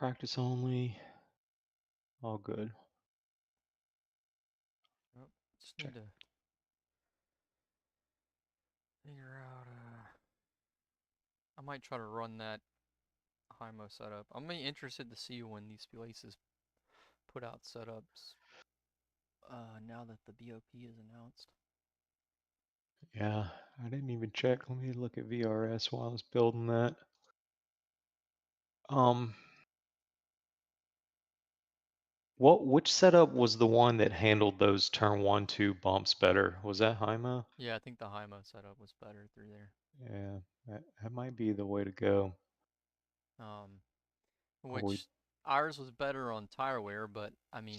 Practice only. All good. Oh, just Check. need to figure out. I might try to run that Hymo setup. I'm interested to see when these places put out setups. Now that the BOP is announced. Yeah, I didn't even check. Let me look at VRS while I was building that. Um, which setup was the one that handled those turn 1-2 bumps better? Was that Hymo? Yeah, I think the Hymo setup was better through there. Yeah, that might be the way to go. Um, Or we which ours was better on tire wear, but I mean,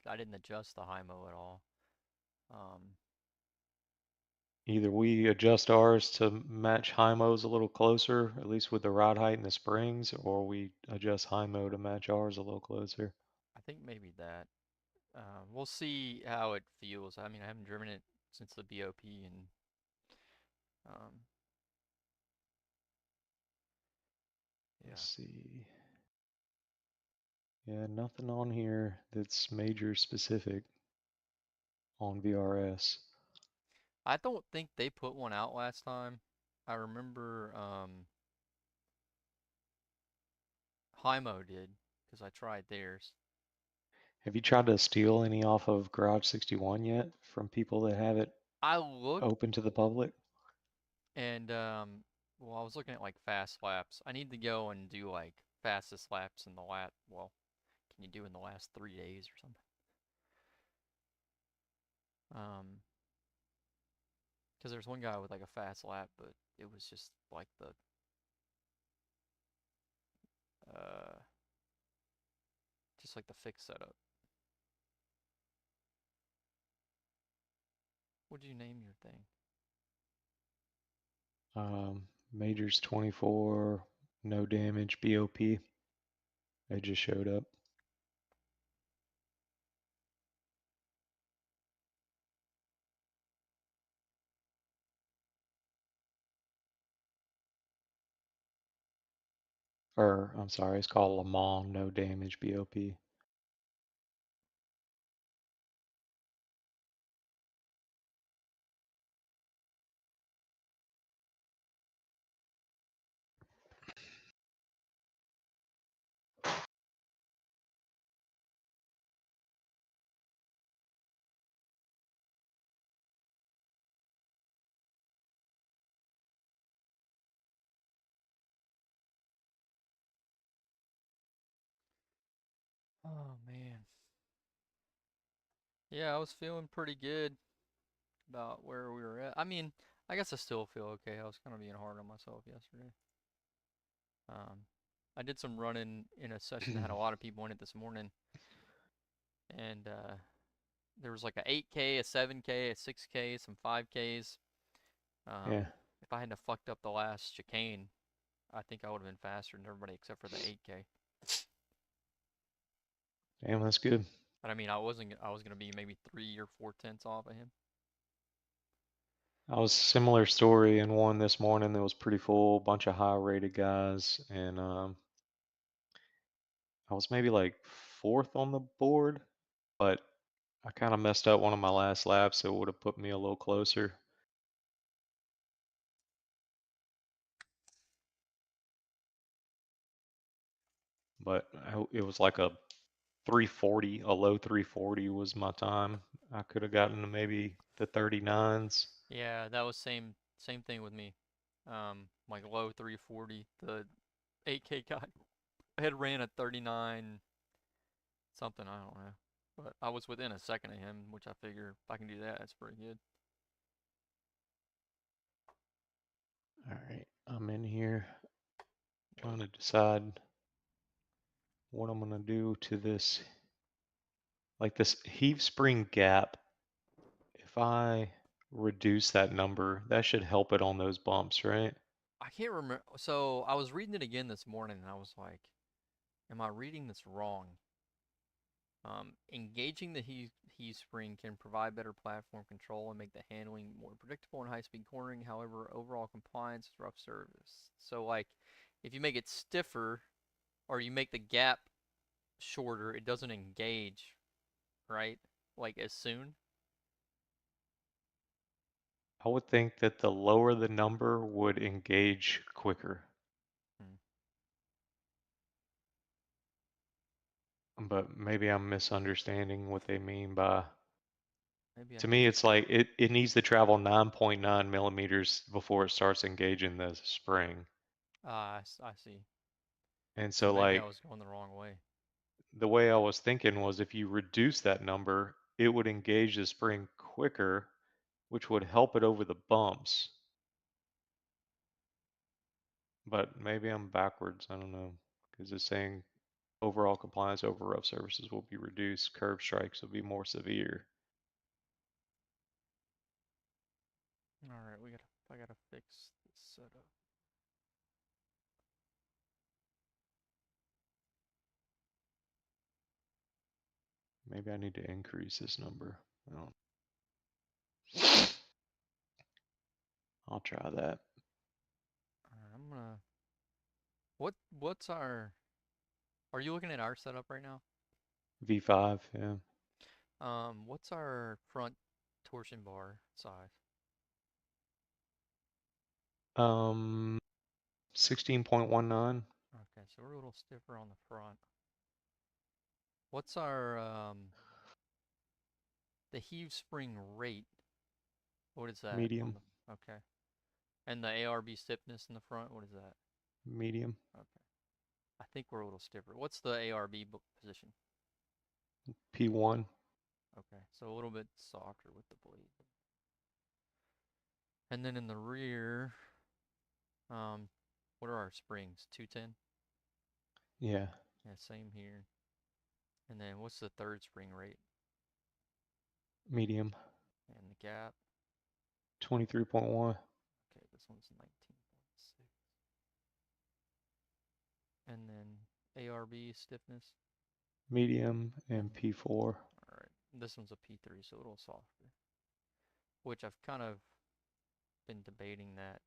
I didn't adjust the Hymo at all. Um, either we adjust ours to match Hymo's a little closer, at least with the rod height and the springs, or we adjust Hymo to match ours a little closer. I think maybe that. We'll see how it feels. I mean, I haven't driven it since the BOP, and um, Let's yeah. see. Yeah, nothing on here that's major specific on VRS. I don't think they put one out last time. I remember Hymo did because I tried theirs. Have you tried to steal any off of Garage 61 yet from people that have it I looked open to the public? and well, I was looking at like fast laps. I need to go and do like fastest laps in the last. Well, can you do in the last 3 days or something? Um, because there's one guy with like a fast lap, but it was just like the uh, just like the fixed setup. What'd you name your thing? Majors 24, no damage, BOP. They just showed up. Or, I'm sorry, it's called Le Mans, no damage, BOP. Oh man. Yeah, I was feeling pretty good about where we were at. I mean, I guess I still feel okay. I was kind of being hard on myself yesterday. Um, I did some running in a session that had a lot of people in it this morning, and there was like a 8K, a 7K, a 6K, some 5Ks. Yeah, If I hadn't have fucked up the last chicane, I think I would have been faster than everybody except for the 8K. damn, that's good. But I mean, I wasn't. I was gonna be maybe 3 or 4 tenths off of him. I was similar story in one this morning that was pretty full, bunch of high rated guys, and I was maybe like fourth on the board, but I kind of messed up one of my last laps, so it would have put me a little closer. But it was like a 340, a low 340 was my time. I could have gotten to maybe the 39s. Yeah, that was same thing with me. Like low 340. The 8K guy had ran at 39 something. I don't know, but I was within a second of him, which I figure if I can do that, that's pretty good. All right, I'm in here What? trying to decide what I'm gonna do to this, like this heave spring gap. If I reduce that number, that should help it on those bumps, right? I can't remember. So I was reading it again this morning, and I was like, "Am I reading this wrong?" Engaging the heave spring can provide better platform control and make the handling more predictable in high-speed cornering. However, overall compliance is rough service. So, like, if you make it stiffer, or you make the gap shorter, it doesn't engage, right? Like as soon. I would think that the lower the number would engage quicker, Hmm. but maybe I'm misunderstanding what they mean by. Maybe I To need me, to. it's like it needs to travel 9.9 millimeters before it starts engaging the spring. I see. And So so, maybe I like, was going the wrong way. the way I was thinking was if you reduce that number, it would engage the spring quicker, which would help it over the bumps. But maybe I'm backwards. I don't know. Because it's saying overall compliance over rough surfaces will be reduced, curb strikes will be more severe. All right, I gotta fix this setup. Maybe I need to increase this number. I don't. I'll try that. All right, I'm gonna. What's our? Are you looking at our setup right now? V5, yeah. What's our front torsion bar size? Um, 16.19 Okay, so we're a little stiffer on the front. What's our the heave spring rate? What is that on medium, the? Okay, and the ARB stiffness in the front. What is that? medium, Okay, I think we're a little stiffer. What's the ARB position? P1. Okay, so a little bit softer with the blade. And then in the rear, um, what are our springs? 210? Yeah, Yeah, same here. And then what's the third spring rate? medium, And the gap? 23.1. Okay, this one's 19.6. And then ARB stiffness? Medium And and P4. all right, this one's a P3, so a little softer. Which I've kind of been debating that.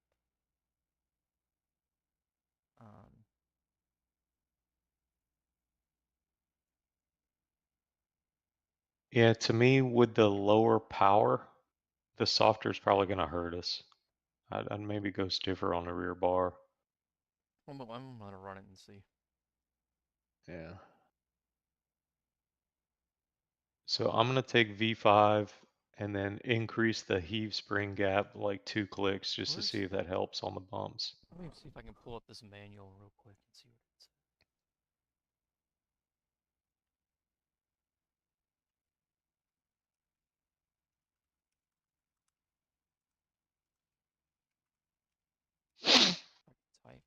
Um, Yeah, to me, with the lower power, the softer is probably going to hurt us. I'd maybe go stiffer on the rear bar. I'm gonna run it and see. Yeah. So I'm going to take V5 and then increase the heave spring gap like 2 clicks just to see Where's? if that helps on the bumps. Let me see if I can pull up this manual real quick and see what it says. If I can type.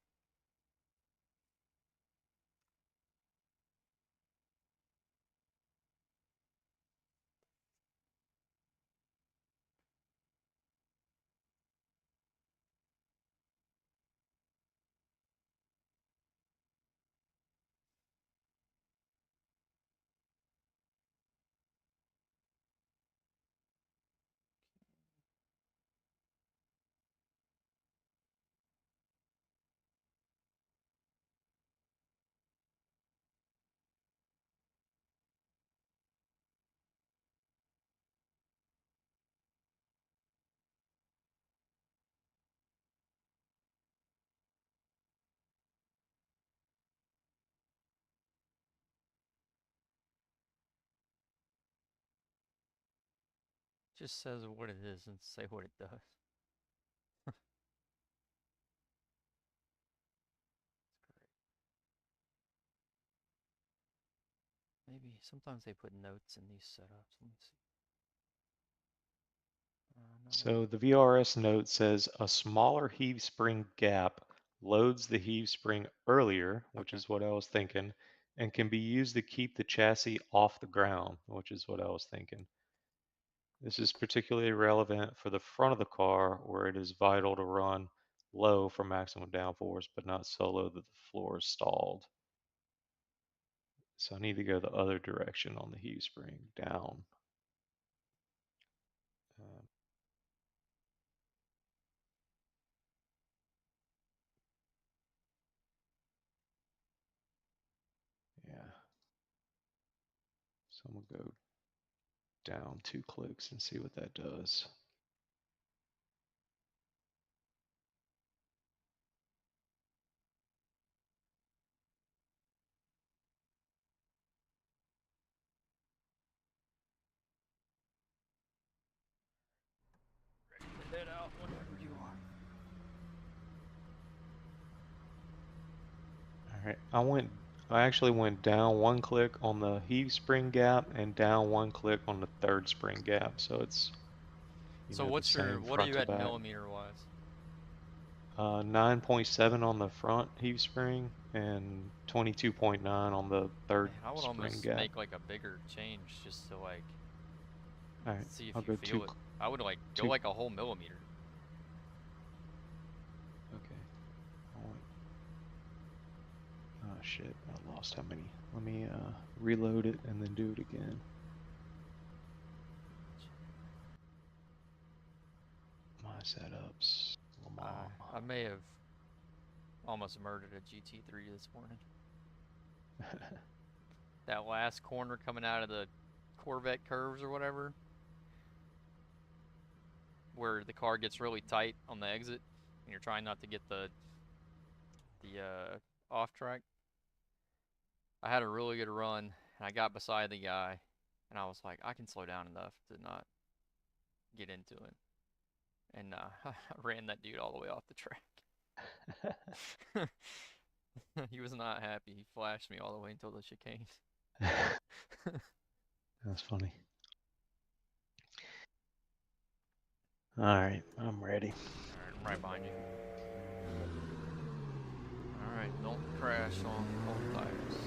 Just says what it is and say what it does. Maybe sometimes they put notes in these setups. Let me see. No. So the VRS note says a smaller heave spring gap loads the heave spring earlier, which Okay. is what I was thinking, and can be used to keep the chassis off the ground, which is what I was thinking. This is particularly relevant for the front of the car where it is vital to run low for maximum downforce, but not so low that the floor is stalled. So I need to go the other direction on the heave spring, down. Um, So I'm gonna go down 2 clicks and see what that does. Put that out whenever you are. Alright, I actually went down 1 click on the heave spring gap and down 1 click on the third spring gap, so it's So the same what are front you to at back. millimeter wise? 9.7 on the front heave spring and 22.9 on the third Man, I would spring almost gap. make like a bigger change just to like Alright, see if I'll you go feel it. I would like go 2. like a whole millimeter. Okay. Oh shit, I lost how many. Let me reload it and then do it again. My setups. I may have almost murdered a GT3 this morning. That last corner coming out of the Corvette curves or whatever, where the car gets really tight on the exit, and you're trying not to get the off track. I had a really good run, and I got beside the guy, and I was like, I can slow down enough to not get into it, and I ran that dude all the way off the track. He was not happy. He flashed me all the way until the chicane. That's funny. Alright, I'm ready. Alright, I'm right behind you. Alright, don't crash on cold tires.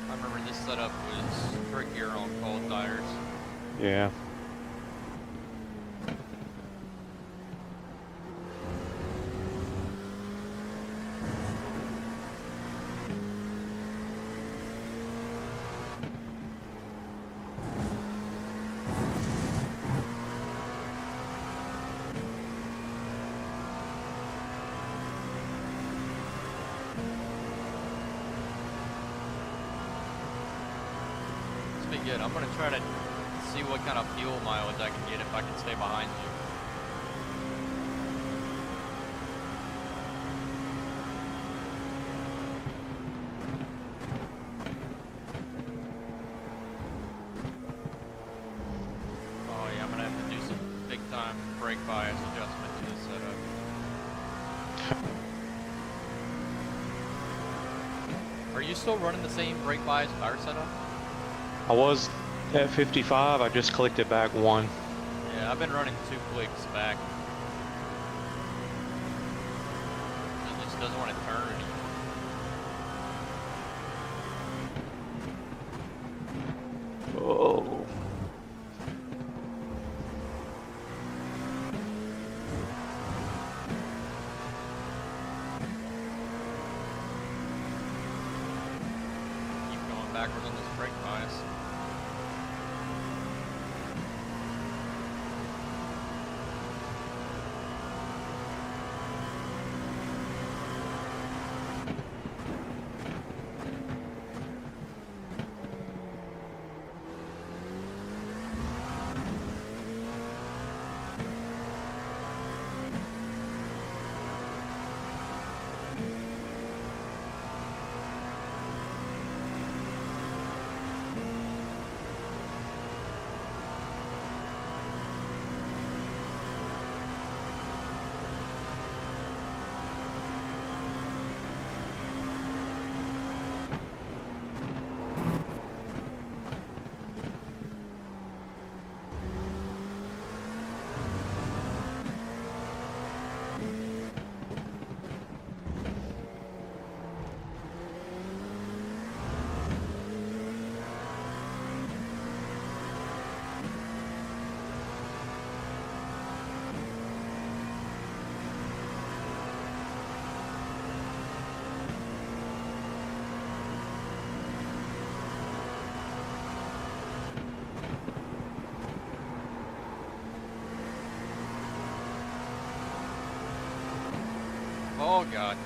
I remember this setup was trickier on cold tires. Yeah. It's been good. I'm gonna try to see what kind of fuel mileage I can get if I can stay behind you. Oh yeah, I'm gonna have to do some big time brake bias adjustment to this setup. Are you still running the same brake bias tire setup? I was at 55, I just clicked it back 1. Yeah, I've been running 2 clicks back. It just doesn't want to turn anymore. Oh. Keep going backwards on this brake bias. Oh god.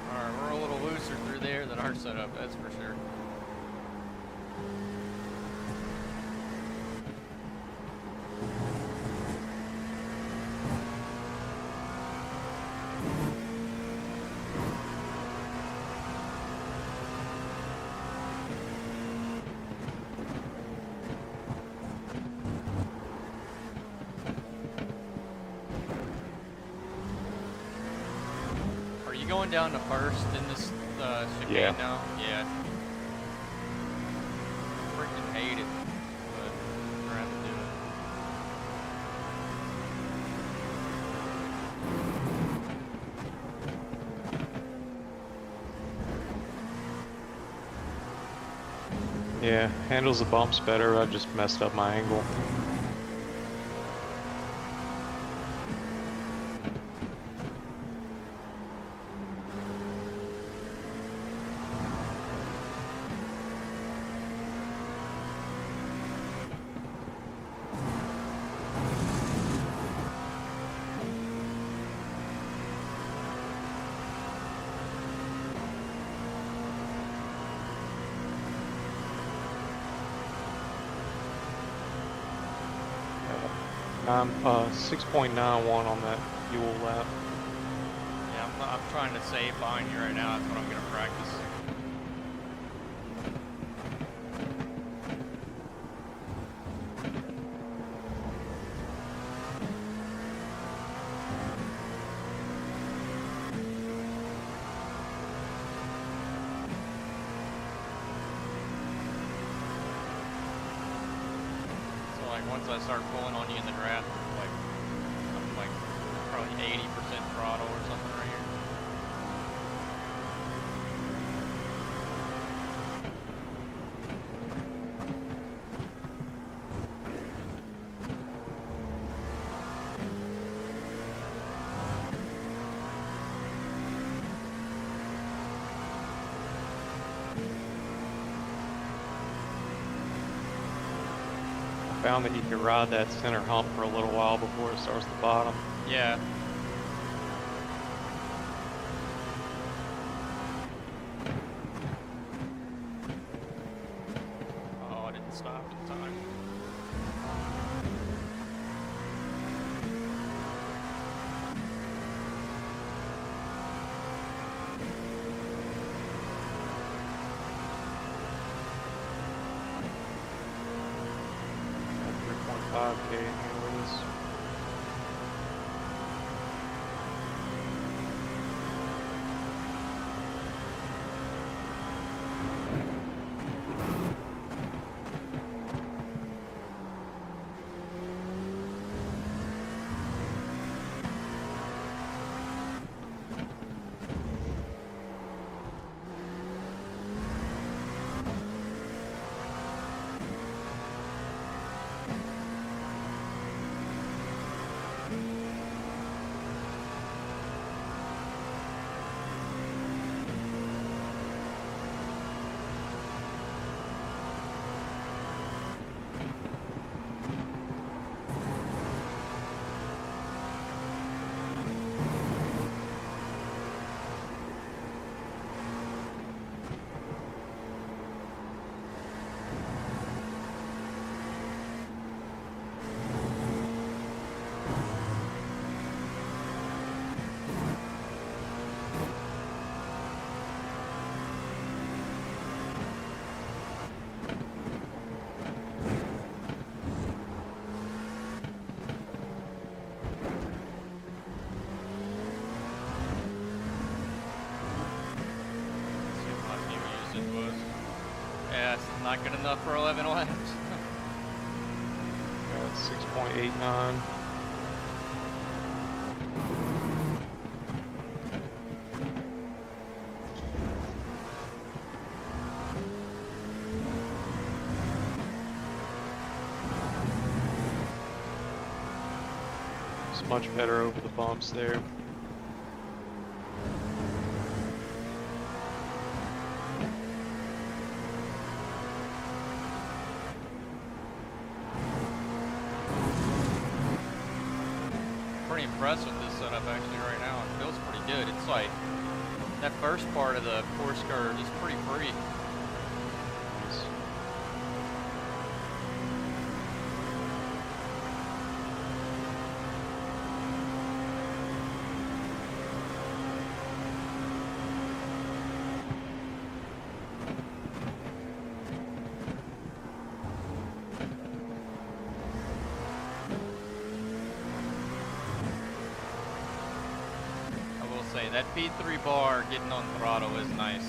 Alright, we're a little looser through there than our setup, that's for sure. Are you going down to first in this chicane Yeah. now? Yeah. Freaking hate it, but we're gonna have to do it. Yeah, handles the bumps better. I just messed up my angle. I'm 6.91 on that fuel lap. Yeah, I'm trying to save behind you right now. That's what I'm gonna practice. So like once I start pulling on you in the draft, like I'm like probably 80% throttle or something right here. I found that you could ride that center hump for a little while before it starts the bottom. Yeah. Oh, I didn't stop in time. Got 3.5K here with us. See what my fuel usage was. Yeah, it's not good enough for 11 laps. Got 6.89. It's much better over the bumps there. Pretty impressed with this setup actually right now. It feels pretty good. It's like that first part of the course curve is pretty free. Nice. I will say that P3 bar getting on throttle is nice.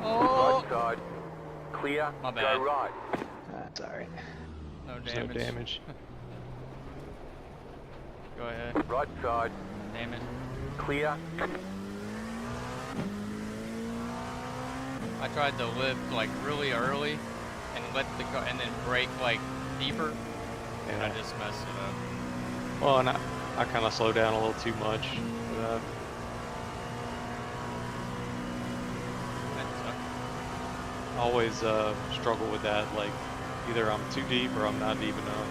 Oh, Right side. Clear. My bad. Go right. That's alright. no There's damage. no damage. Go ahead. Right side. Damn it. Clear. I tried to lift like really early and let the car and then brake like deeper. And I Yeah. just messed it up. Well, and I kind of slowed down a little too much. That sucked. I always struggle with that. Like, either I'm too deep or I'm not deep enough.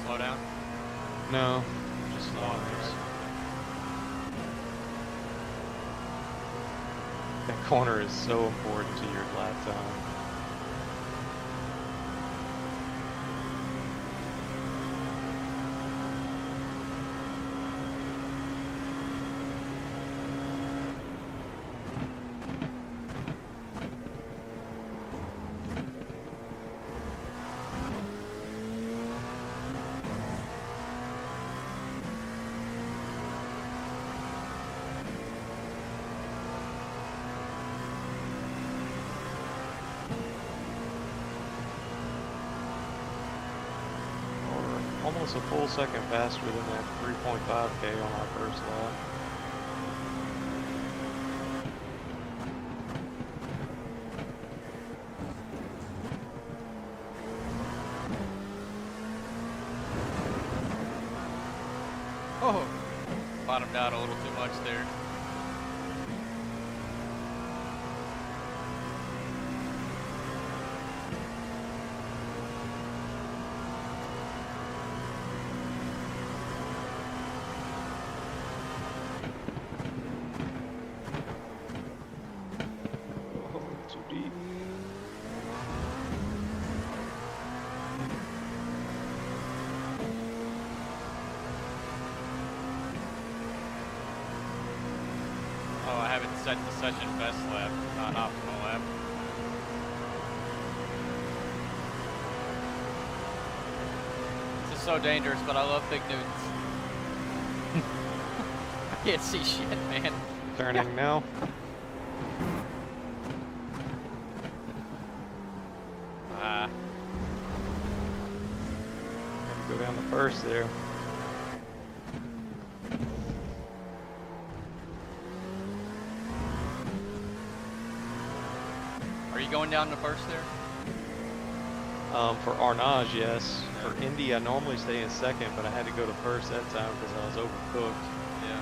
Slow down. No, just Oh, lines. That corner is so important to your lap time. Almost a full second faster than that 3.5K on our first lap. Oh, bottomed out a little too much there. set the session best lap, not optimal lap. This is so dangerous, but I love big Newtons. I can't see shit, man. Turning now. Ah. Gotta go down the first there. Are you going down the first there? For Arnage, yes. For Indy, I normally stay in second, but I had to go to first that time because I was overcooked. Yeah.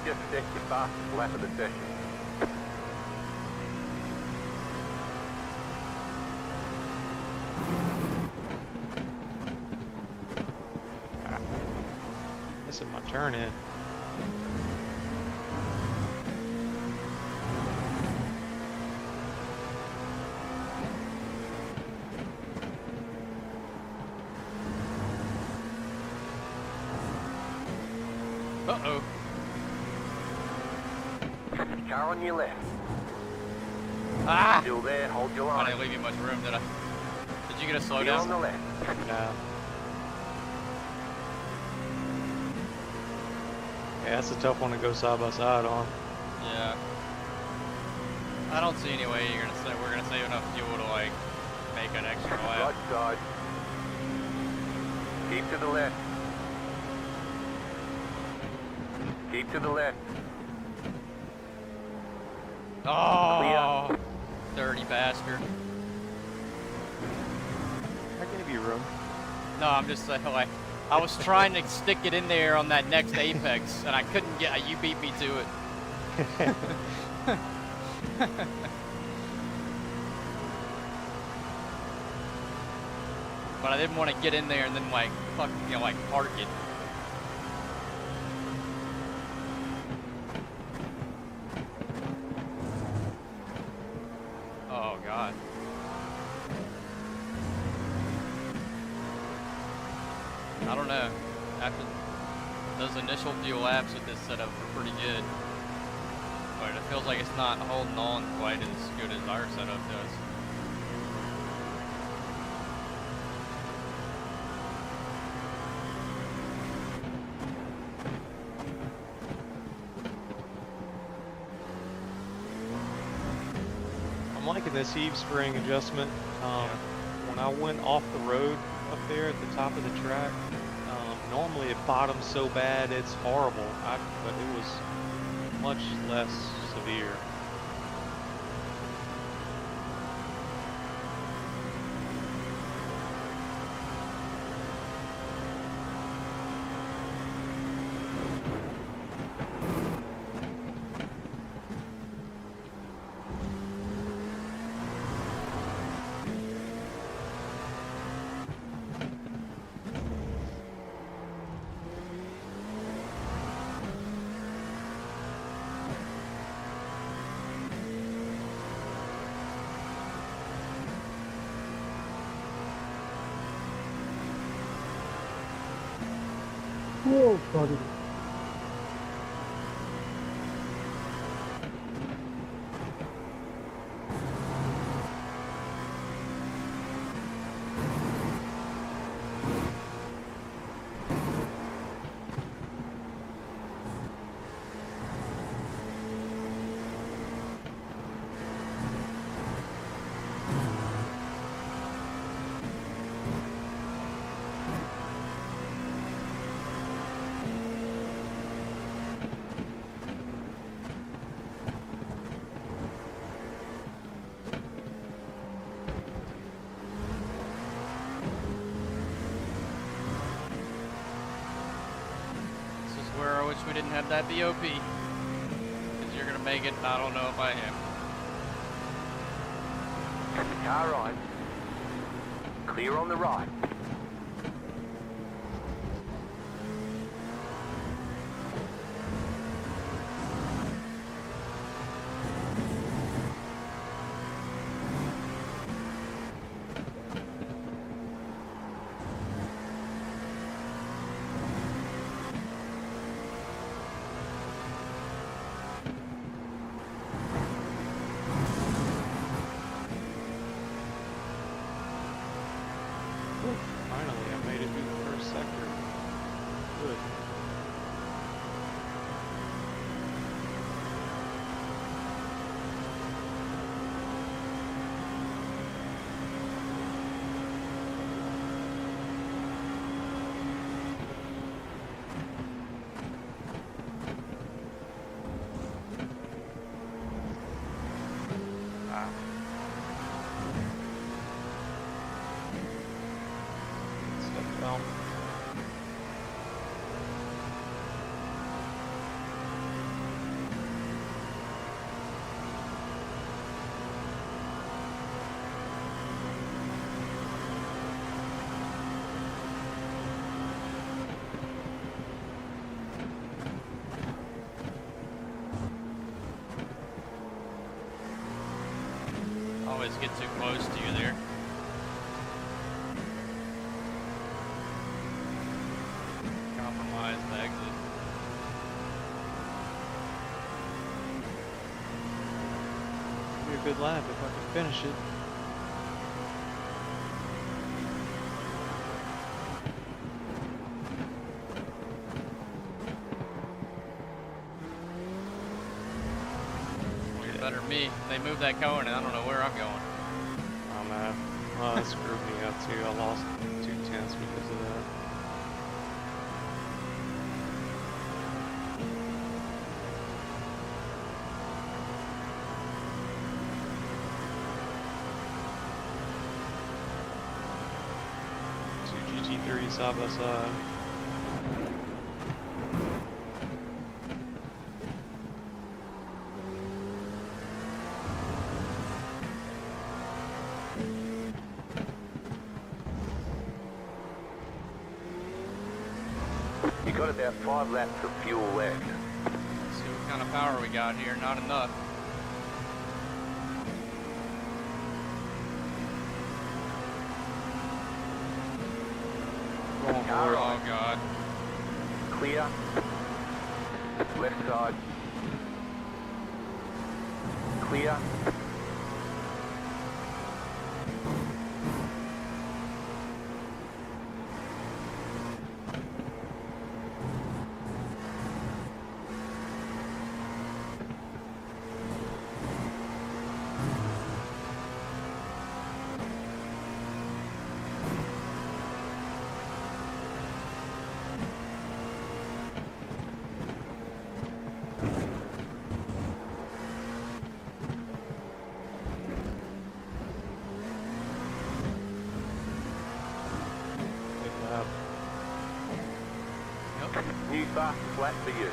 Just stick your fastest lap of the session. Missing my turn in. Uh-oh. Car on your left. Ah! Still there, hold your I line. didn't leave you much room, did I? Did you get a Clear on slowdown? the left. Yeah. Yeah, that's a tough one to go side by side on. Yeah. I don't see any way we're gonna save enough fuel to like make an extra lap. Right side. Keep to the left. Keep to the left. Oh, dirty bastard. I gave you room. No, I'm just saying, like, I was trying to stick it in there on that next apex, and I couldn't get. You beat me to it. But I didn't want to get in there and then like fuck, you know, like park it. Oh god. I don't know. After those initial few laps with this setup were pretty good, but it feels like it's not holding on quite as good as our setup does. I'm liking this heave spring adjustment. When I went off the road up there at the top of the track, normally it bottoms so bad it's horrible, but it was much less severe. Oh, sorry. didn't have that BOP. Because you're gonna make it, and I don't know if I am. Car right. Clear on the right. Finally, I made it through the first sector. Good. Ah. Step down. Always get too close to you there. Compromise the exit. Be a good lap if I can finish it. Well, you're better than me. They moved that cone, and I don't know where I'm going. Oh man. Oh, that screwed me up too. I lost 2/10 because of that. Two GT3 side by side. You got about 5 laps of fuel left. Let's see what kind of power we got here. Not enough. Go on, Car board. Oh God. Clear. Left side. Clear. Good lap. Yep. New fastest lap for you.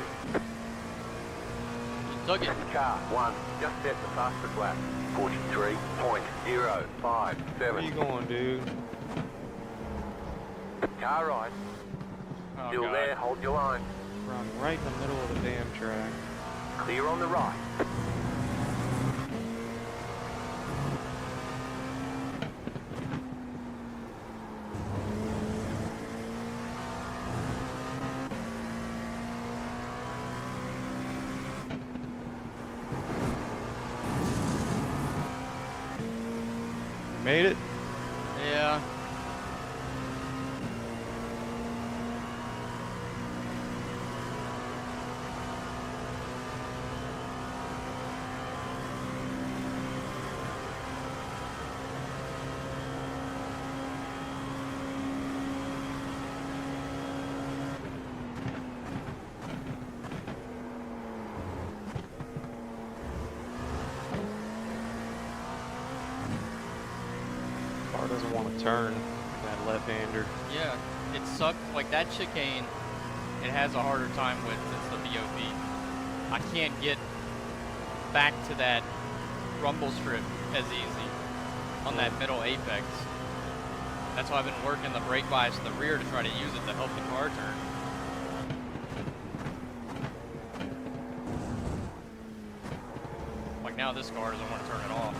You took it. Car 1, just set the fastest lap. 43.057. Where you going, dude? Car right. Oh Still God. there, hold your line. Run right in the middle of the damn track. Clear on the right. Made it? Yeah. Car doesn't want to turn. That left-hander. Yeah. It sucked like that chicane it has a harder time with it's the BOP. I can't get back to that rumble strip as easy on that middle apex. That's why I've been working the brake bias in the rear to try to use it to help the car turn. Like now this car doesn't want to turn it off.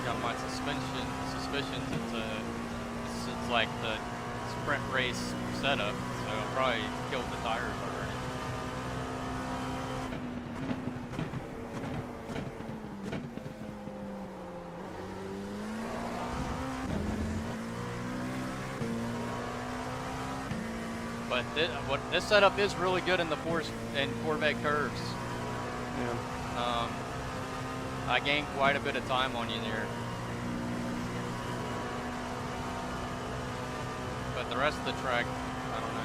Got my suspicions it's like the sprint race setup, so I'll probably killed the tires already. But this setup is really good in the Corvette curves. Yeah. I gained quite a bit of time on you there. But the rest of the track, I don't know.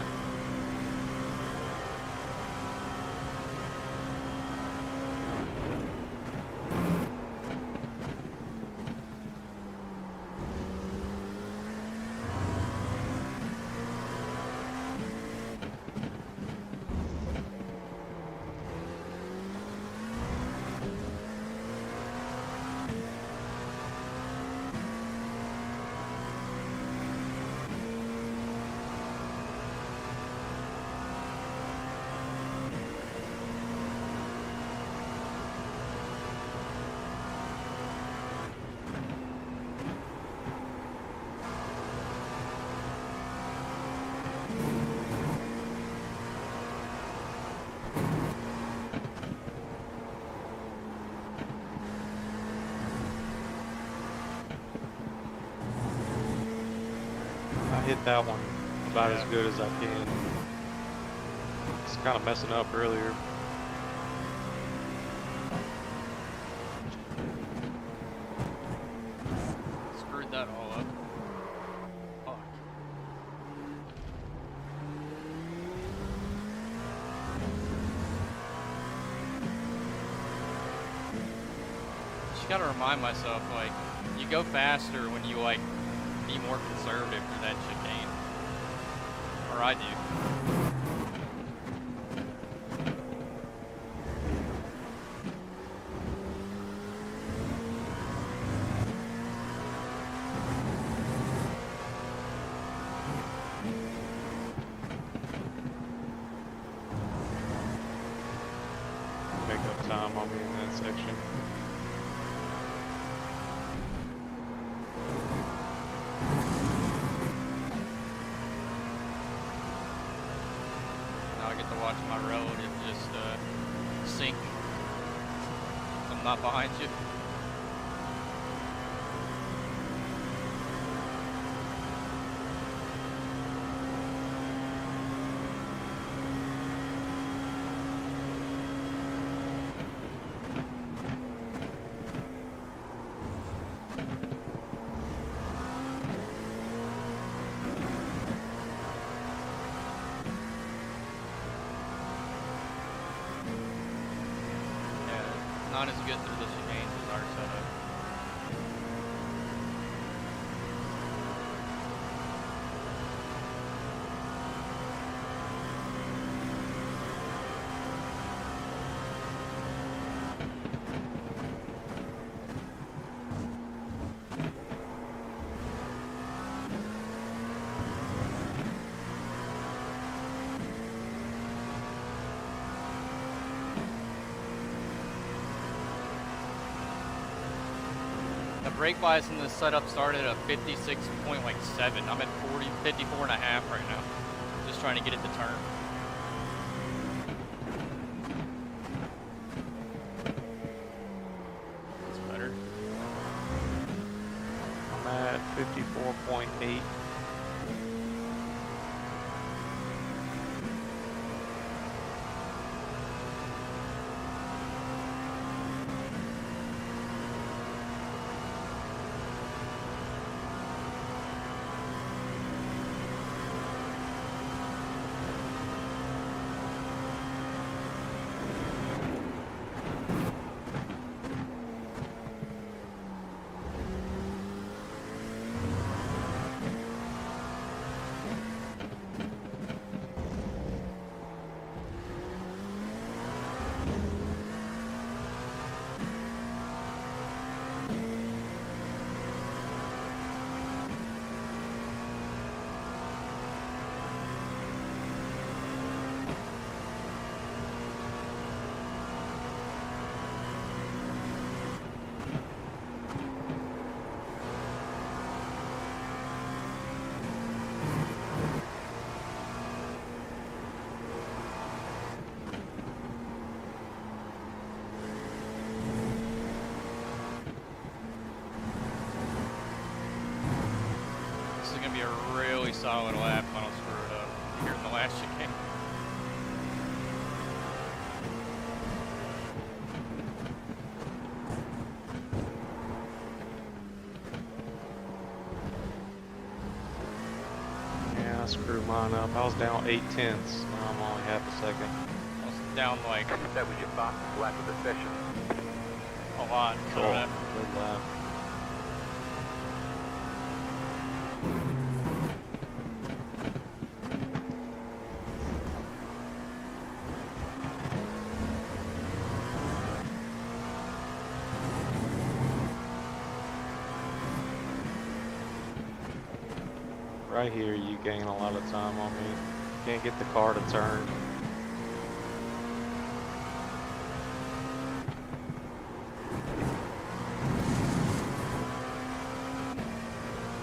I hit that one about as good as I can. It's kind of messing up earlier. Screwed that all up. Fuck. Just gotta remind myself, like, you go faster when you, like, be more conservative through that chicane. Or I do. Make up time on me in that section. Now I get to watch my road and just sink. I'm not behind you. Not as good through the chicanes as our setup. The brake bias in this setup started at 56.7. I'm at 54.5 right now. Just trying to get it to turn. That's better. I'm at 54.8. saw what'll happen when I'll screw it up here in the last chicane. Yeah, I screwed mine up. I was down 8/10. Now I'm only half a second. I was down like That was your fastest lap of the session. a lot. Cool. Coming up. Good lap. Right here, you gain a lot of time on me. Can't get the car to turn.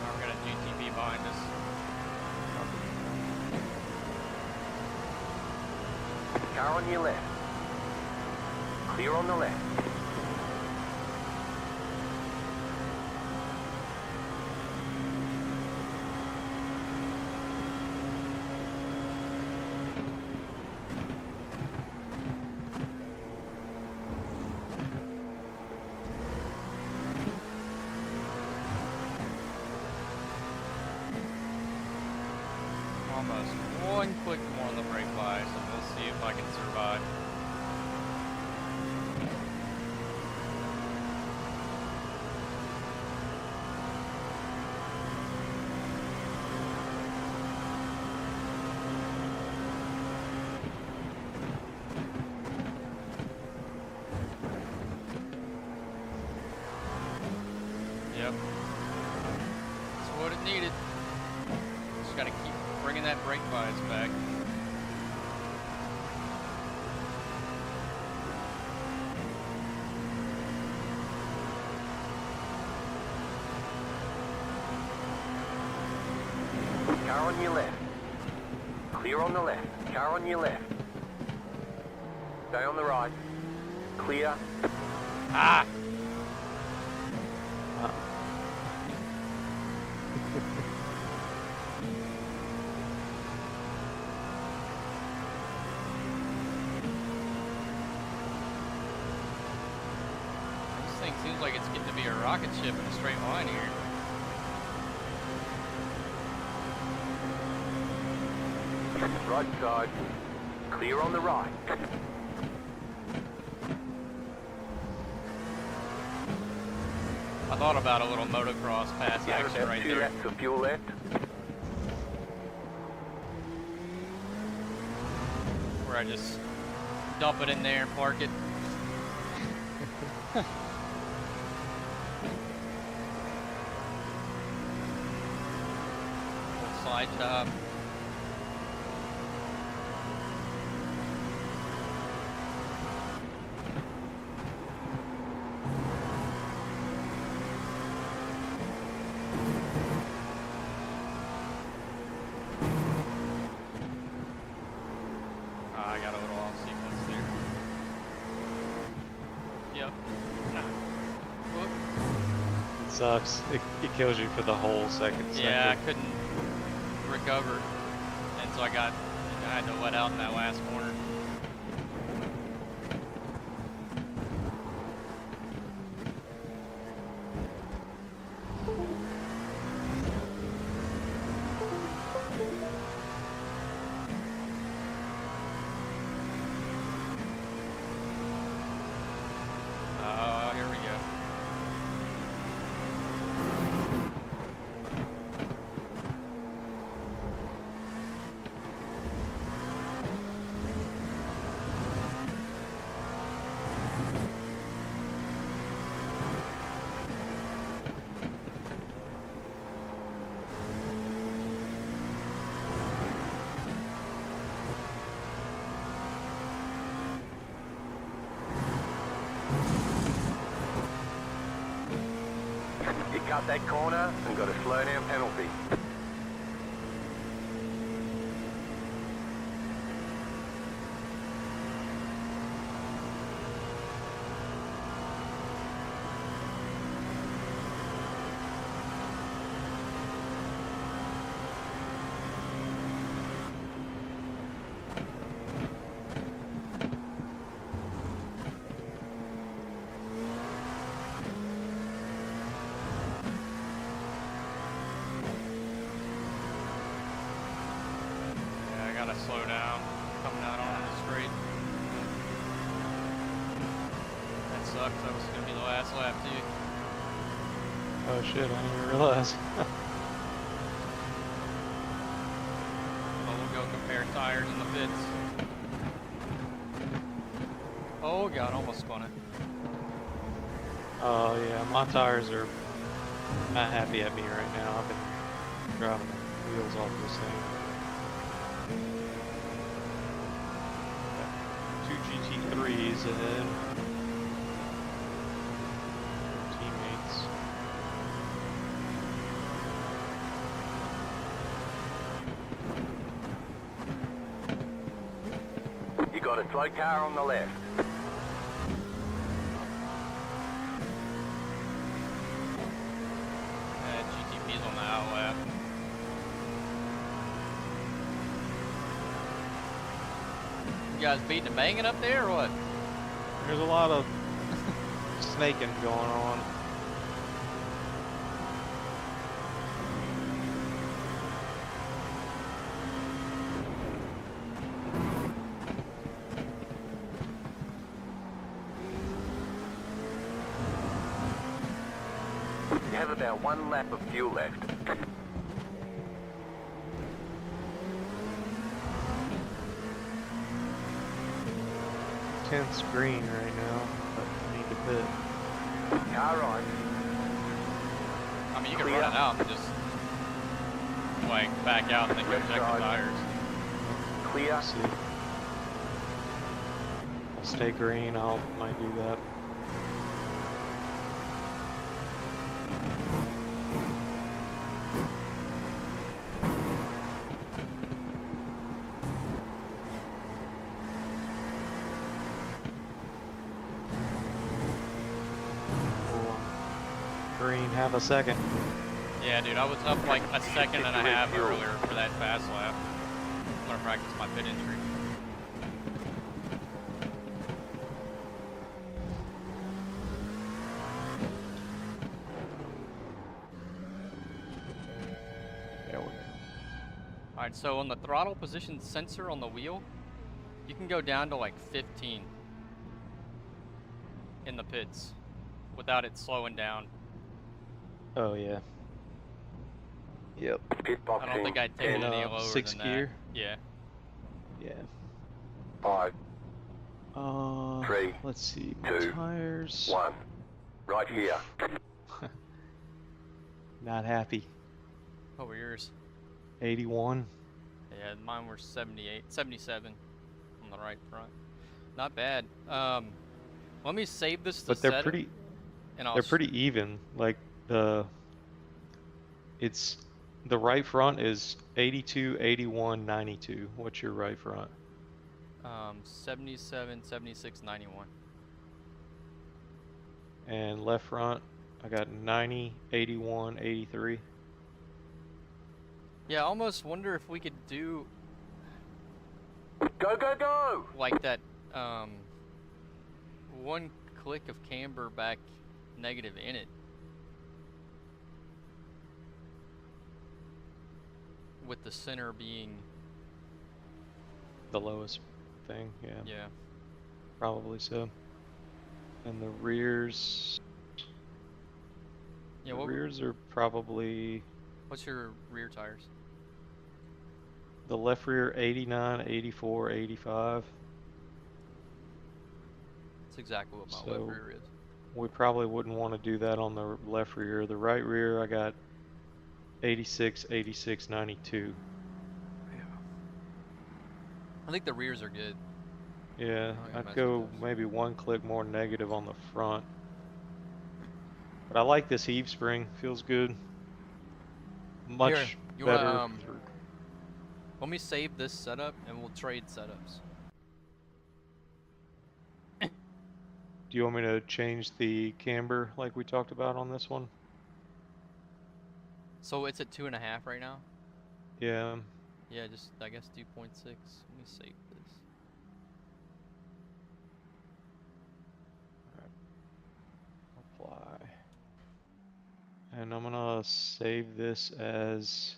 Now we're gonna GTB behind us. Car on your left. Clear on the left. Almost one click more on the brake flies, and we'll see if I can survive. Yep. That's what it needed. Just gotta keep bringing that brake bias back. Car on your left. Clear on the left. Car on your left. Stay on the right. Clear. Ah! This thing seems like it's getting to be a rocket ship in a straight line here. Right side. Clear on the right. I thought about a little motocross pass You have action about right 2 there. laps of fuel left. Where I just dump it in there and park it. Little slide top. I got a little off sequence there. Yep. Whoop. It sucks. It kills you for the whole second Yeah, I sector. couldn't recover, and so I had to wet out in that last corner. Oh, here we go. You cut that corner and got a slow down penalty. coming out on the straight. That sucks. That was gonna be the last lap too. Oh shit, I didn't even realize. Well, we'll go compare tires in the pits. Oh god, almost spun it. Oh yeah, my tires are not happy at me right now. I've been driving the wheels off this thing. Got 2 GT3s ahead. Teammates. You got a slow car on the left. GTP's on the out lap. You guys beating and banging up there or what? There's a lot of snaking going on. You have about 1 lap of fuel left. Tense green right now, but I need to pit. Car right. I mean, you can Clear. run it out and just like back out and then go Left check the side. tires. Clear. Let's see. I'll stay green, I might do that. Green, have a second. Yeah, dude, I was up like a second and a Get half fuel. earlier for that fast lap. I'm gonna practice my pit entry. There we go. Alright, so on the throttle position sensor on the wheel, you can go down to like 15 in the pits without it slowing down. Oh yeah. Yep. Pit box I don't think I'd take it In, any lower 6 than gear? that. Yeah. Yeah. 5, Three, let's see. My 2, tires. 1. Right here. Not happy. What were yours? 81. Yeah, mine were 78, 77 on the right front. Not bad. Let me save this to But they're set it, pretty and I'll they're pretty even. Like the right front is 82, 81, 92. What's your right front? 77, 76, 91. And left front, I got 90, 81, 83. Yeah, I almost wonder if we could do Go, go, go! like that one click of camber back negative in it. With the center being, The lowest thing, yeah. yeah. Probably so. And the rears Yeah, the what, rears are probably what's your rear tires? the left rear 89, 84, 85. That's exactly what my So- left rear is. We probably wouldn't want to do that on the left rear. The right rear, I got 86, 86, 92. I think the rears are good. Yeah, Oh, yeah, I'd mess go with those. maybe 1 click more negative on the front. But I like this heave spring. Feels good. Much you wanna, better. Let me save this setup and we'll trade setups. Do you want me to change the camber like we talked about on this one? So it's at 2.5 right now? Yeah. Yeah, just I guess 2.6. Let me save this. Apply. And I'm gonna save this as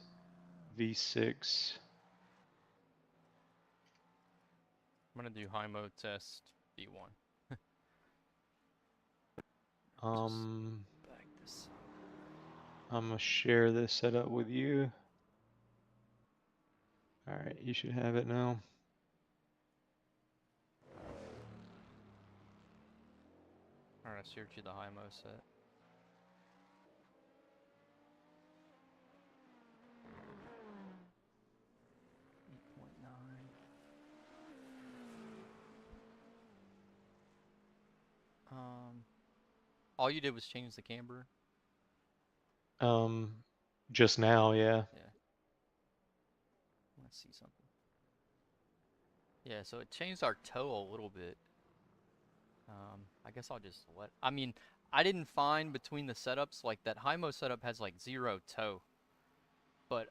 V6. I'm gonna do HIMO test V1. Back this up. I'm gonna share this setup with you. All right, you should have it now. Alright, I shared you the HIMO set. All you did was change the camber. Just now, yeah. Yeah. Let's see something. Yeah, so it changed our toe a little bit. I guess I'll just let. I mean, I didn't find between the setups, like that HIMO setup has like 0 toe. But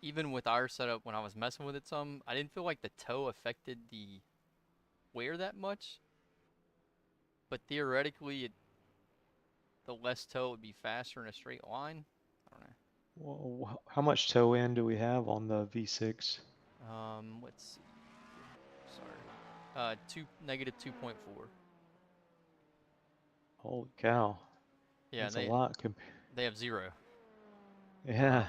even with our setup, when I was messing with it some, I didn't feel like the toe affected the wear that much. But theoretically, the less toe would be faster in a straight line. I don't know. Well, how much toe in do we have on the V6? Let's see. Sorry. negative 2.4. Holy cow. Yeah, That's a lot. they have 0. Yeah.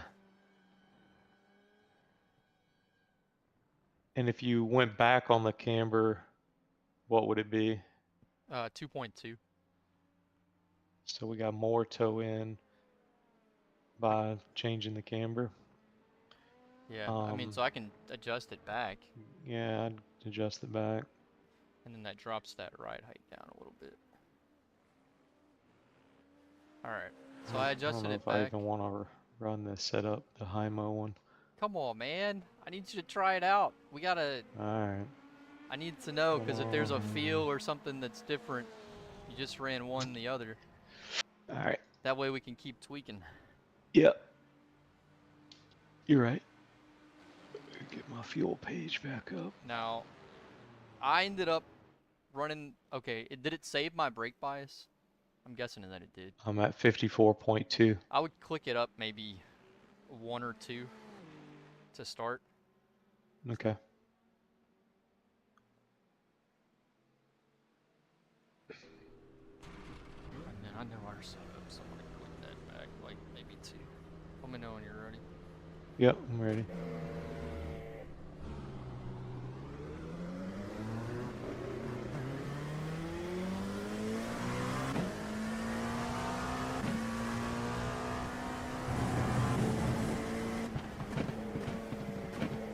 And if you went back on the camber, what would it be? 2.2. So we got more toe in by changing the camber. Yeah, I mean, so I can adjust it back. Yeah, I'd adjust it back. And then that drops that ride height down a little bit. Alright, so I adjusted it back. I even want to run this setup, the HIMO one. Come on, man. I need you to try it out. We gotta... Alright. I need to know, because if there's a feel or something that's different, you just ran one the other. Alright. That way we can keep tweaking. Yep. You're right. Get my fuel page back up. Now, I ended up running... Okay, did it save my brake bias? I'm guessing that it did. I'm at 54.2. I would click it up maybe 1 or 2 to start. Okay. And then I know our setup, so I'm gonna click that back like maybe 2. Let me know when you're ready. Yep, I'm ready.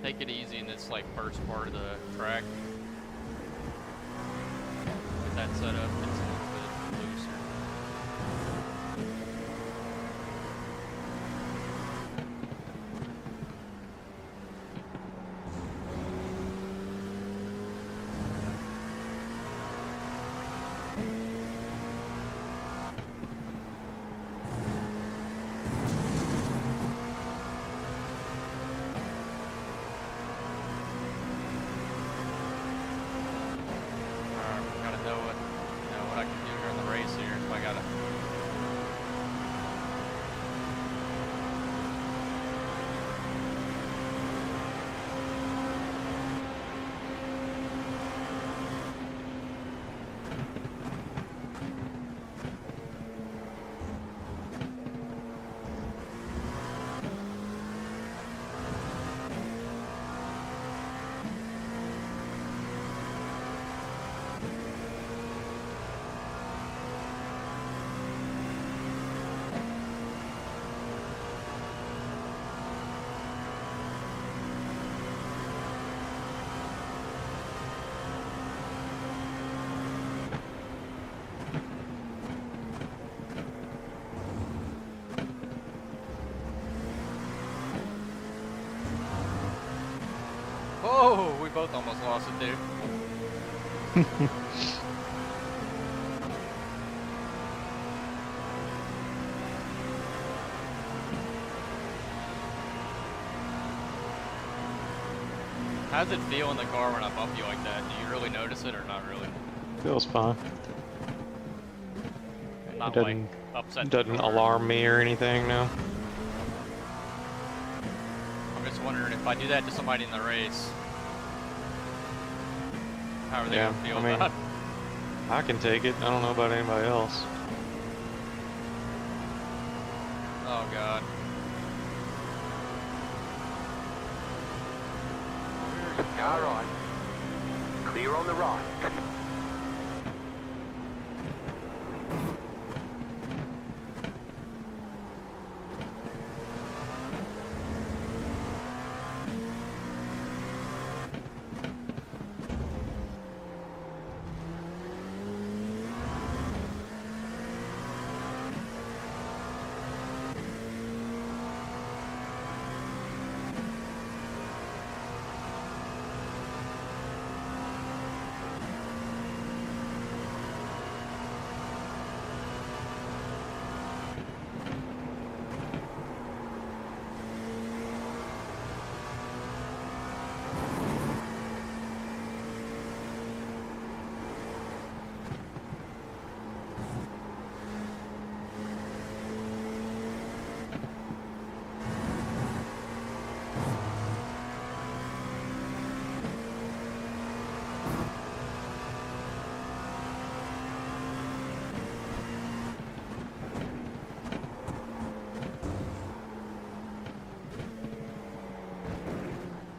Take it easy in this like first part of the track. With that setup, it's a little bit looser. Oh, we both almost lost it there. How does it feel in the car when I bump you like that? Do you really notice it or not really? Feels fine. Not It like upset. doesn't alarm me or anything, no. I'm just wondering if I do that to somebody in the race, How are they Yeah, gonna feel I mean, about it? I can take it. I don't know about anybody else. Oh god. Car right. Clear on the right.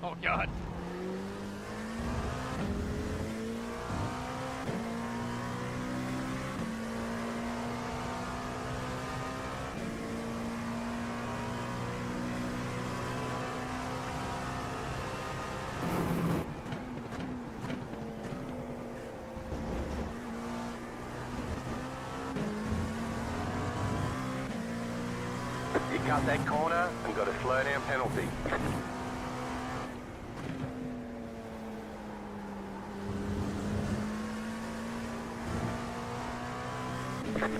Oh god. You cut that corner and got a slow down penalty.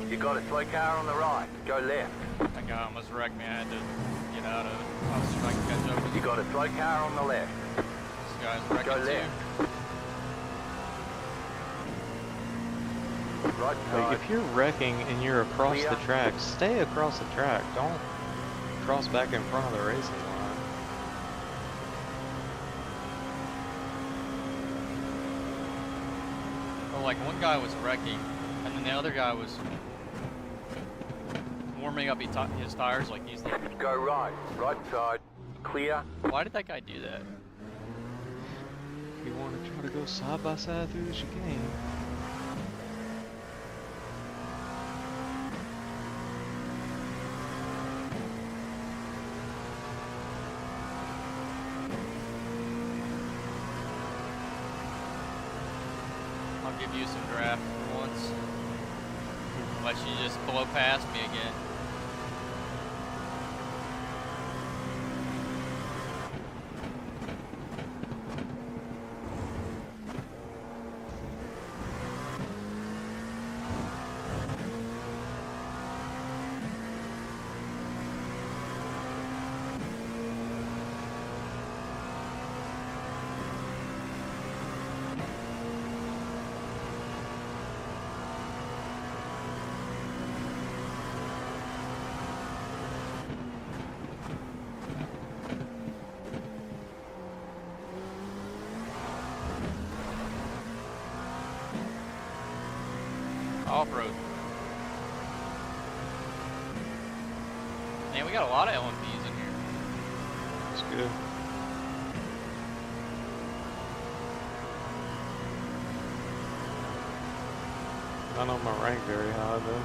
You got a slow car on the right. Go left. That guy almost wrecked me. I had to get out of it. I was trying to catch up with You got a slow car on the left. this guy's wrecking Go too. left. Right Like, side. if you're wrecking and you're across the Clear. track, stay across the track. Don't cross back in front of the racing line. Well, like one guy was wrecking, and then the other guy was warming up his tires like he's like, Go right. Right side. Clear. why did that guy do that? You want to try to go side by side through the chicane. I'll give you some draft for once. Let you just blow past me again. Off-road. Man, we got a lot of LMPs in here. It's good. None of them are ranked very high though.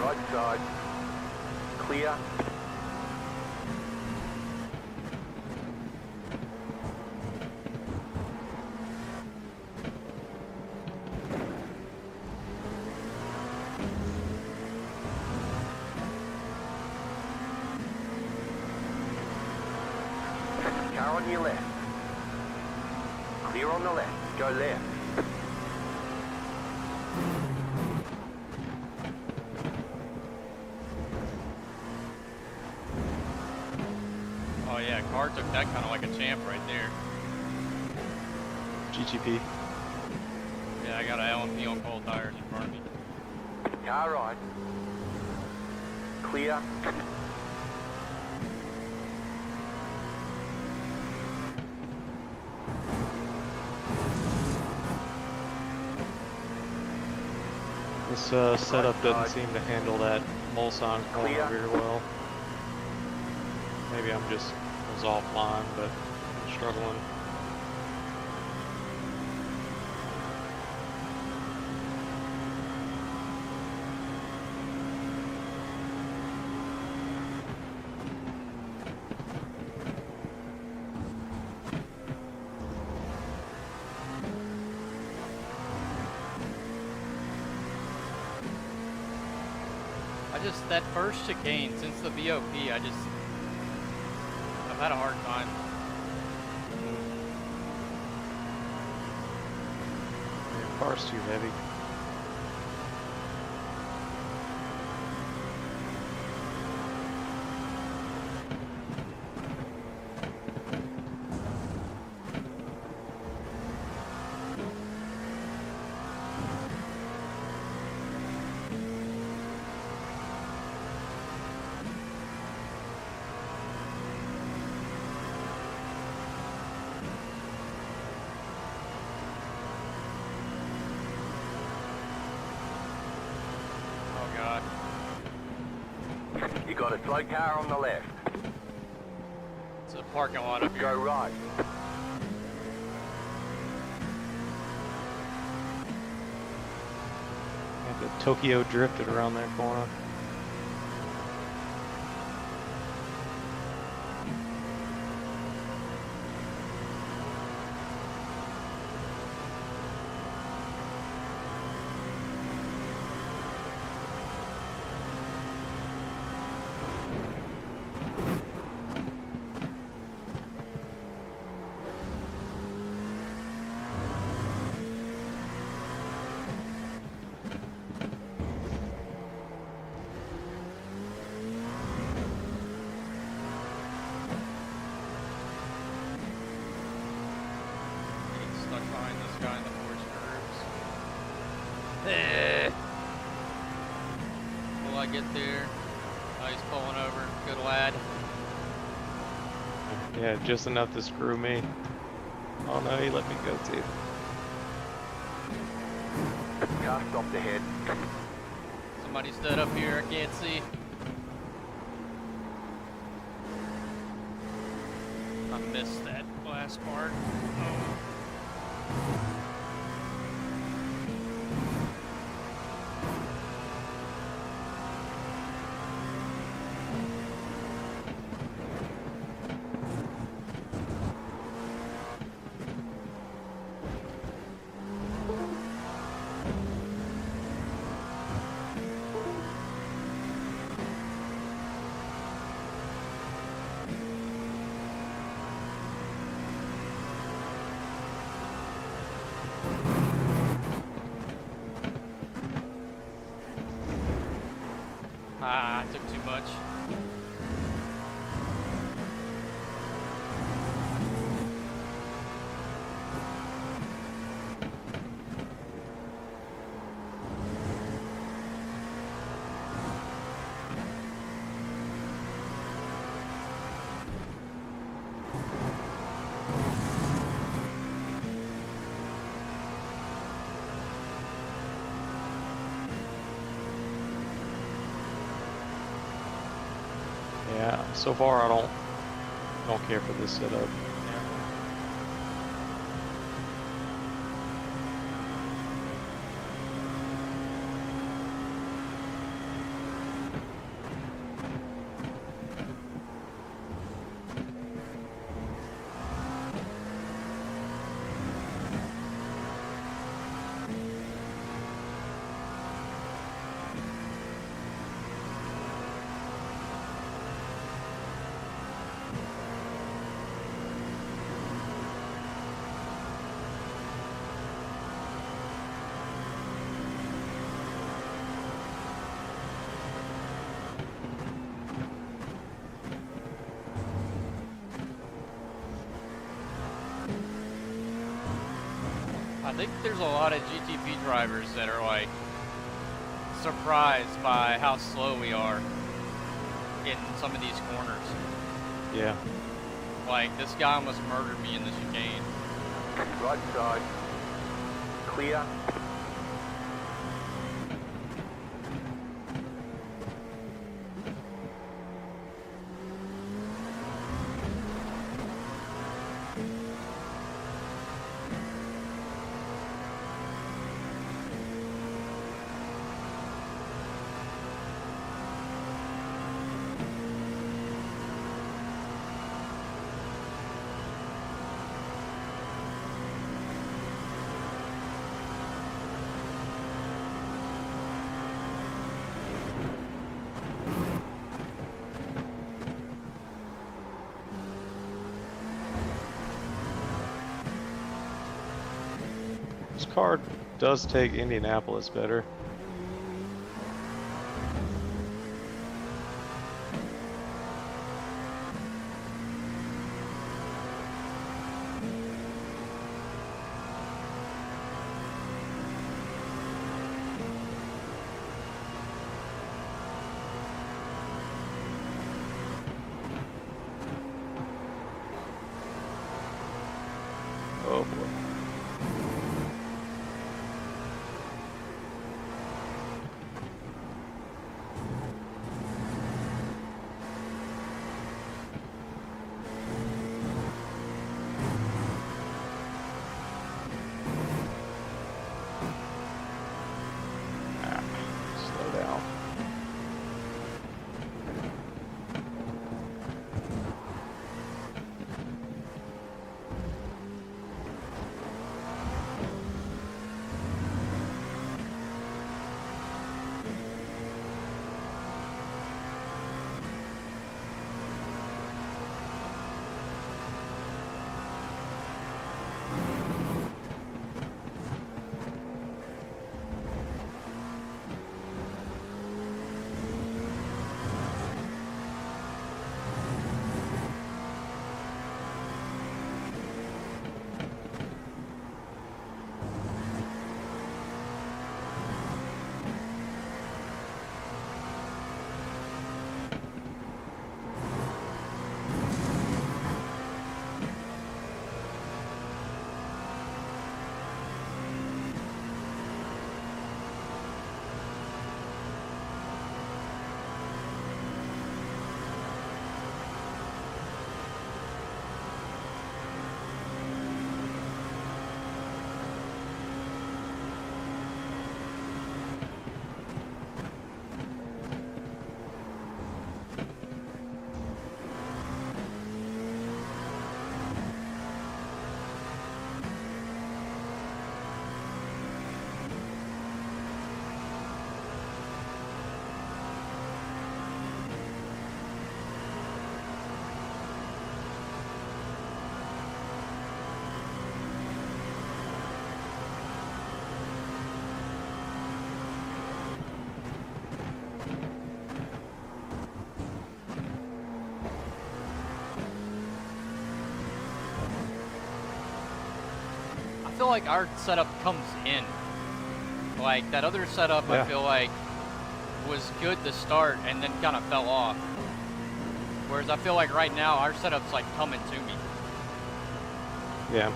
Right side. Clear. Car on your left. Clear on the left. Go left. Oh yeah, car took that kind of like a champ right there. GGP. Yeah, I got a LMP on cold tires in front of me. Car right. Clear. This setup doesn't seem to handle that Mulsanne corner Clear. very well. Maybe I'm just was offline, but I'm struggling. That first chicane, since the VOP, I've had a hard time. The car's too heavy. You got a slow car on the left. It's a parking lot up here. Go right. Got the Tokyo drifted around that corner. Stuck behind this guy in the forest curves. Will I get there? Oh, he's pulling over. Good lad. Yeah, just enough to screw me. Oh no, he let me go too. Car stopped ahead. Somebody stood up here. I can't see. I missed that last part. Oh. Ah, I took too much. Yeah, so far I don't care for this setup. I think there's a lot of GTP drivers that are like surprised by how slow we are in some of these corners. Yeah. Like this guy almost murdered me in the chicane. Right side. Clear. This car does take Indianapolis better. Oh boy. Ah, slow down. I feel like our setup comes in. Like that other setup, Yeah. I feel like was good to start and then kind of fell off. Whereas I feel like right now our setup's like coming to me. Yeah.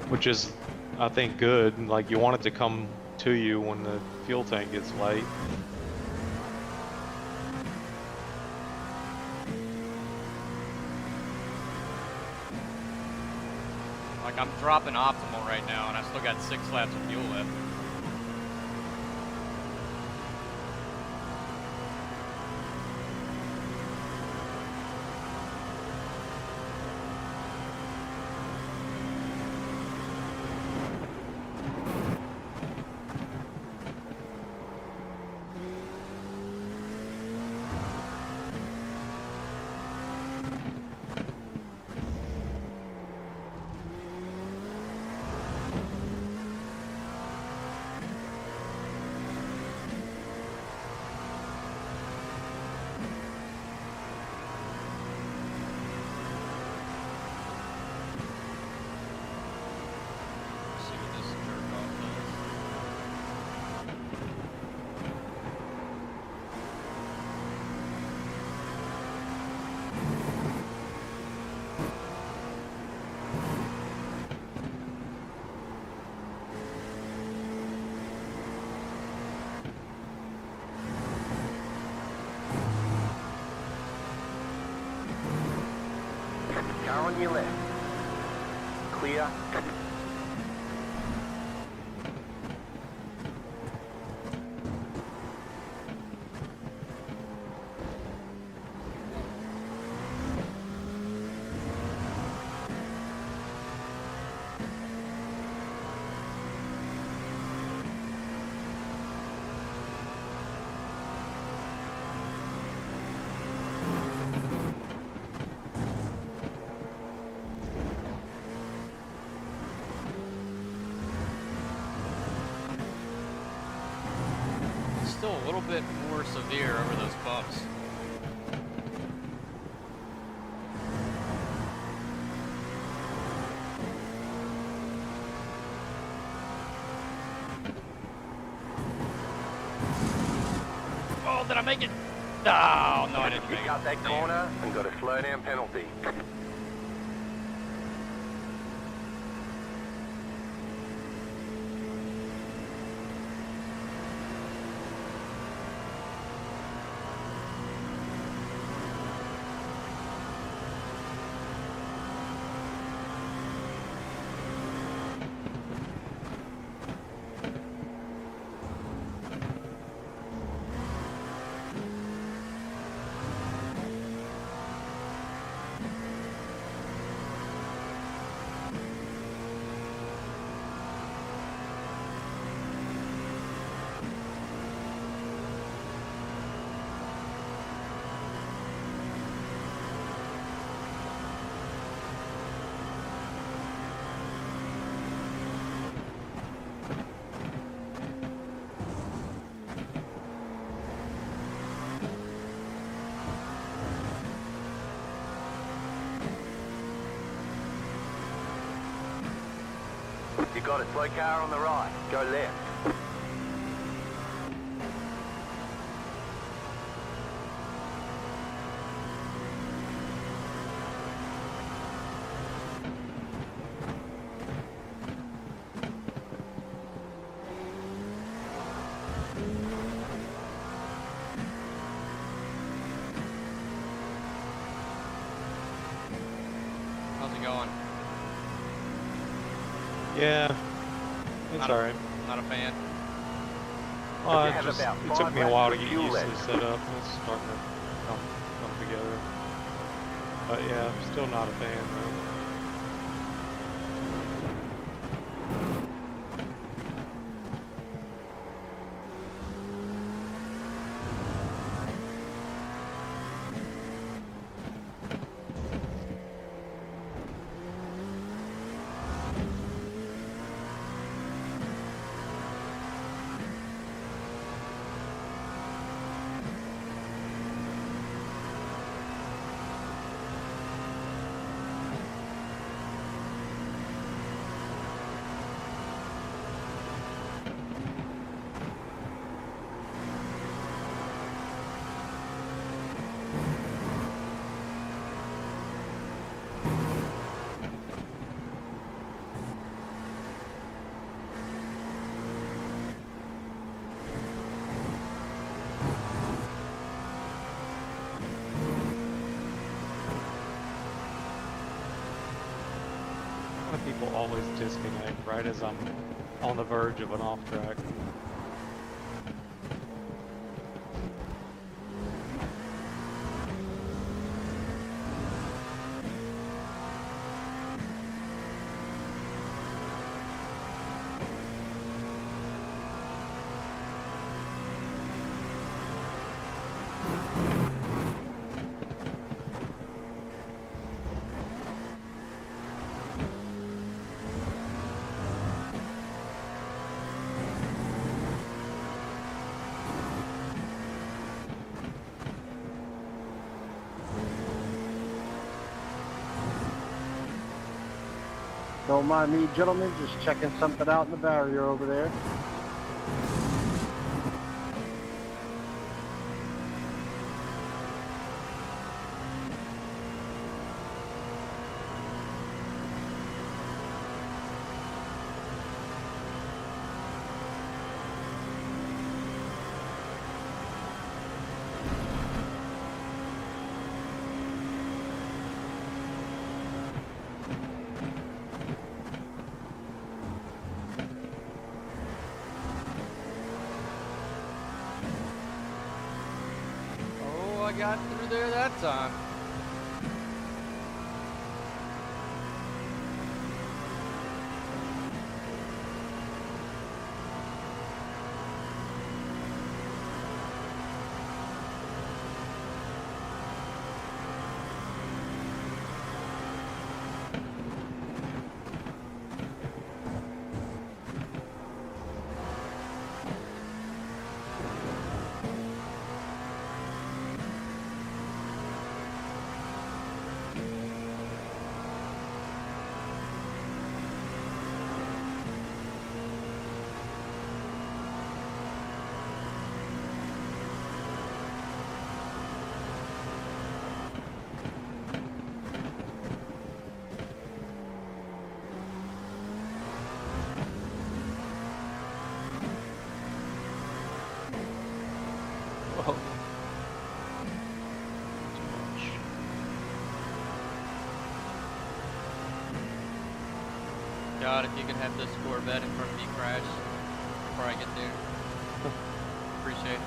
Which is, I think, good. Like, you want it to come to you when the fuel tank gets light. Like I'm dropping optimal right now and I still got 6 laps of fuel left. Car on your left. Clear. It's still a little bit more severe over those bumps. Oh, did I make it? Oh, no, I didn't You make cut it. that Damn. corner and got a slow down penalty. You got a slow car on the right. Go left. How's it going? Yeah, it's Not a- alright. Not a fan. Well, You it have just about it took 5 me a while to laps get of fuel used to the left. setup. It's starting to come together. But yeah, still not a fan though. Why do people always disconnect right as I'm on the verge of an off track? Don't mind me, gentlemen, just checking something out in the barrier over there. got through there that time. Whoa. Too much. God, if you could have this Corvette in front of me crash before I get there. Appreciate it.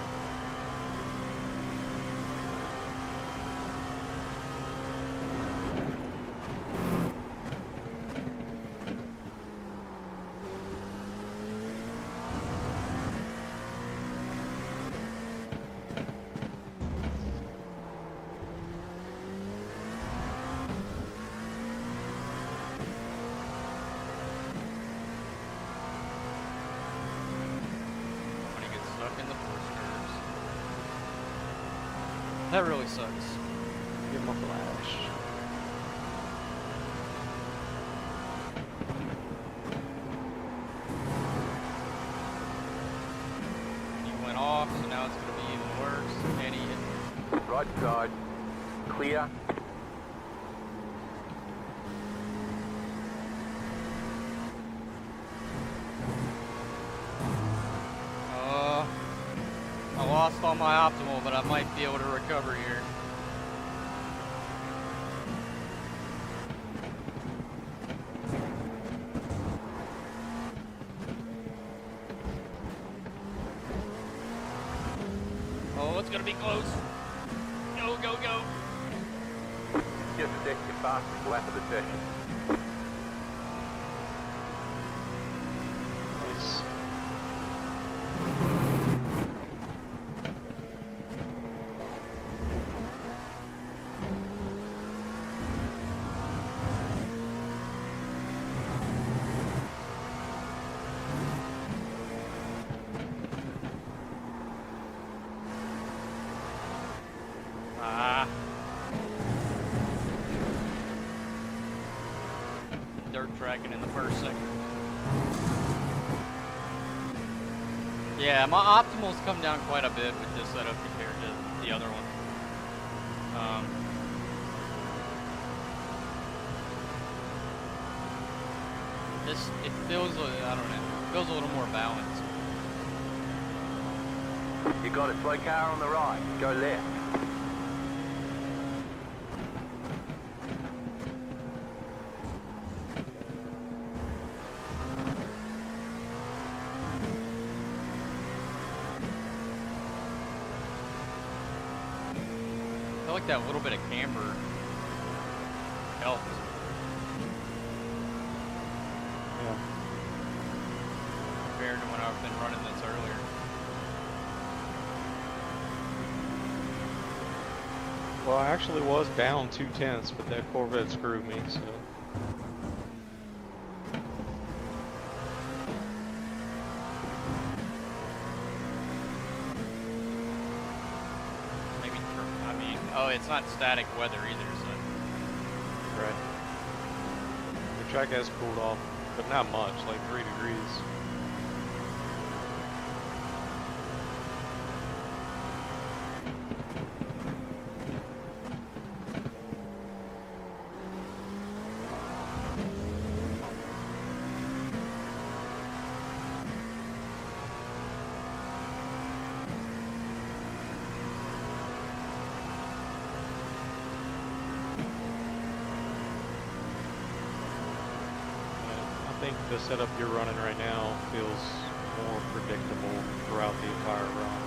When he gets stuck in the force curves. That really sucks. Give him a flash. He went off, so now it's gonna be even worse. And he hit. Right side. Clear. I lost all my optimal, but I might be able to recover here. Oh, it's gonna be close. Go, go, go. Just a second fastest lap of the session. Nice. Ah. Dirt tracking in the first second. Yeah, my optimals come down quite a bit with this setup compared to the other one. It feels, I don't know, feels a little more balanced. You got a slow car on the right. Go left. I feel like that little bit of camber helped. Yeah. Compared to when I've been running this earlier. Well, I actually was down 2/10, but that Corvette screwed me, so. Maybe, I mean, oh, it's not static weather either, so. Right. The track has cooled off, but not much, like 3 degrees. I think the setup you're running right now feels more predictable throughout the entire run.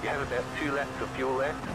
You have about 2 laps of fuel left.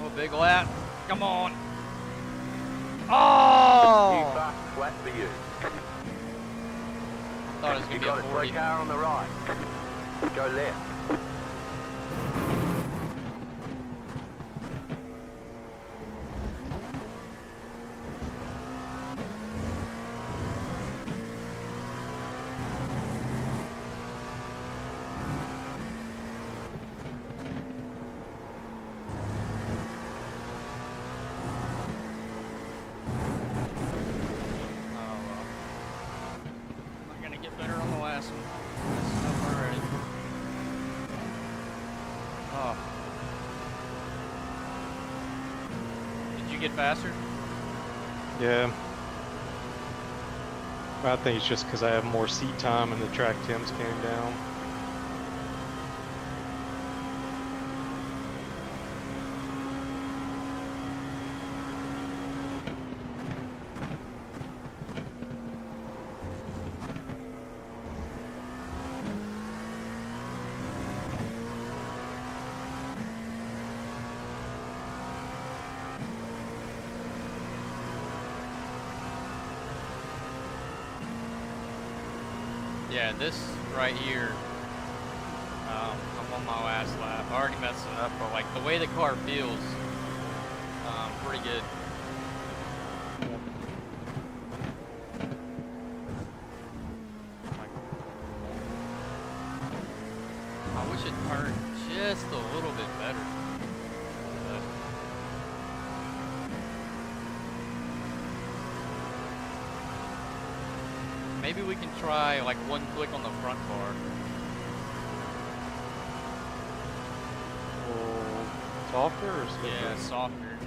Oh, big lap. Come on. New Oh! fast flat for you. Thought it was You gonna got be a a slow 40. car on the right. Go left. Oh well. Not gonna get better on the last one. Messed up already. Oh. Did you get faster? Yeah. I think it's just because I have more seat time and the track temps came down. Yeah, this right here. I'm on my last lap. I already messed it up, but like the way the car feels, pretty good. I wish it turned just a little bit better. But maybe we can try like one click on the front bar. Well, softer or stiffer? Yeah, softer.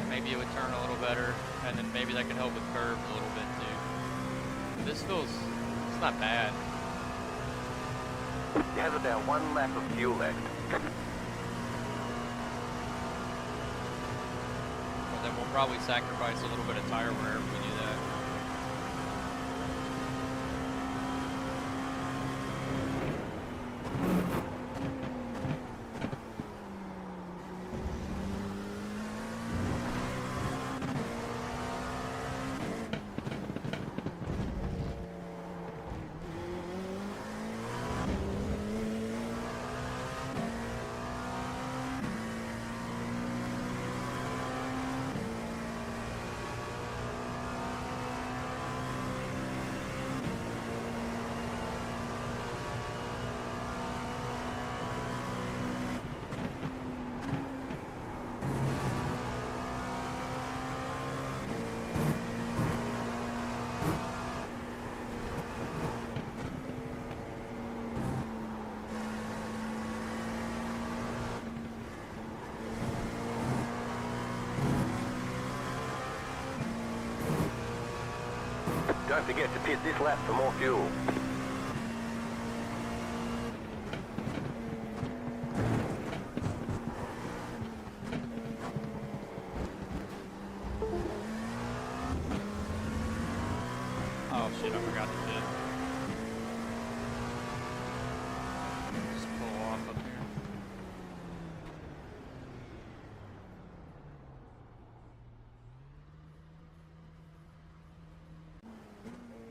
Maybe it would turn a little better, and then maybe that could help with curves a little bit too. This feels, it's not bad. You have about 1 lap of fuel left. Well, then we'll probably sacrifice a little bit of tire wear if we do that. forget to pit this lap for more fuel. Oh shit, I forgot to pit. Just pull off up here.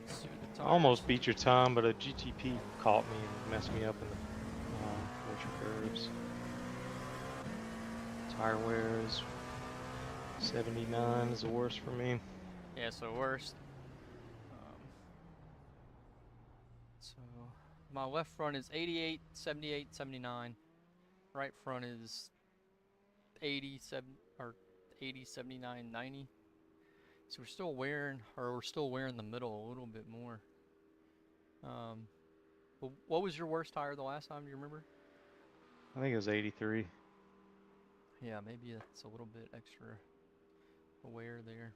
See what the I almost tires- beat your time, but a GTP caught me and messed me up in the Porsche curves. Tire wear is 79 is the worst for me. Yeah, so worst. So my left front is 88, 78, 79. Right front is 87 or 80, 79, 90. So we're still wearing the middle a little bit more. But what was your worst tire the last time? Do you remember? I think it was 83. Yeah, maybe it's a little bit extra wear there.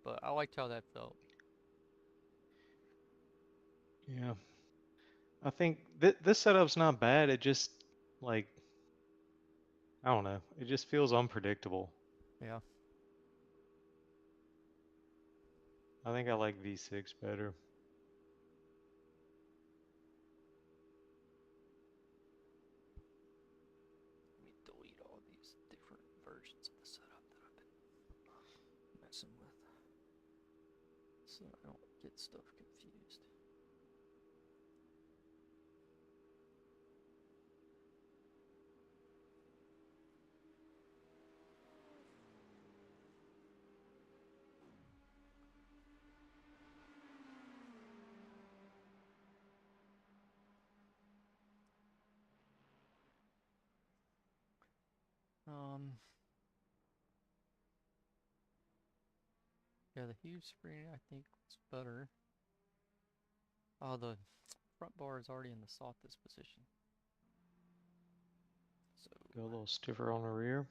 But I liked how that felt. Yeah. I think this setup's not bad. It just, like, I don't know. It just feels unpredictable. Yeah. I think I like V6 better. Let me delete all these different versions of the setup that I've been messing with, so I don't get stuff confused. Yeah, the huge screen I think is better. Oh, the front bar is already in the softest position. So Go a little stiffer on the rear.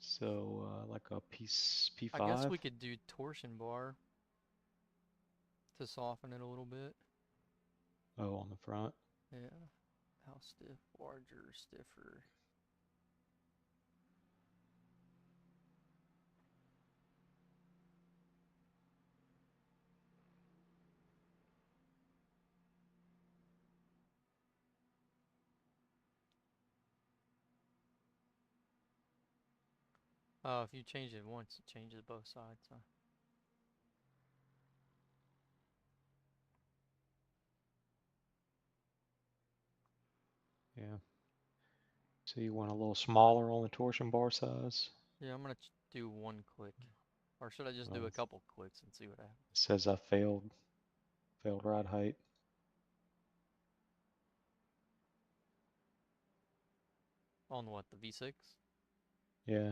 So, like a P5. I guess we could do torsion bar to soften it a little bit. Oh, on the front. Yeah. How stiff? Larger, stiffer. Oh, if you change it once, it changes both sides, huh? Yeah. So you want a little smaller on the torsion bar size? Yeah, I'm gonna do one click. Or should I just do Oh, a couple clicks and see what happens? it says I failed ride height. On what, the V6? Yeah.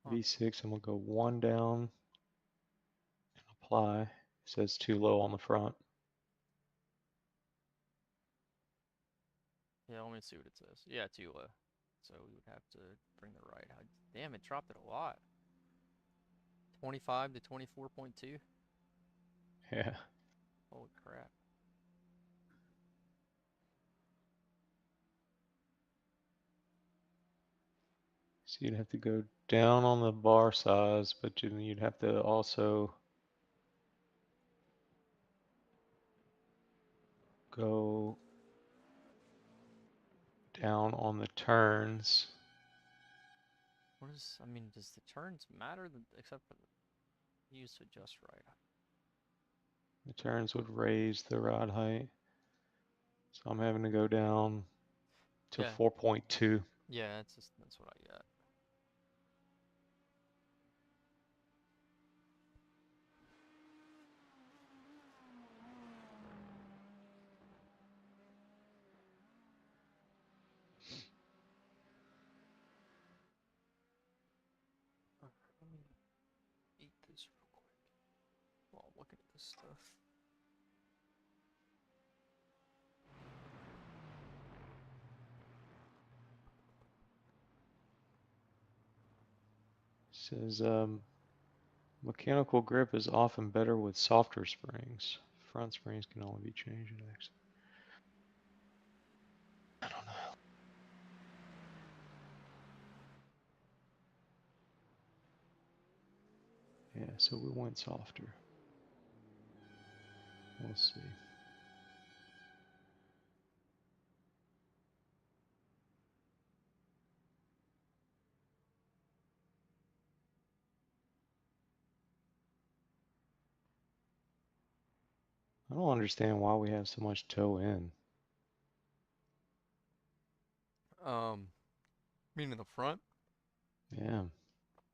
Huh. V6, I'm gonna go one down and apply. It says too low on the front. Yeah, let me see what it says. Yeah, too low. So we would have to bring the right height. Damn, it dropped it a lot. 25 to 24.2. Yeah. Holy crap. So you'd have to go down on the bar size, but you'd have to also go down on the turns. What is, I mean, does the turns matter except for the use to adjust right? The turns would raise the ride height. So I'm having to go down to Yeah. 4.2. Yeah, that's what I got. Let me eat this real quick while I'm looking at this stuff. Says mechanical grip is often better with softer springs. Front springs can only be changed at X. I don't know. Yeah, so we went softer. We'll see. I don't understand why we have so much toe in. Meaning the front. Yeah.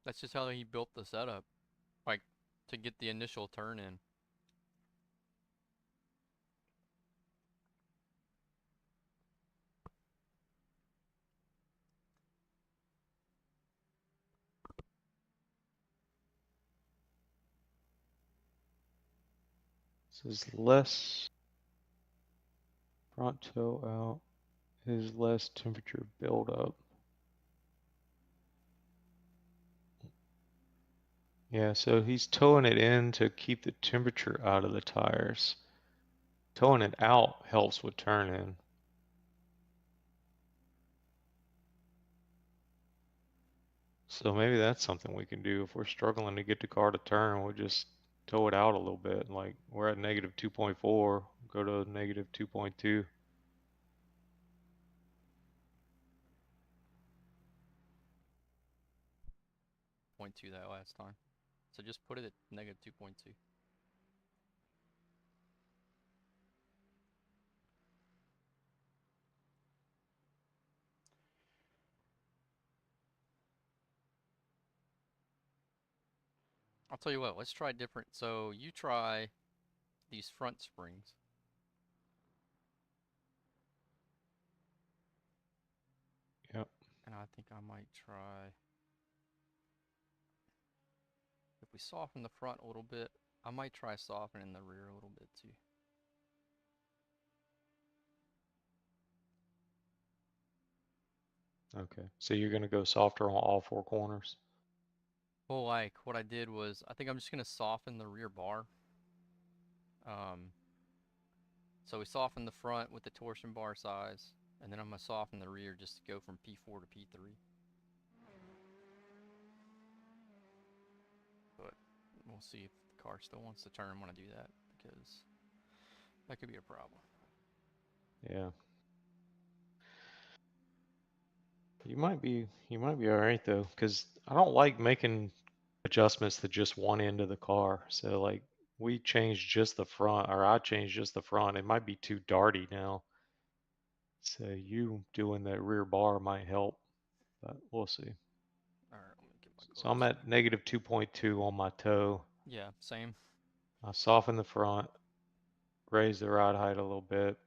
That's just how he built the setup, like to get the initial turn in. Says less front toe out is less temperature buildup. Yeah, so he's towing it in to keep the temperature out of the tires. Towing it out helps with turn in. So maybe that's something we can do. If we're struggling to get the car to turn, we'll just tow it out a little bit. Like we're at negative 2.4, go to negative 2.2. 0.2 that last time. So just put it at negative 2.2. I'll tell you what, let's try different. So you try these front springs. Yep. And I think I might try, if we soften the front a little bit, I might try softening the rear a little bit too. Okay. So you're gonna go softer on all four corners? Well, like what I did was, I think I'm just gonna soften the rear bar. So we soften the front with the torsion bar size, and then I'm gonna soften the rear just to go from P4 to P3. But we'll see if the car still wants to turn when I do that, because that could be a problem. Yeah. You might be all right though, because I don't like making adjustments to just one end of the car. So like we changed just the front, or I changed just the front. It might be too darty now. So you doing that rear bar might help, but we'll see. All right, let me get my So I'm gloves. at negative 2.2 on my toe. Yeah, same. I softened the front, raised the ride height a little bit,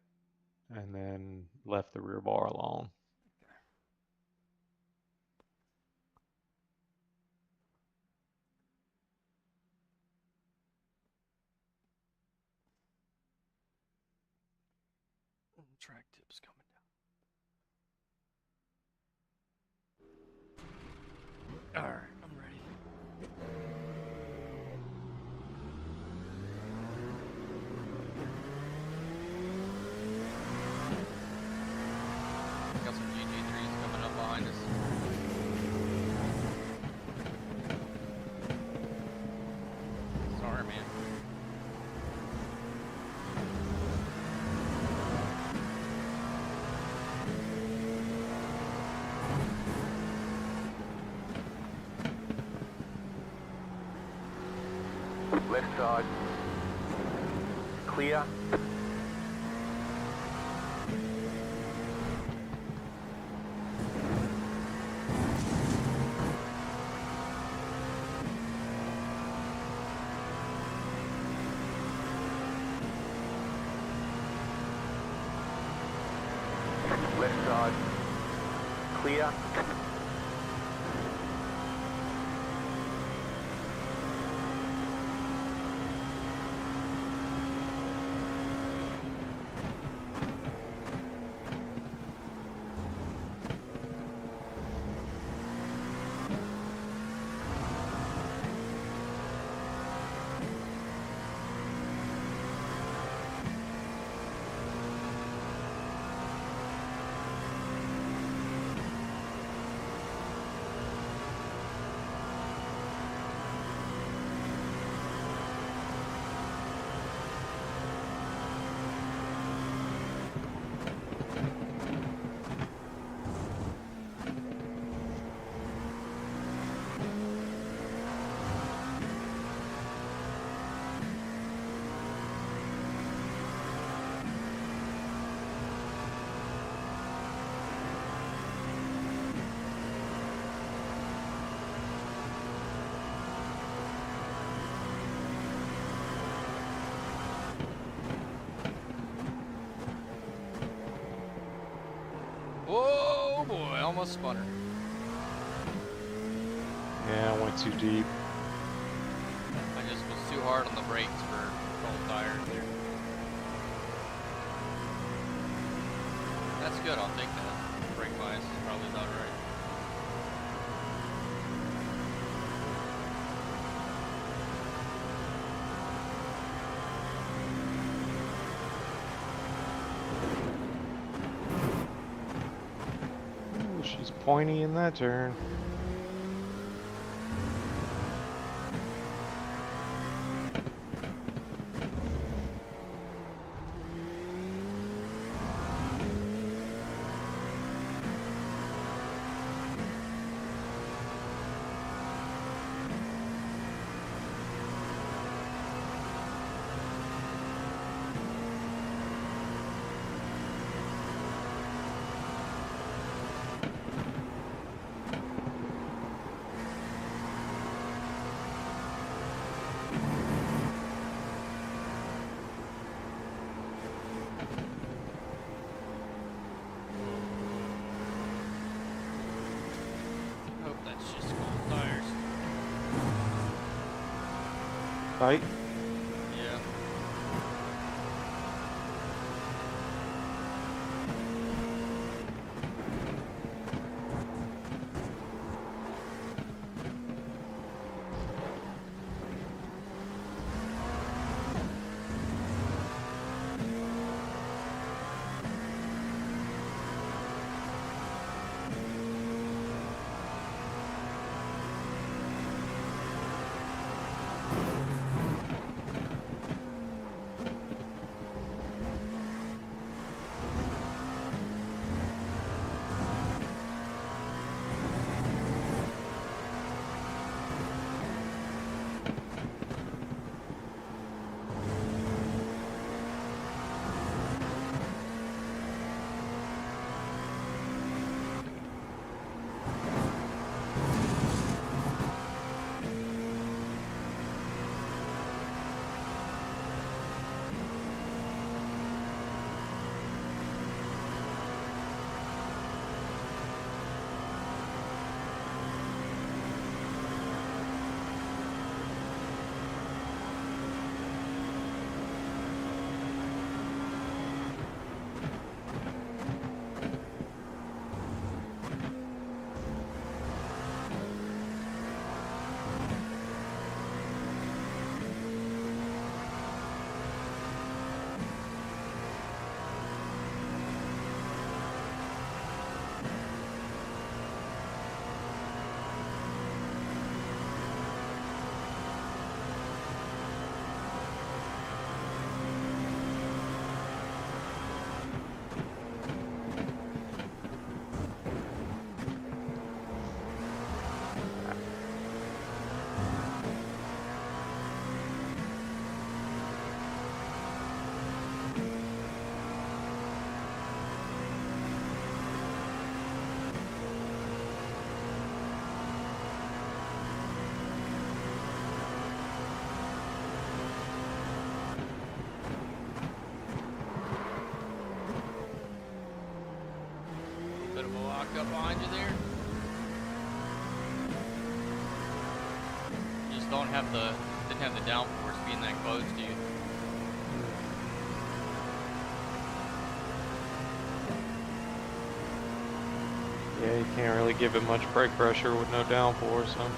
and then left the rear bar alone. Track tips coming down. All right, I'm ready. Got some GG3s coming up behind us. Sorry, man. Left side. Clear. Left side. Clear. Oh boy, almost spun her. Yeah, I went too deep. I just was too hard on the brakes for cold tires there. That's good, I'll take that. Brake bias is probably about right. Ooh, she's pointy in that turn. Hope that's just cold tires. Right? Yeah. Bit of a lock up behind you there. You just didn't have the downforce being that close to you. Yeah, you can't really give it much brake pressure with no downforce, huh?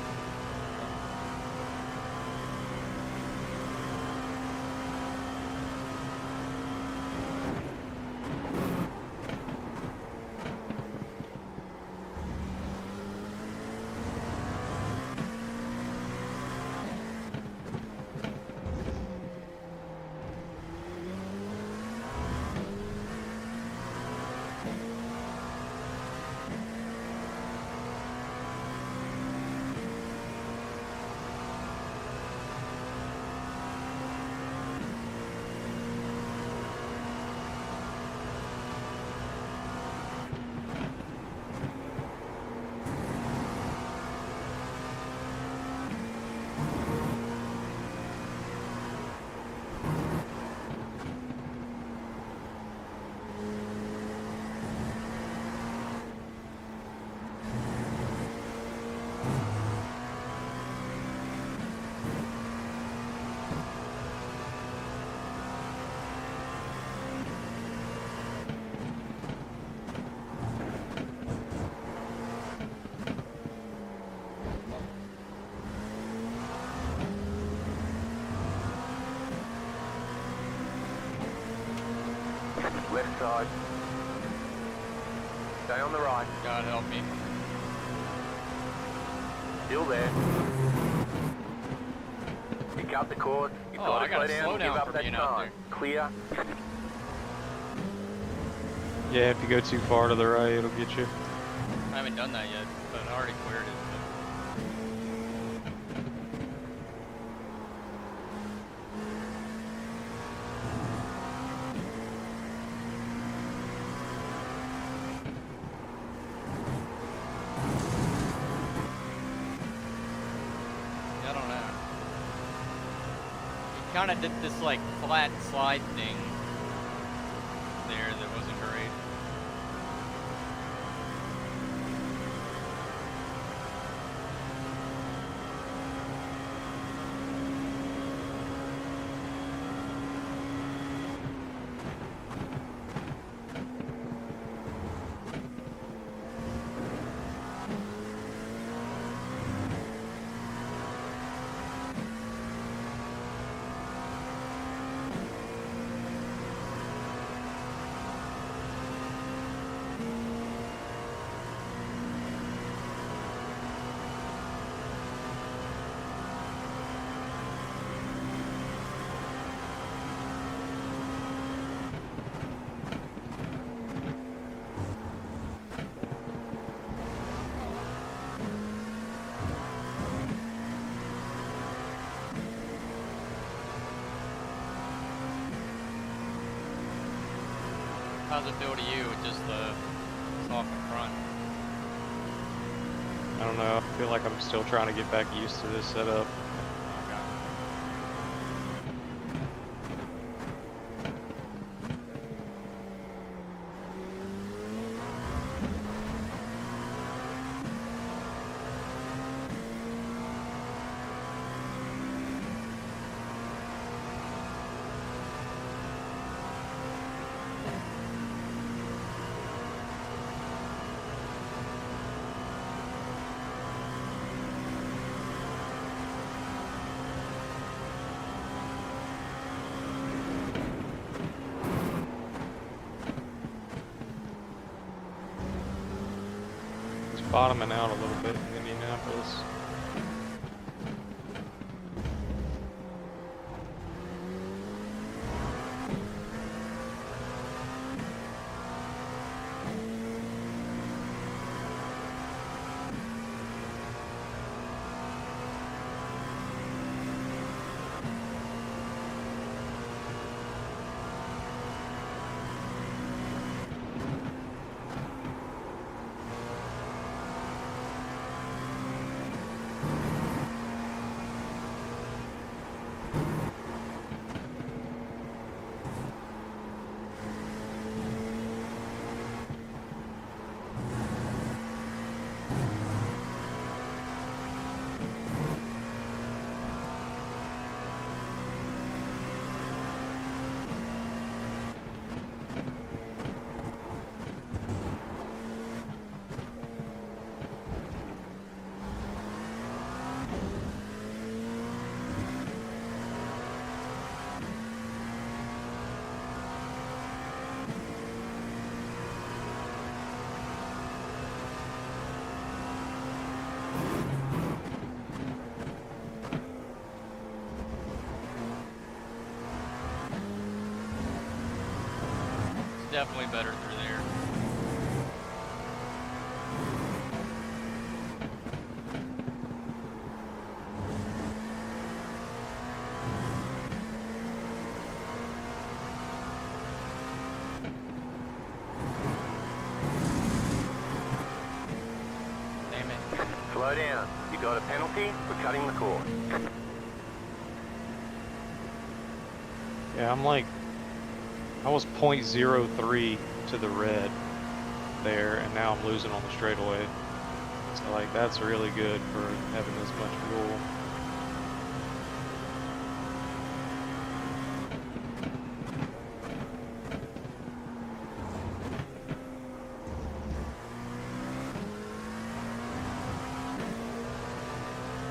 left side. Stay on the right. God help me. Still there. You cut the course. You've Oh, got I to gotta slow slow down. down Give up for that being out time. Clear. Yeah, if you go too far to the right, it'll get you. I haven't done that yet, but I already cleared it. I don't know. He kind of did this like flat slide thing there that wasn't great. How's it feel to you with just the soft in front? I don't know. I feel like I'm still trying to get back used to this setup. Okay. It's bottoming out a little bit in Indianapolis. It's definitely better through there. Damn it. Slow down. You got a penalty for cutting the course. Yeah, I'm like, I was 0.03 to the red there, and now I'm losing on the straightaway. So like, that's really good for having this much fuel.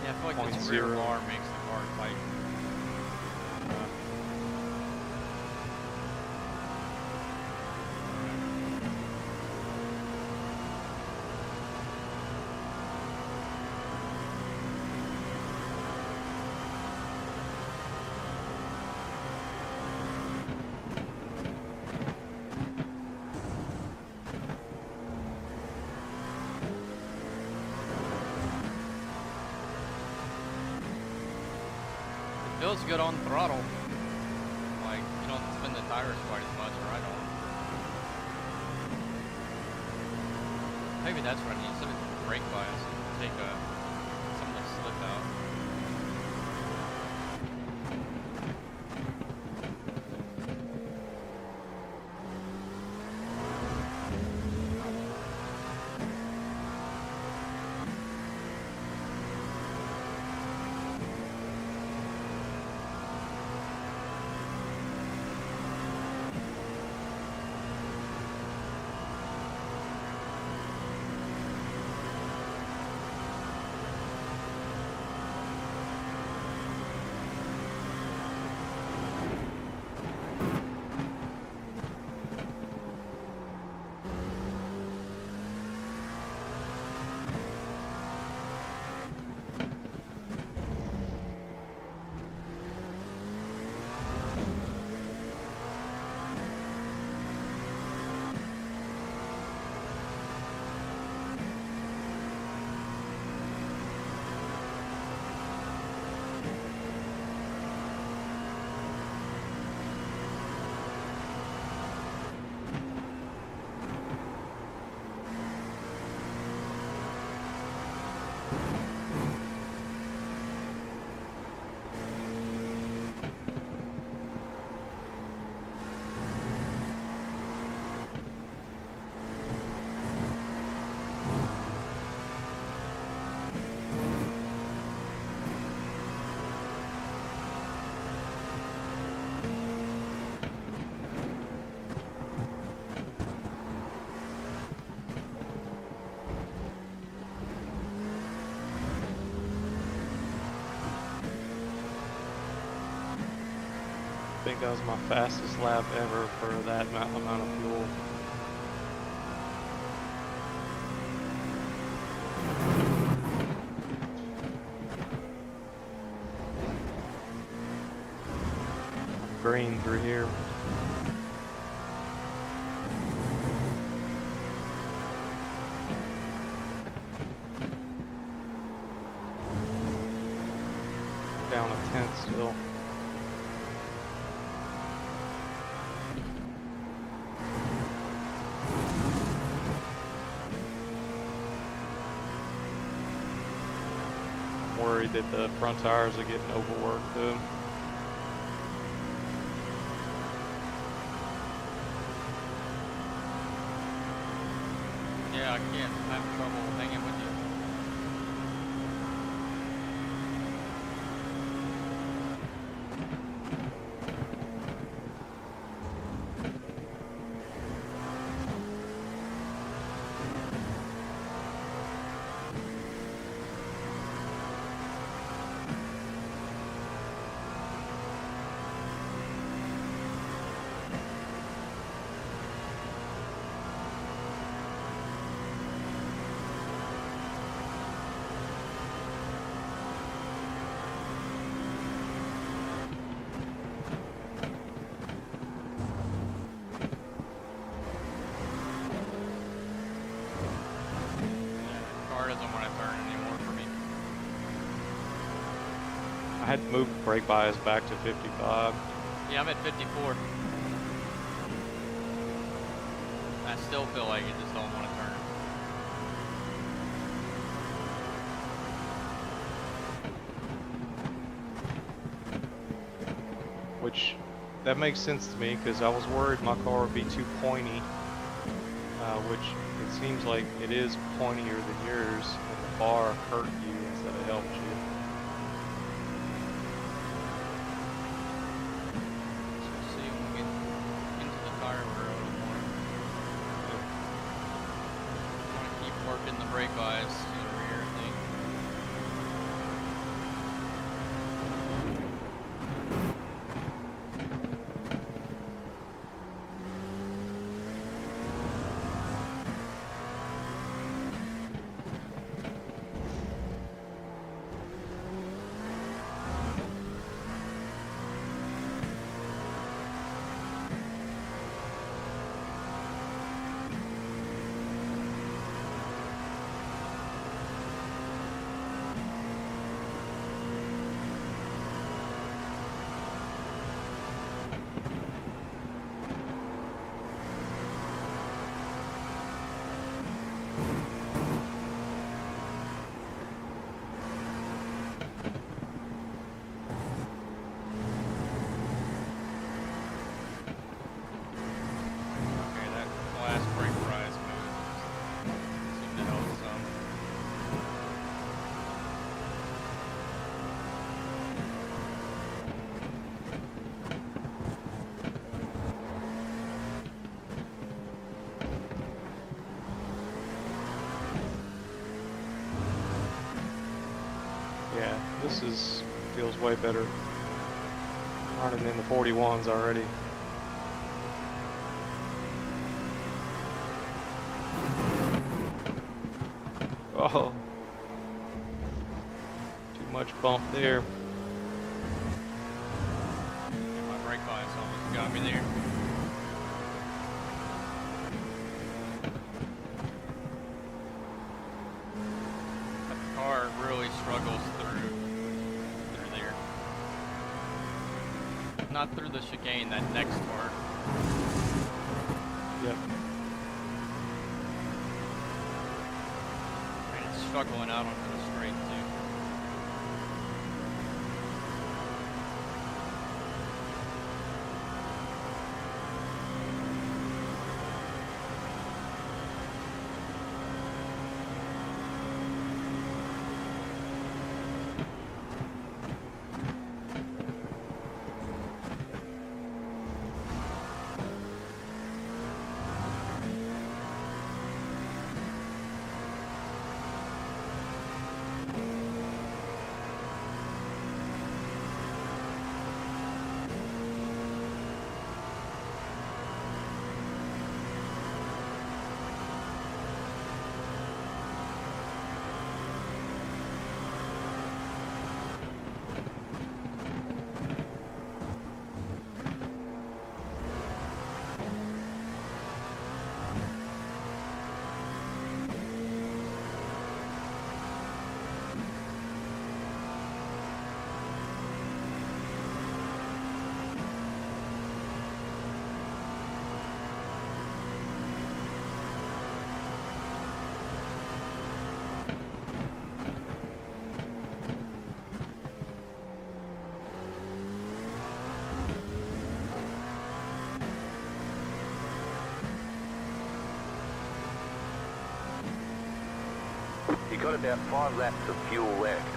Yeah, I feel like this 0.0. rear bar makes the car tight. Feels good on throttle. Like, you don't spin the tires quite as much, or I don't. Maybe that's what I need. Instead of brake bias, take some of the slip out. I think that was my fastest lap ever for that amount of fuel. I'm green through here. Down a tenth still. Worried that the front tires are getting overworked too. Yeah, I can't. I have trouble hanging with you. Car doesn't want to turn anymore for me. I had to move brake bias back to 55. Yeah, I'm at 54. I still feel like it just don't want to turn. Which, that makes sense to me because I was worried my car would be too pointy, which it seems like it is pointier than yours, and the bar hurt you instead of helped you. So see when we get into the tire wear a little more. Want to keep working the brake bias to the rear, I think. Yeah, feels way better. Running in the 41s already. Oh, too much bump there. My brake lights almost got me there. That car really struggles through there. Not through the chicane, that next part. Yep. And it's struggling out onto the straight too. You got about 5 laps of fuel left.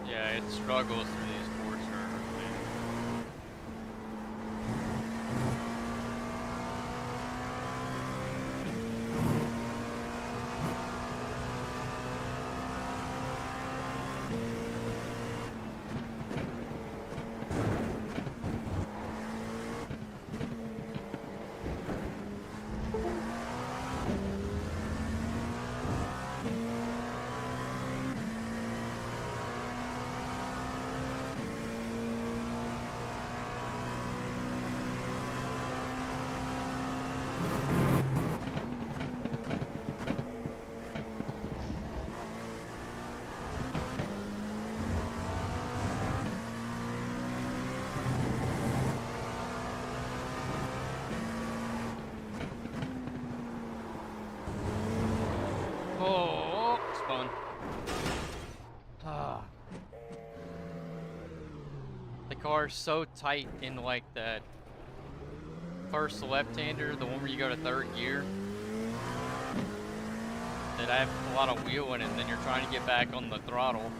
Yeah, it struggles through these four curves, man. Oh, spun. Ah. The car's so tight in like that first left-hander, the one where you go to third gear, that I have a lot of wheel in it, and then you're trying to get back on the throttle.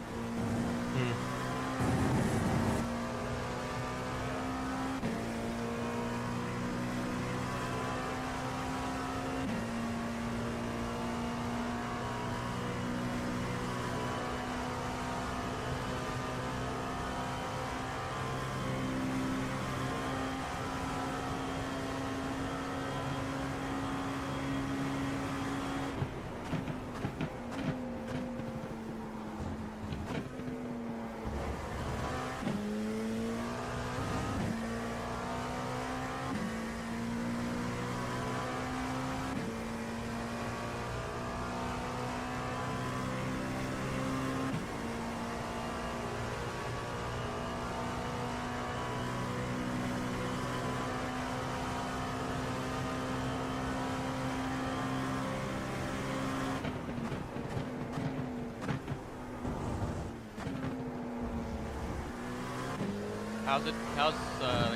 How's the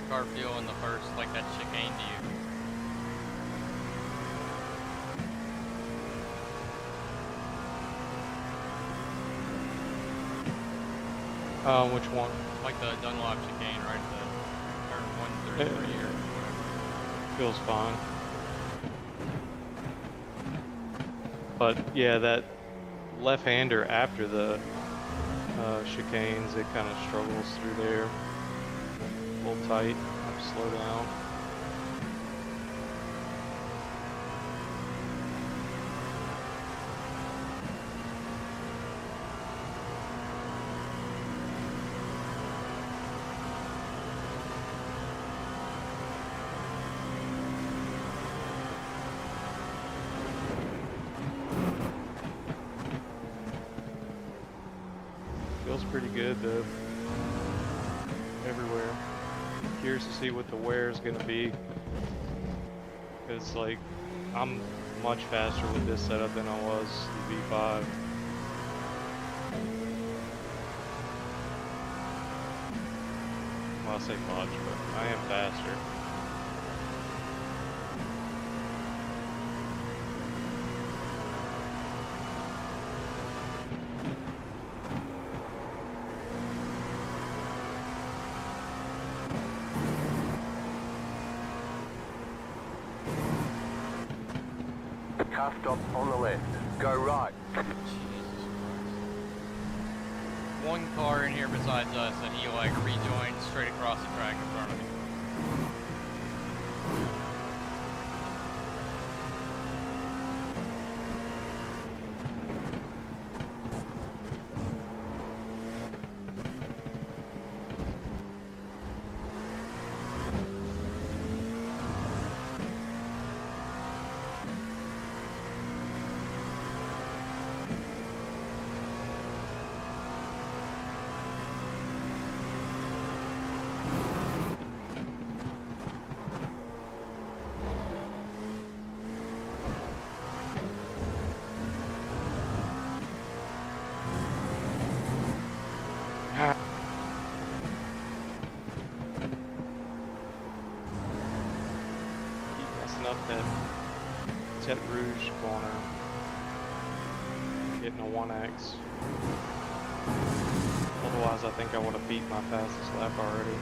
car feel in the first, like, that chicane to you? Which one? Like the Dunlop chicane, right? The turn 133 or whatever. Feels fine. But yeah, that left-hander after the chicanes, it kind of struggles through there. A little tight. Have to slow down. Feels pretty good though. Everywhere. Curious to see what the wear is gonna be. Cause like, I'm much faster with this setup than I was the V5. Well, I say much, but I am faster. Car stop on the left. Go right. Jesus Christ. One car in here besides us, and he like rejoined straight across the track in front of me. Keep messing up that Tete Rouge corner. Getting a 1X. Otherwise, I think I would have beat my fastest lap already.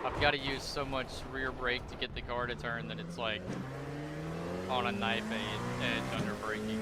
I've got to use so much rear brake to get the car to turn that it's like on a knife edge under braking.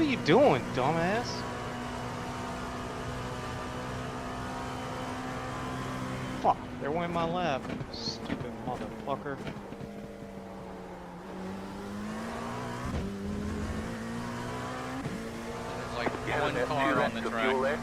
What are you doing, dumbass? Fuck, there went my lap. Stupid motherfucker. There's like You have one about 2 car on laps the of track. fuel left.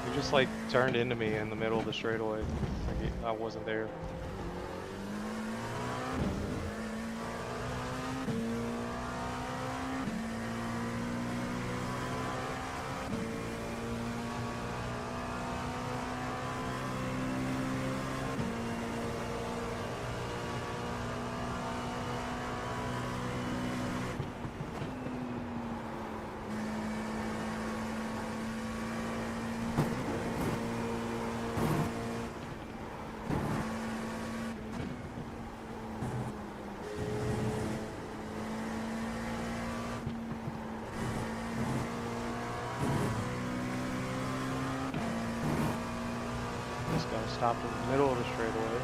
You just like turned into me in the middle of the straightaway. Like I wasn't there. This guy stopped in the middle of the straightaway.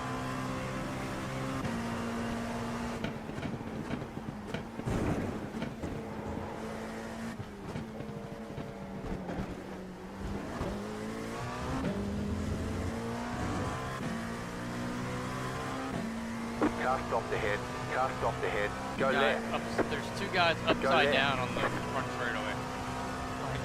Cast off the head. Cast off the head. Go Guy left. there's two guys upside left. down on the front straightaway. Like,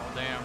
oh damn.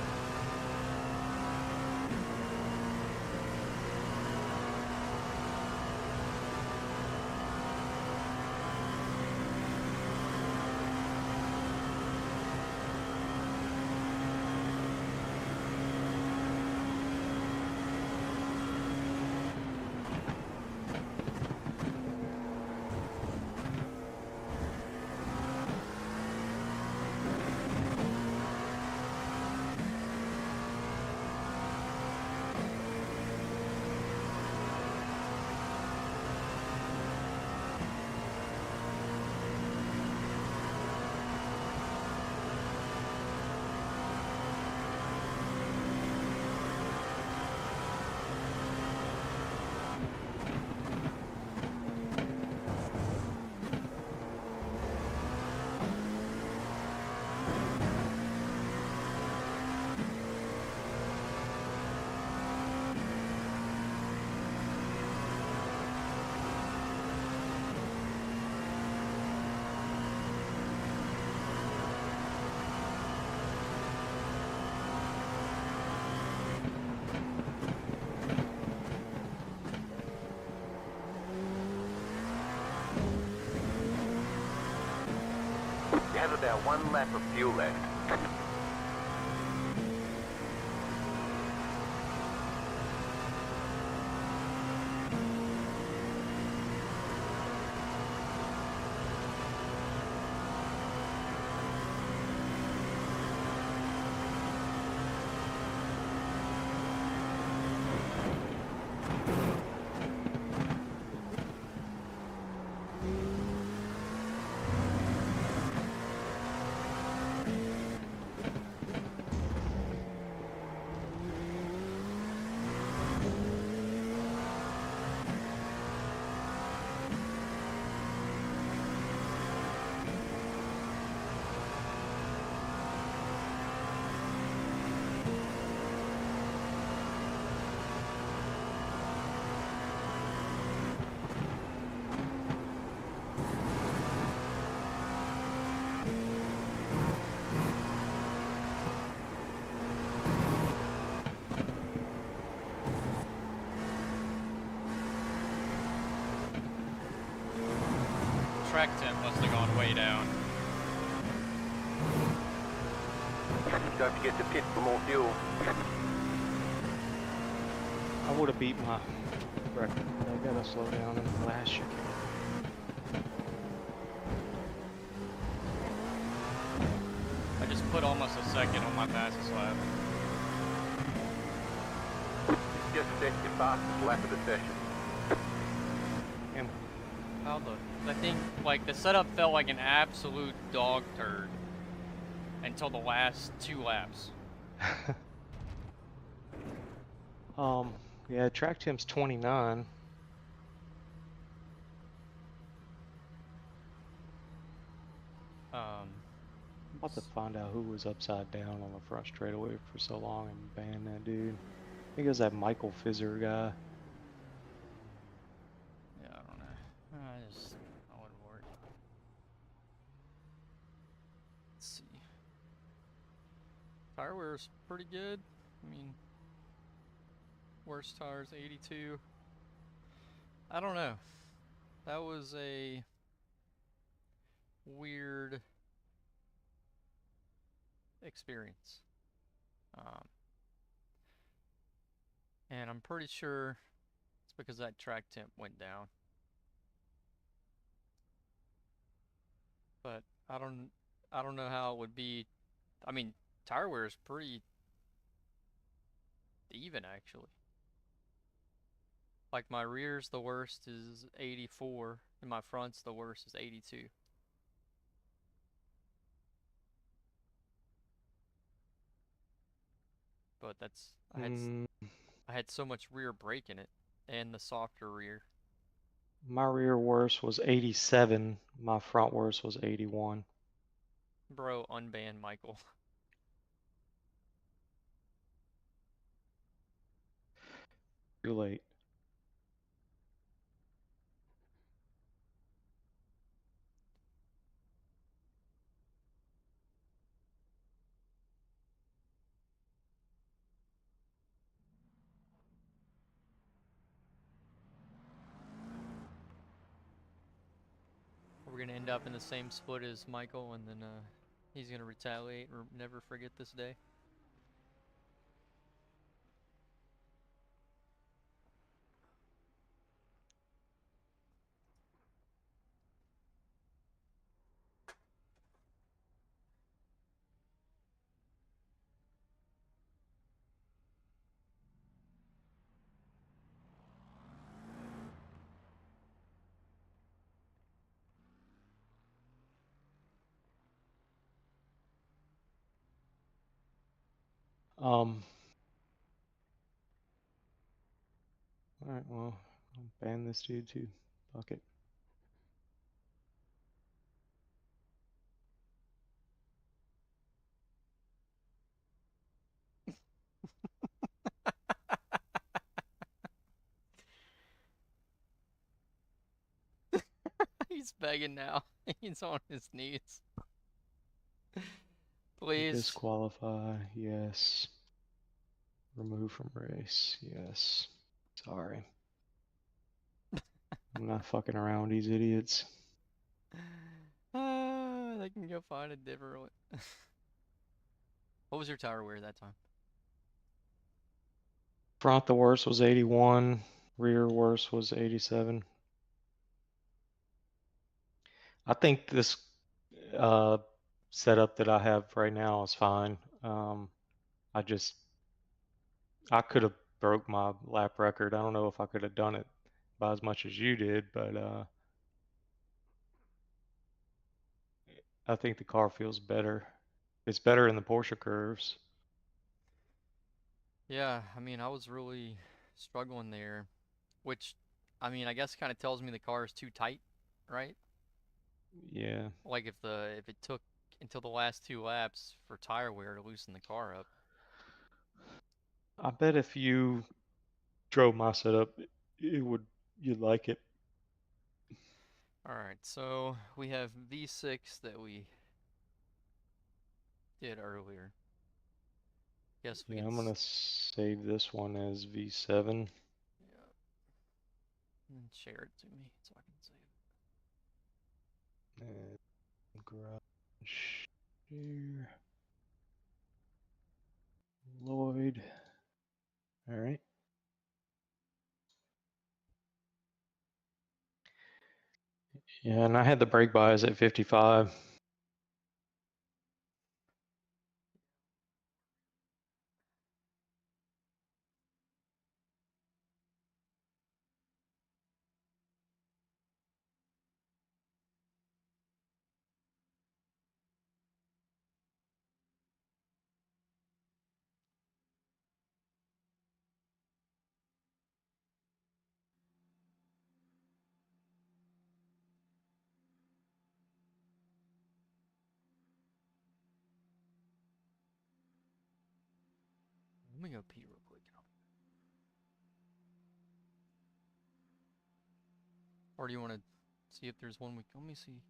You have about 1 lap of fuel left. track temp must have gone way down. Don't forget to pit for more fuel. I would have beat my record. I gotta slow down in the last chicane. I just put almost a second on my fastest lap. Just set your fastest lap of the session. Damn. How the... I think, like, the setup felt like an absolute dog turd until the last 2 laps. Yeah, track temp's 29. I'm about to find out who was upside down on the front straightaway for so long and ban that dude. I think it was that Michael Fizzer guy. Yeah, I don't know. I wouldn't work. Let's see. Tire wear's pretty good. I mean, worst tires 82. I don't know. That was a weird experience. And I'm pretty sure it's because that track temp went down. But I don't know how it would be. I mean, tire wear is pretty even actually. Like my rear's the worst is 84 and my front's the worst is 82. But that's I had so much rear brake in it and the softer rear. My rear worst was 87. My front worst was 81. Bro, unban Michael. Too late. We're gonna end up in the same split as Michael, and then he's gonna retaliate or never forget this day. Alright, well, I'll ban this dude too. Fuck it. He's begging now. He's on his knees. Please. Disqualify, yes. Remove from race, yes. Sorry. I'm not fucking around with these idiots. They can go find a different one. What was your tire wear that time? Front the worst was 81. Rear worst was 87. I think this setup that I have right now is fine. I could have broke my lap record. I don't know if I could have done it by as much as you did, but I think the car feels better. It's better in the Porsche curves. Yeah, I mean, I was really struggling there, which, I mean, I guess kind of tells me the car is too tight, right? Yeah. Like if it took until the last 2 laps for tire wear to loosen the car up. I bet if you drove my setup, you'd like it. Alright, so we have V6 that we did earlier. Guess we Yeah, can I'm gonna save this one as V7. yeah. And share it to me so I can save it. And garage here. Lloyd. All right. Yeah, and I had the brake bias at 55. Let me go pee real quick. Or do you want to see if there's one we can... Let me see if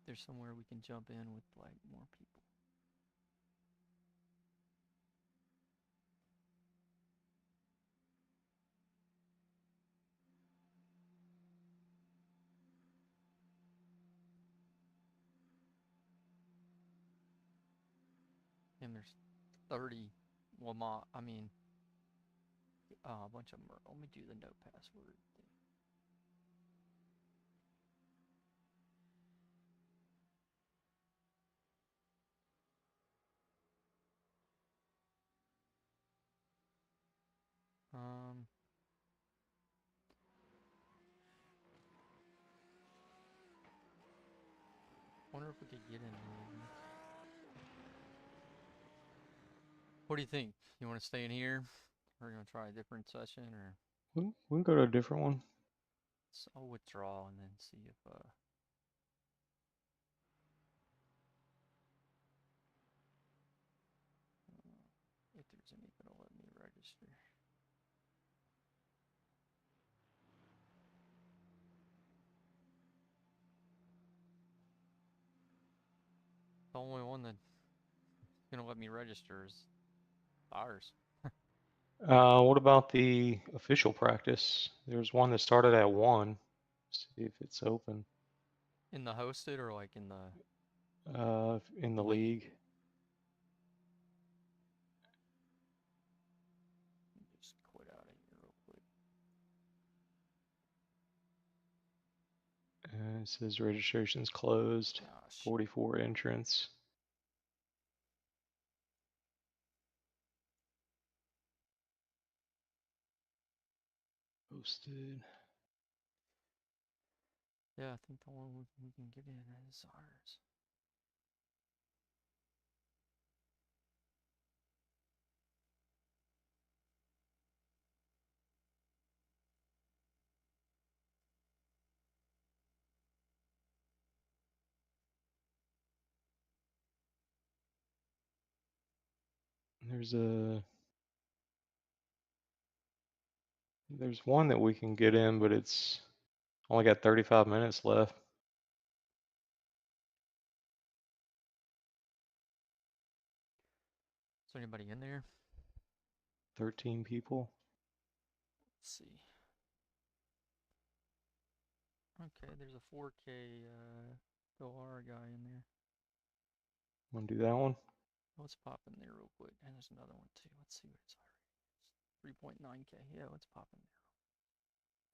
there's somewhere we can jump in with, like, more people. And there's 30... Well, I mean... a bunch of them are... Let me do the no password thing. Wonder if we could get in here. What do you think? You want to stay in here? Or are you going to try a different session? Or We can go to a different one. so I'll withdraw and then see if there's any that'll let me register. The only one that's gonna let me register is ours. What about the official practice? There's one that started at 1. See if it's open. In the hosted or like in the In the league? league. Just quit out of here real quick. It says registration's closed. Ah, shit. 44 entrants. Posted. Yeah, I think the one we can get in is ours. There's one that we can get in, but it's only got 35 minutes left. Is there anybody in there? 13 people. Let's see. Okay, there's a 4K OR guy in there. Want to do that one? Let's pop in there real quick. And there's another one too. Let's see what its IRA is. 3.9K. Yeah, let's pop in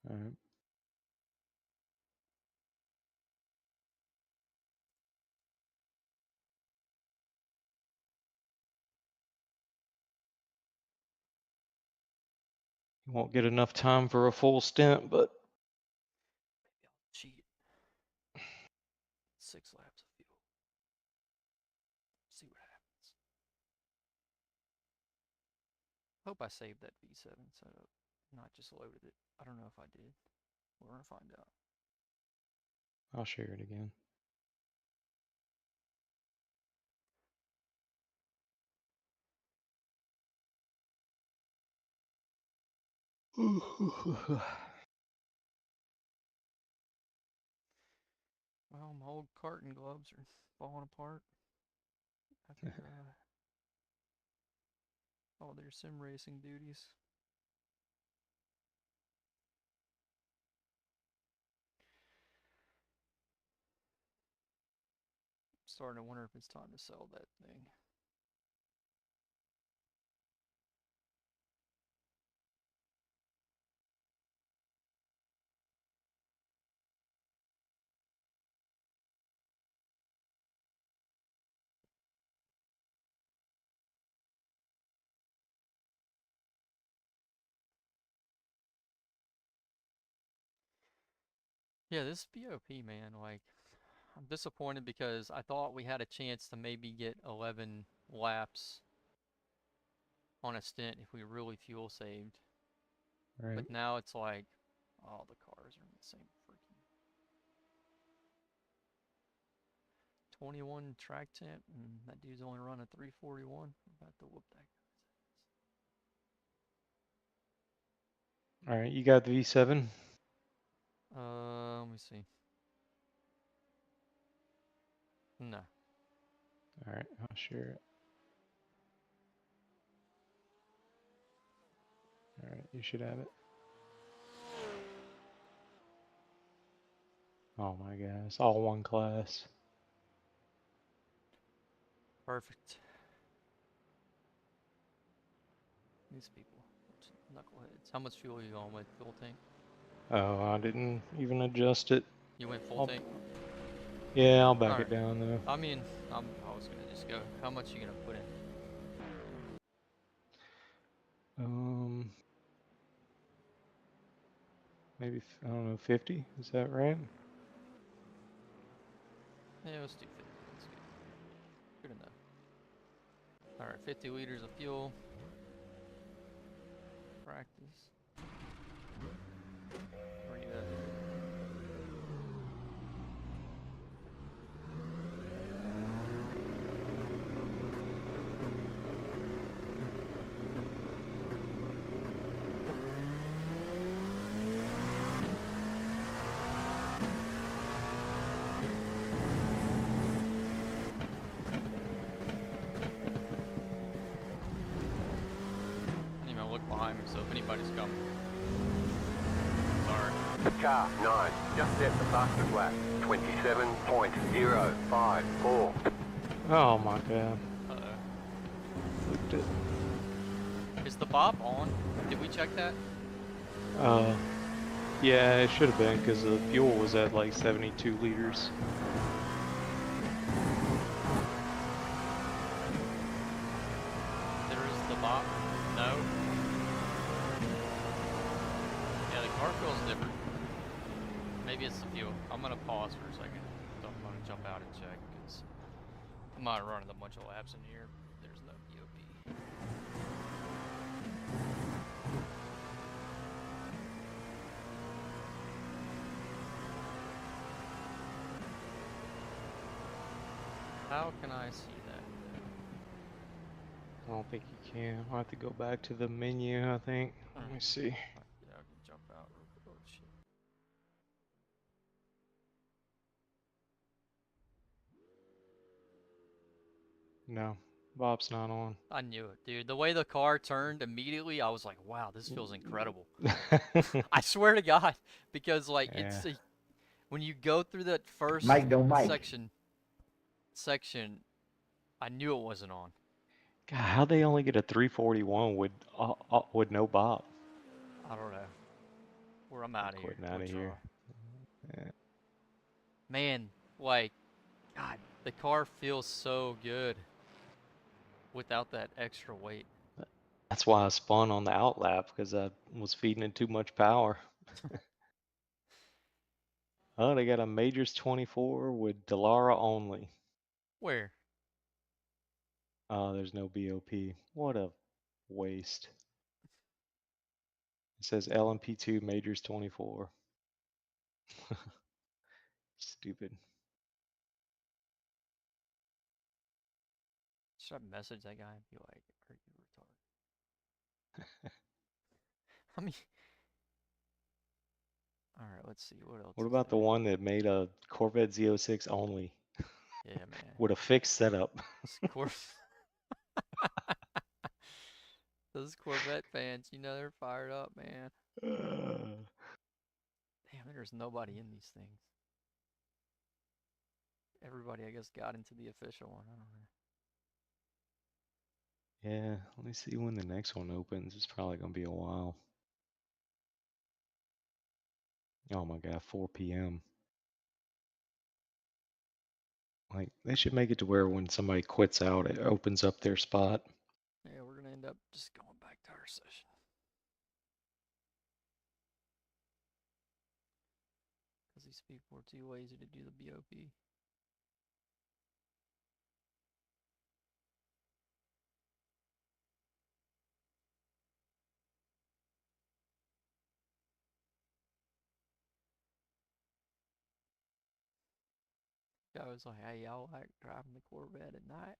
there. All right. You won't get enough time for a full stint, but Maybe I'll cheat. 6 laps of fuel. See what happens. Hope I saved that V7 setup, not just loaded it. I don't know if I did. We're gonna find out. I'll share it again. Well, my old carton gloves are falling apart after all their sim racing duties. starting to wonder if it's time to sell that thing. Yeah, this BOP, man, like, I'm disappointed because I thought we had a chance to maybe get 11 laps on a stint if we really fuel saved. Right. But now it's like, all the cars are in the same freaking 21 track temp, and that dude's only running 341. We're about to whoop that. All right, you got the V7? Let me see. No. All right, I'll share it. All right, you should have it. Oh my gosh, it's all one class. Perfect. These people, knuckleheads. How much fuel are you going with? Full tank? Oh, I didn't even adjust it. You went full I'll- tank? Yeah, I'll back Alright. it down though. I mean, I was gonna just go. How much you gonna put in? Maybe I don't know, 50. Is that right? Yeah, let's do 50. That's good. Good enough. Alright, 50 liters of fuel. Practice. Where you at? I didn't even look behind me, so if anybody's coming. Sorry. Car 9, just set the fastest lap. 27.054. Oh my god. Uh-oh. Looked it. Is the bob on? Did we check that? Yeah, it should have been because the fuel was at like 72 liters. There is the bob? No? Yeah, the car feels different. Maybe it's the fuel. I'm gonna pause for a second. So I'm gonna jump out and check because I'm not running a bunch of laps in here. There's no BOP. How can I see that? I don't think you can. I'll have to go back to the menu, I think. Let me see. Yeah, I can jump out real quick. Oh shit. No, Bob's not on. I knew it, dude. The way the car turned immediately, I was like, wow, this feels incredible. I swear to God, because like it's Yeah. when you go through that first Mike don't Mike. section, I knew it wasn't on. God, how'd they only get a 341 with no Bob? I don't know. Where I'm out of here. Quitting out of Withdraw. here. Yeah. Man, like, God, the car feels so good without that extra weight. That's why I spun on the outlap because I was feeding it too much power. Oh, they got a Majors 24 with Delara only. Where? Oh, there's no BOP. What a waste. It says LMP2 Majors 24. Stupid. Should I message that guy and be like, are you retarded? I mean, all right, let's see what else. What is about the there? one that made a Corvette Z06 only Yeah, man. with a fixed setup? Those Corvette fans, you know, they're fired up, man. Damn, there's nobody in these things. everybody, I guess, got into the official one. I don't know. Yeah, let me see when the next one opens. It's probably gonna be a while. Oh my God, 4 p.m. Like they should make it to where when somebody quits out, it opens up their spot. Yeah, we're gonna end up just going back to our session. Because these people are too lazy to do the BOP. Guy was like, hey, y'all like driving the Corvette at night?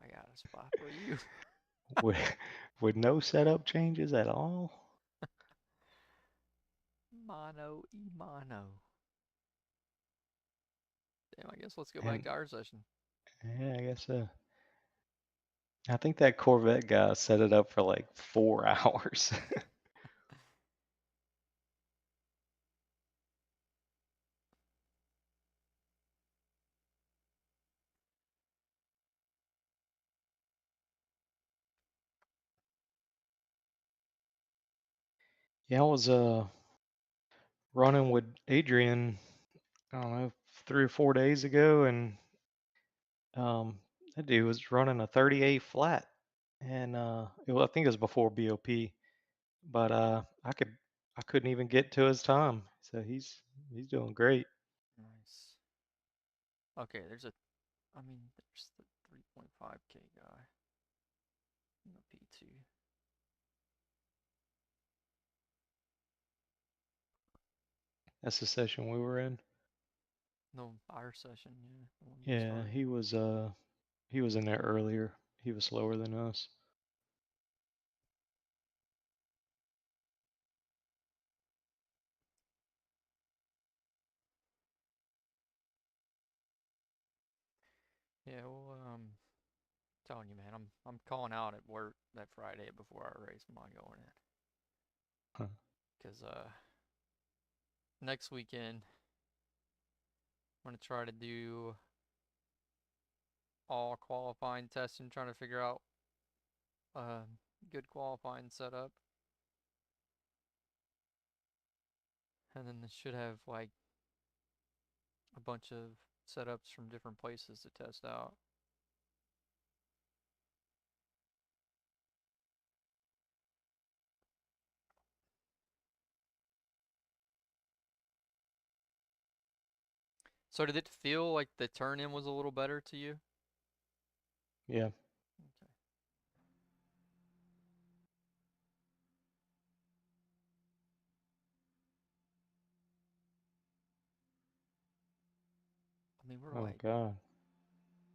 I got a spot for you. with with no setup changes at all. Mono e mono. Damn, I guess let's go back And to our session. yeah, I guess so. I think that Corvette guy set it up for like 4 hours. Yeah, I was running with Adrian, I don't know, 3 or 4 days ago, and that dude was running a 38 flat, and I think it was before BOP, but I couldn't even get to his time, so he's doing great. Nice. Okay, there's the 3.5K guy. And the P2. That's the session we were in. No, our session, yeah. The one Yeah, started. he was in there earlier. He was slower than us. Yeah, well, telling you, man, I'm calling out at work that Friday before our race. I'm not going in. Huh. Because next weekend I'm gonna try to do all qualifying testing, trying to figure out good qualifying setup. And then they should have like a bunch of setups from different places to test out. So did it feel like the turn in was a little better to you? Yeah. Okay. I mean, we're Oh like God.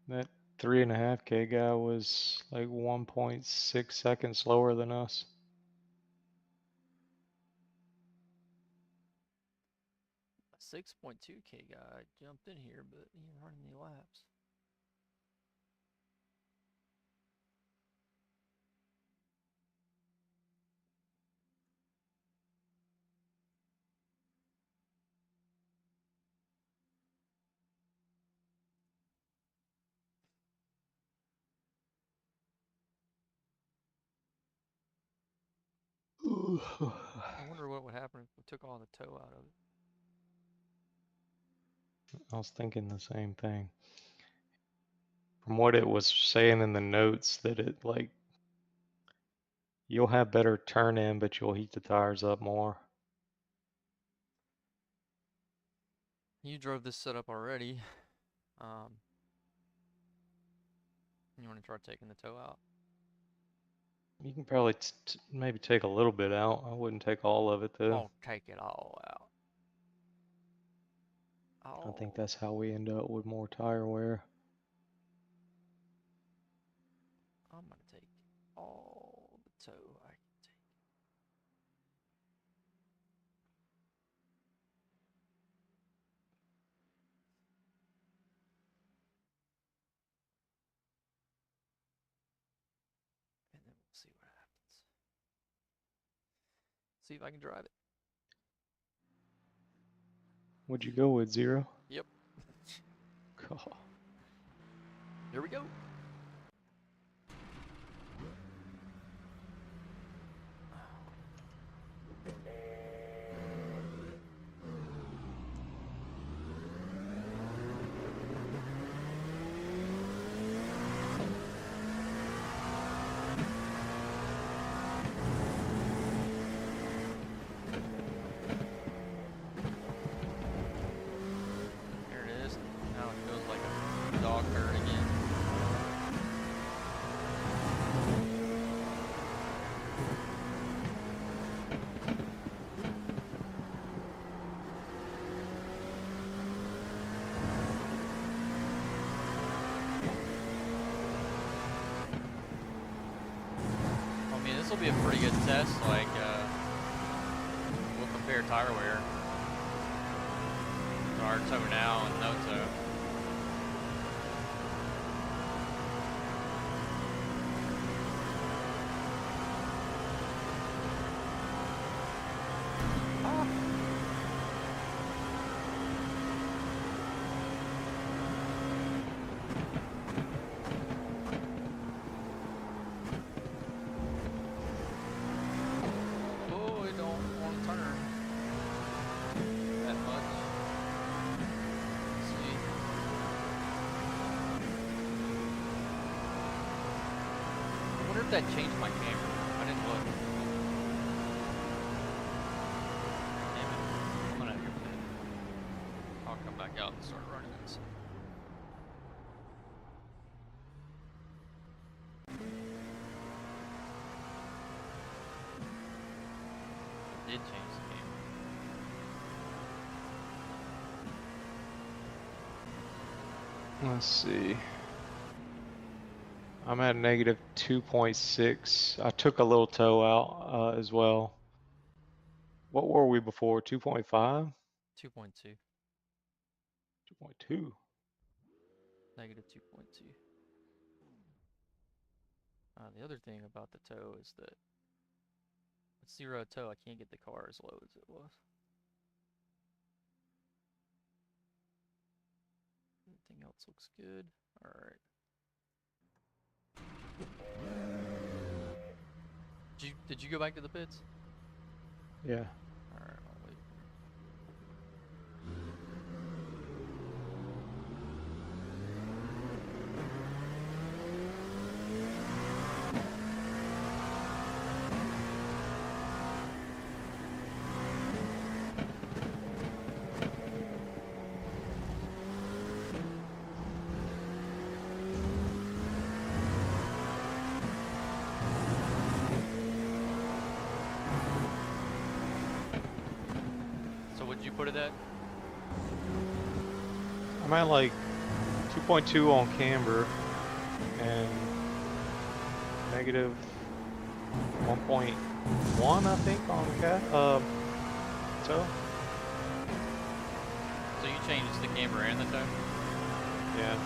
That 3.5K guy was like 1.6 seconds slower than us. a 6.2K guy jumped in here, but he didn't run any laps. I wonder what would happen if we took all the toe out of it. I was thinking the same thing. From what it was saying in the notes, that it like you'll have better turn in, but you'll heat the tires up more. You drove this setup already. You want to try taking the toe out? You can probably maybe take a little bit out. I wouldn't take all of it though. Won't take it all out. I think Oh, that's how we end up with more tire wear. I'm gonna take all the toe I can take. And then we'll see what happens. See if I can drive it. Would you go with 0? Yep. Oh, Here we go. There it is. Now it feels like a dog herd again. I mean, this will be a pretty good test. Like, we'll compare tire wear to our tow now and no tow. Oh, it don't want to turn that much. Let's see. I wonder if that changed my camera. I didn't look. Damn it. I'm gonna have to. I'll come back out and start running this. It did change the camera. let's see. I'm at negative 2.6. I took a little toe out as well. What were we before? 2.5? 2.2. 2.2. Negative 2.2. The other thing about the tow is that with zero tow, I can't get the car as low as it was. Everything else looks good. All right. Did you go back to the pits? Yeah. All right, I'll wait. So what'd you put it at? I'm at like 2.2 on camber and negative 1.1 I think on tow. So you changed the camera and the tow? Yeah.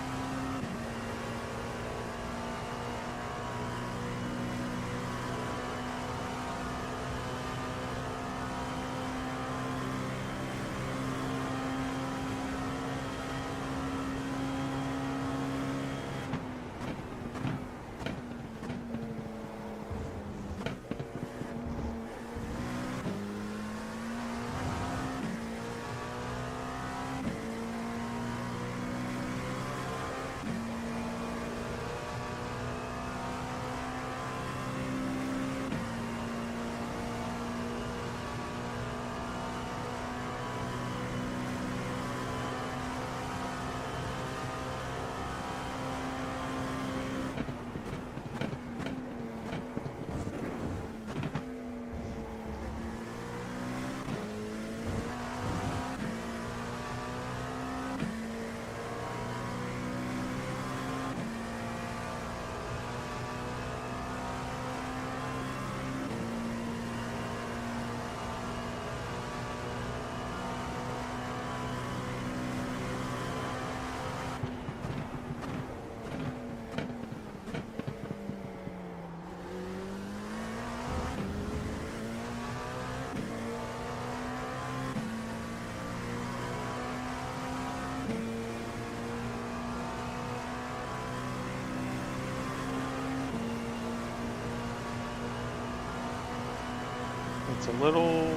It's a little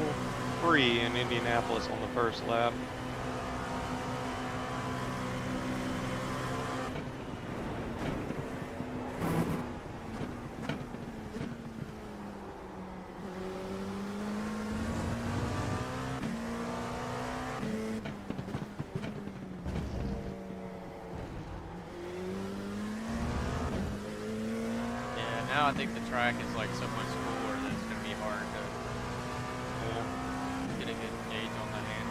free in Indianapolis on the first lap. Yeah, now I think the track is like so much cooler that it's gonna be hard to Yeah. get a good gauge on the hand.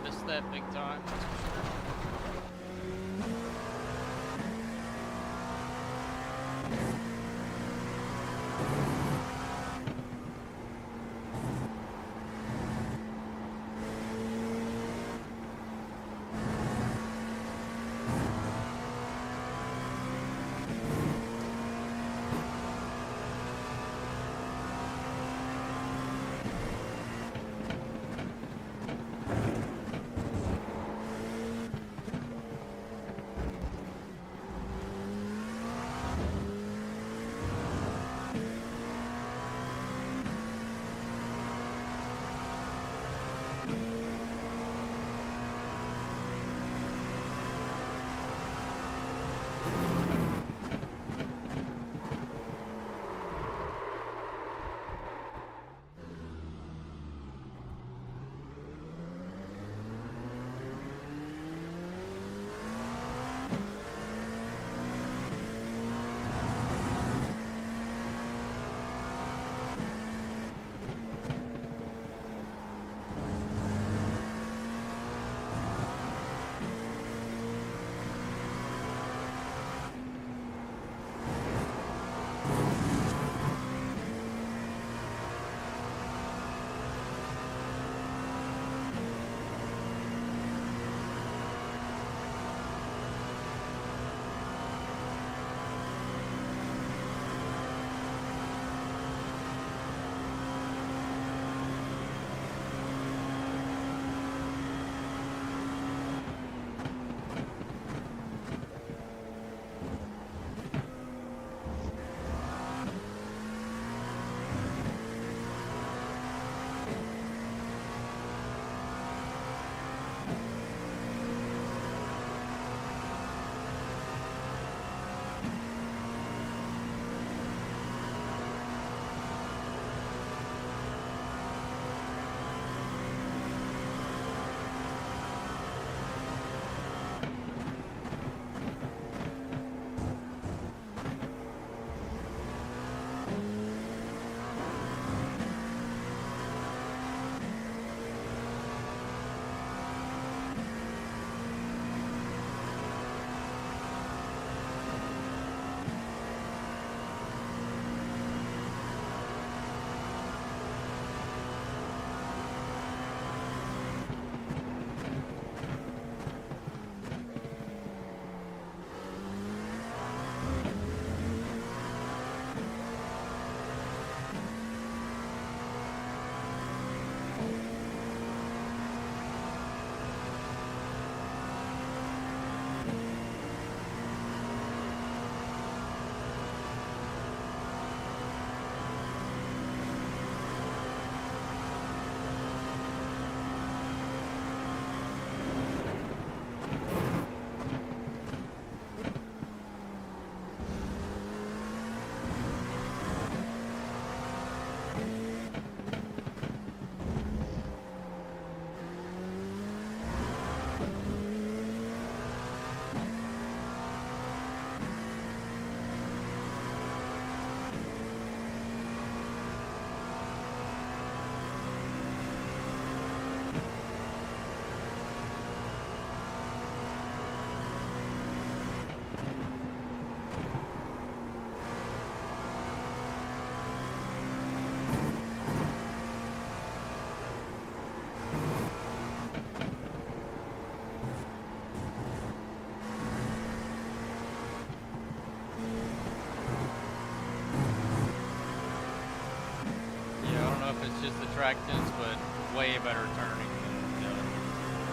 Missed that big time, that's for sure. It's just the track tense, but way better turning than the other.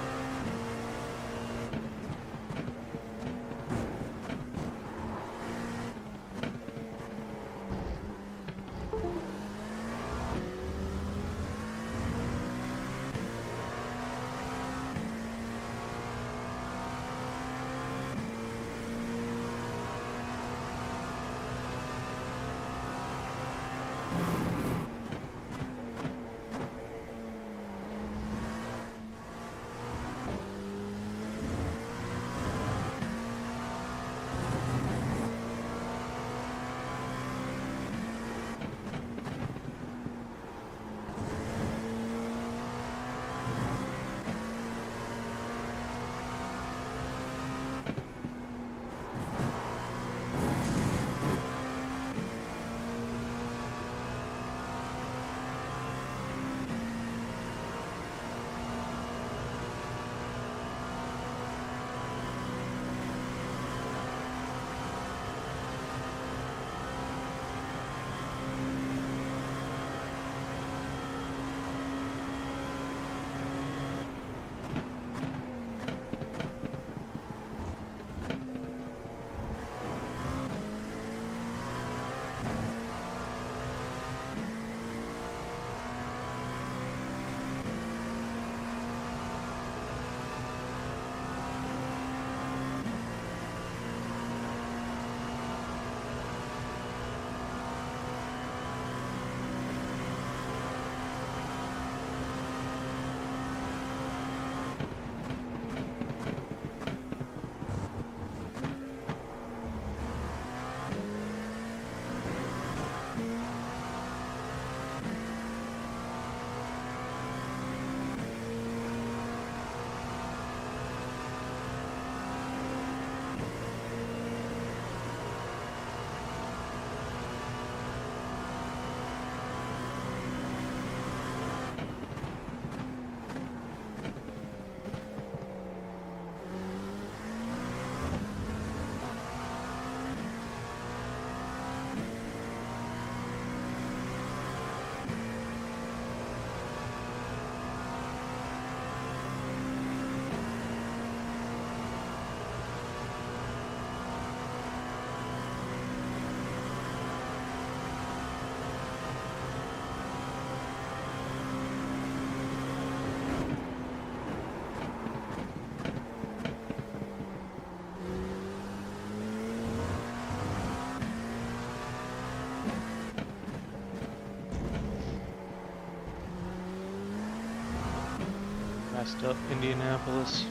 Passed up Indianapolis.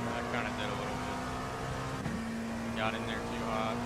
I kind of did a little bit. Got in there too hot.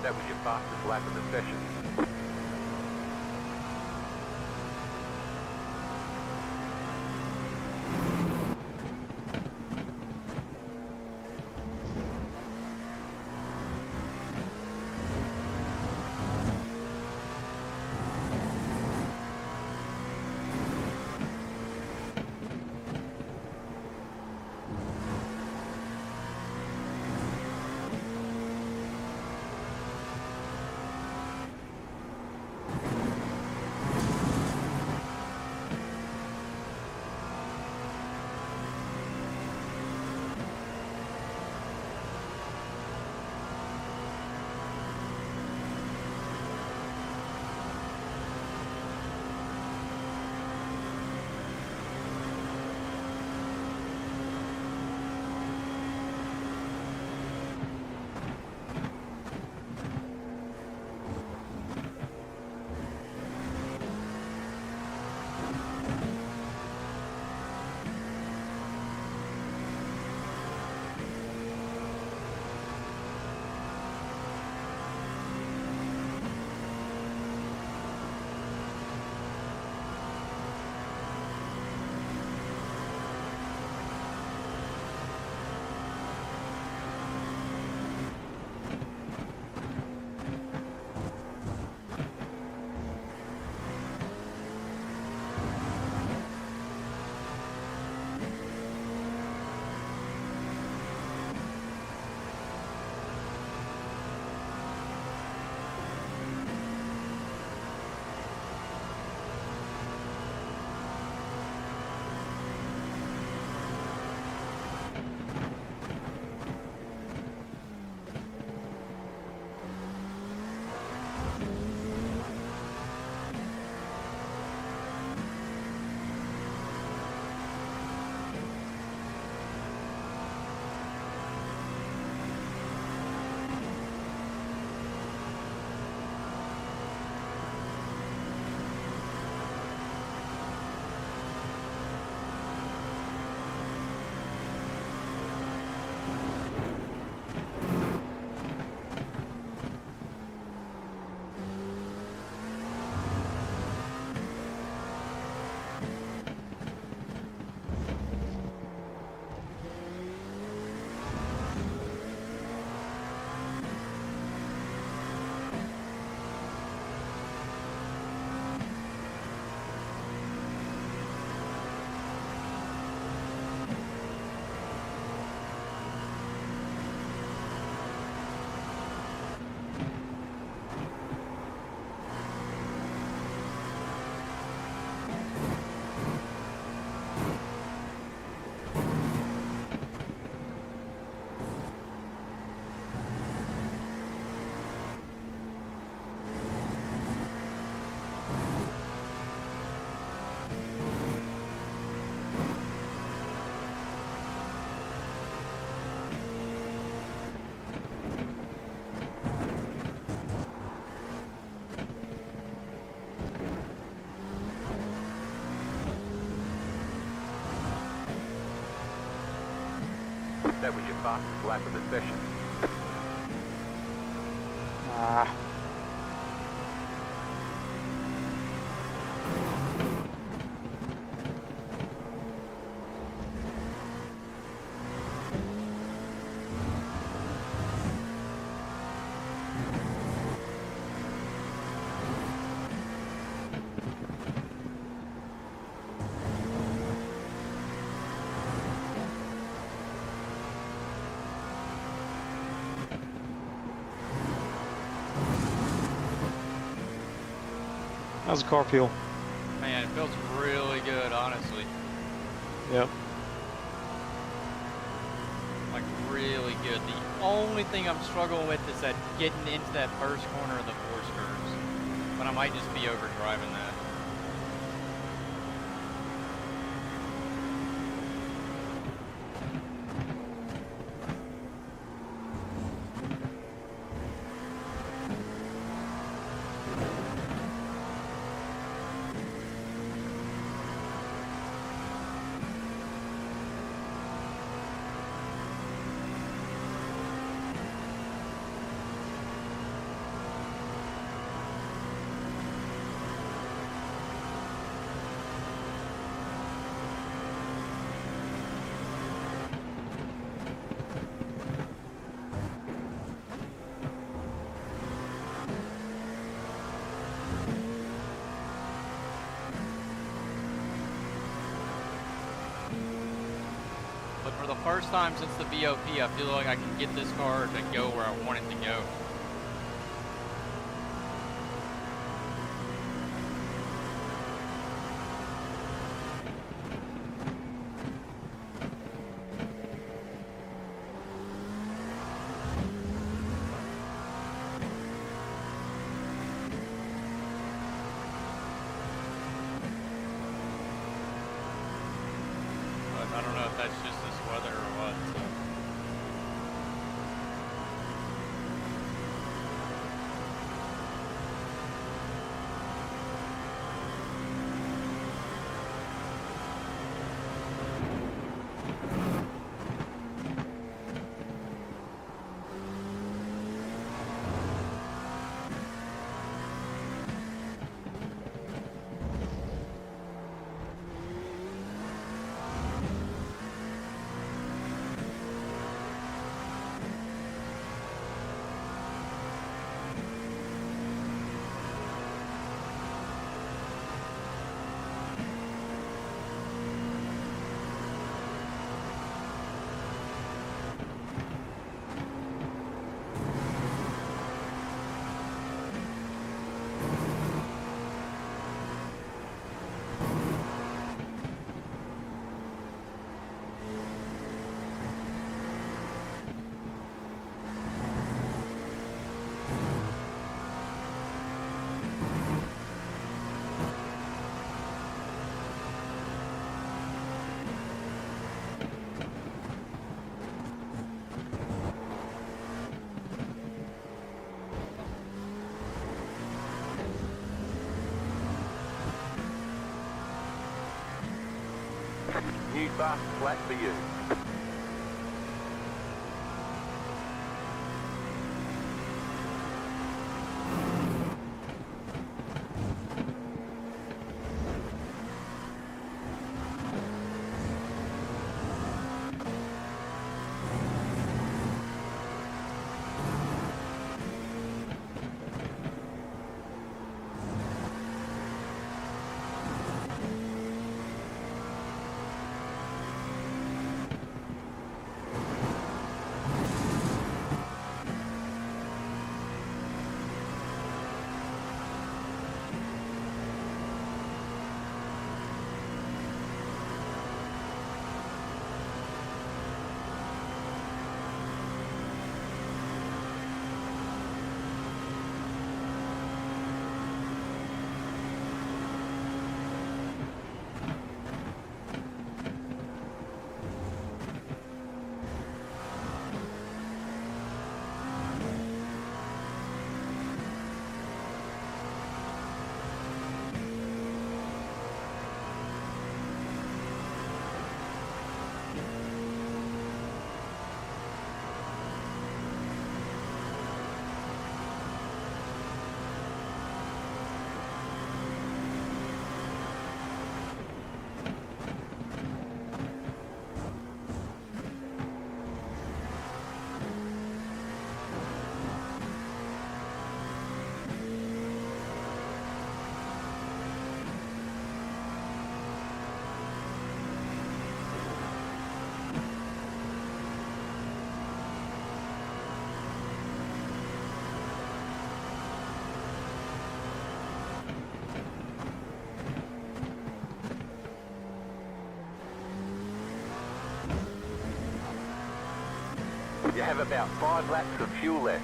That was your fastest lap of the session. That was your fastest lap of the session. Ah. How's the car feel? Man, it feels really good, honestly. Yep. Like really good. The only thing I'm struggling with is that getting into that first corner of the force curves. But I might just be over driving that. But for the first time since the BOP, I feel like I can get this car to go where I want it to go. But I don't know if that's just this weather or what. So. New fast flat for you. You have about 5 laps of fuel left.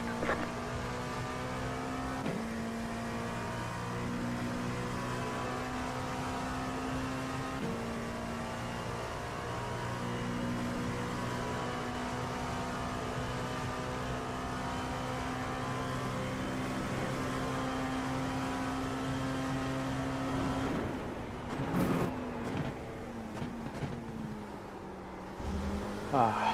Ah.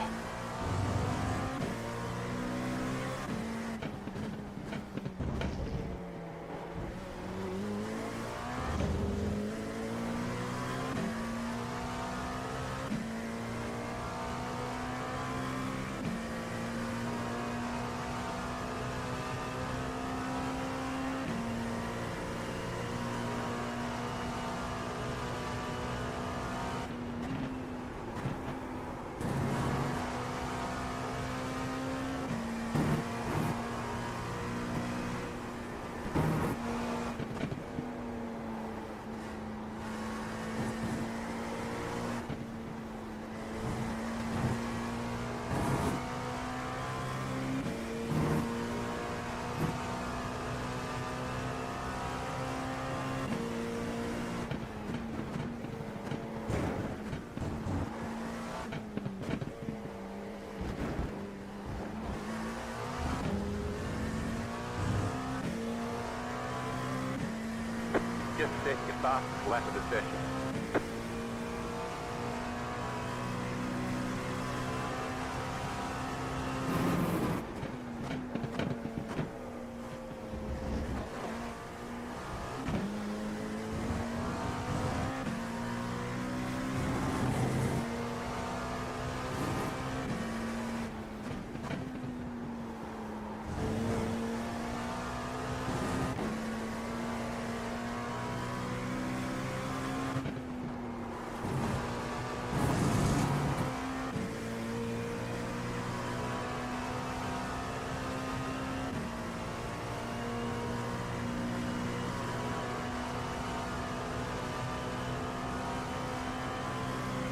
Just set your fastest lap of the session.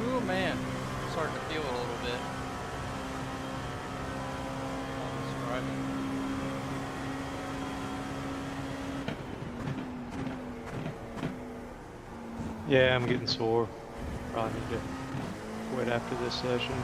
Oh man, I'm starting to feel it a little bit. While I'm driving. Yeah, I'm getting sore. Probably need to quit after this session.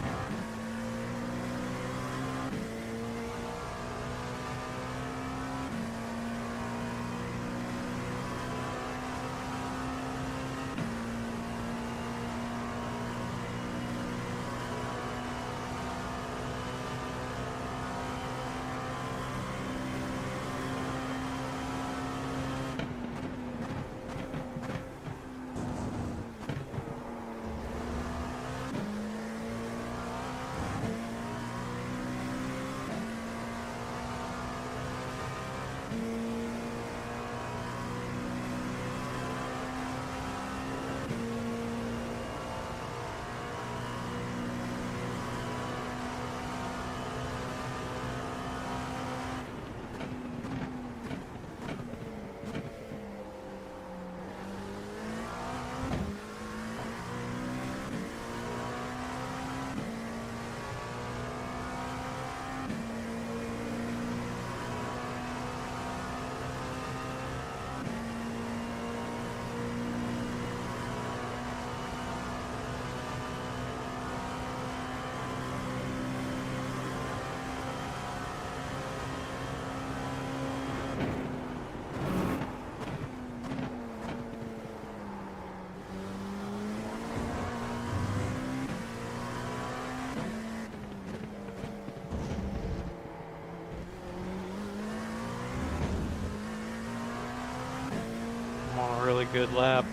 I'm on a really good lap,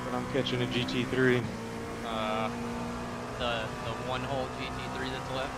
but I'm catching a GT3. The one whole GT3 that's left.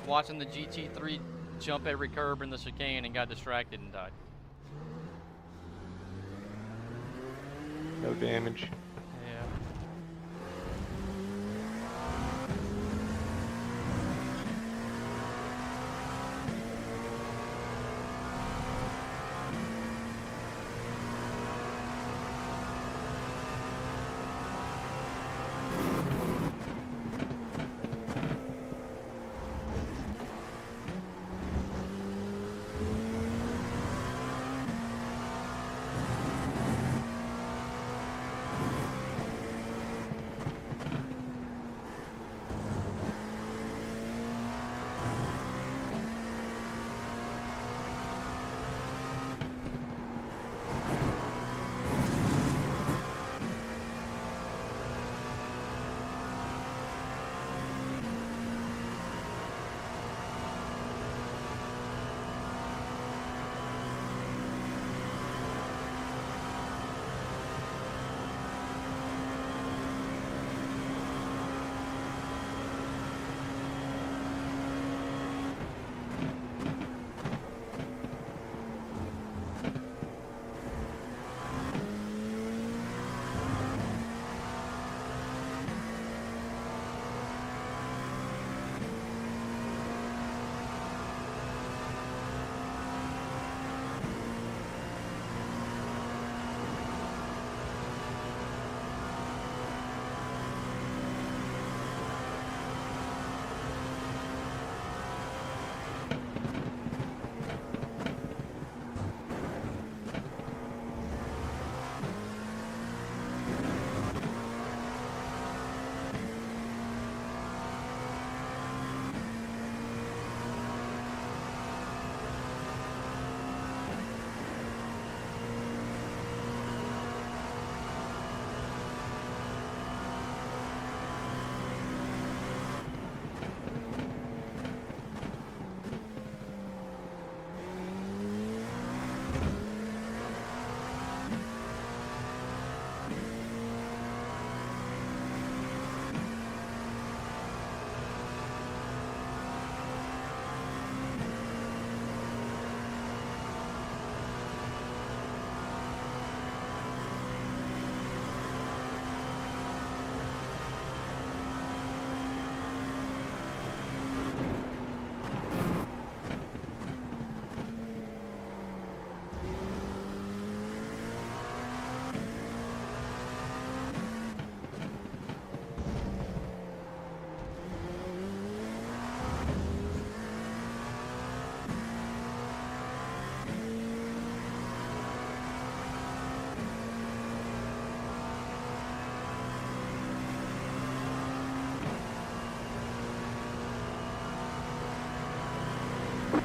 watching the GT3 jump every curb in the chicane and got distracted and died. No damage. Yeah.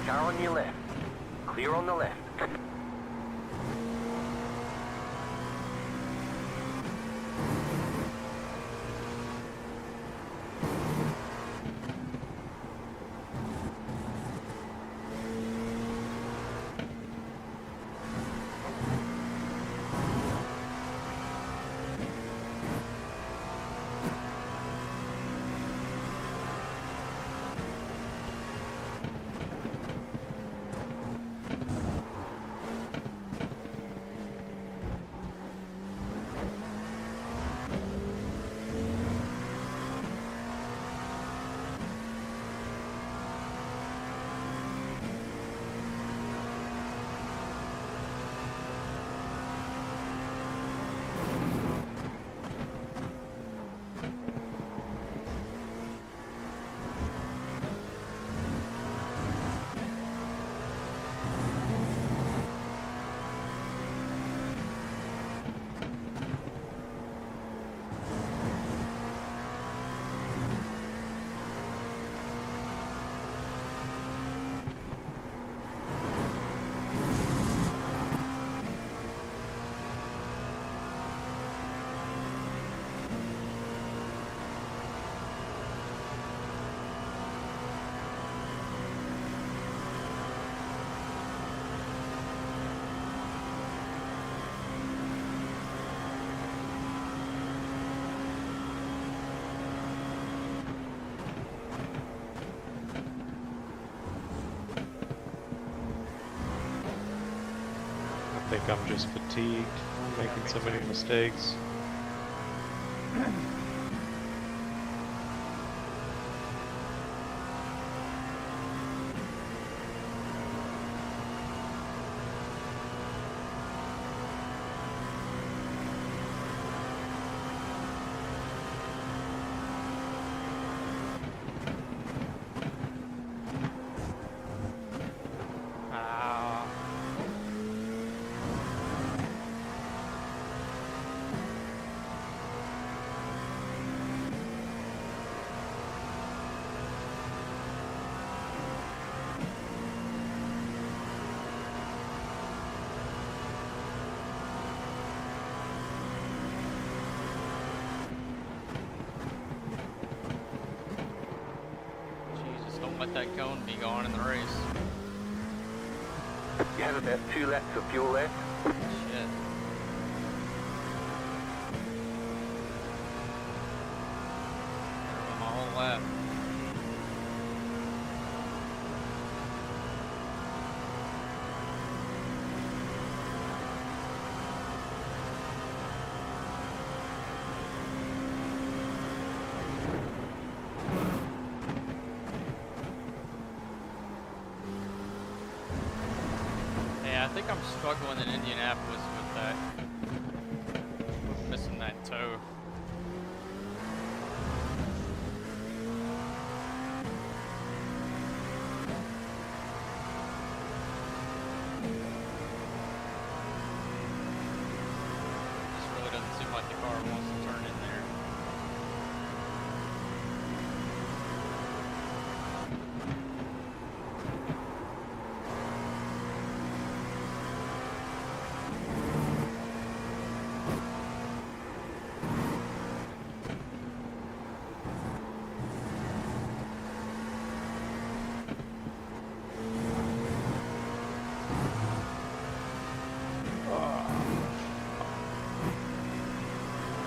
Car on your left. Clear on the left. like I'm just fatigued, making me so many too. mistakes. Ah. Jesus, don't let that cone be gone in the race. You have about 2 laps of fuel left. Shit. Better run my whole lap. Yeah, I think I'm struggling in Indianapolis with that. With missing that toe. Just really doesn't seem like the car wants to turn in there.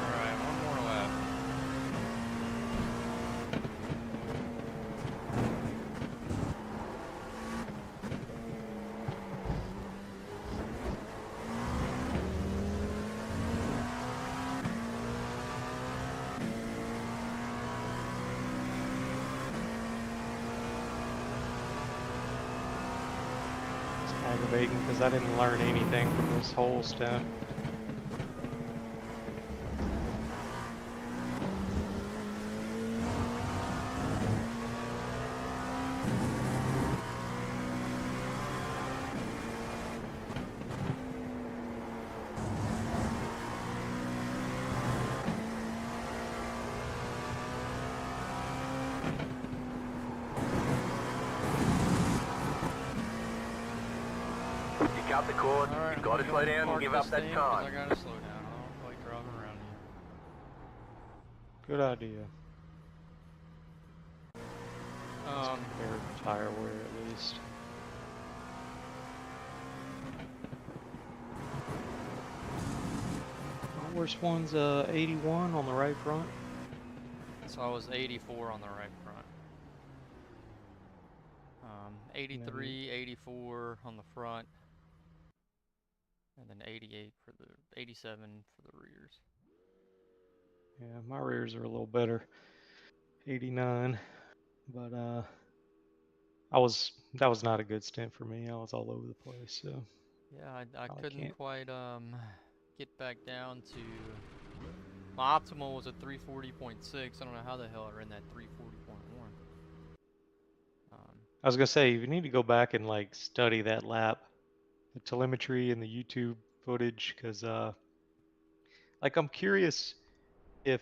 Alright, one more lap. It's aggravating because I didn't learn anything from this whole stint. You cut the cord. Alright, You've got to slow down and give up that I time. gotta slow down. I don't like driving around Good idea. here. Air tire wear at least. My worst one's 81 on the right front. So I was 84 on the right front. 83, 84 on the front, and then 88 for the 87 for the rears. Yeah, my rears are a little better. 89, but that was not a good stint for me. I was all over the place, so Yeah, I probably couldn't can't. quite get back down to my optimal was a 340.6. I don't know how the hell I ran that 340.1. I was gonna say you need to go back and like study that lap, the telemetry and the YouTube footage, because like I'm curious if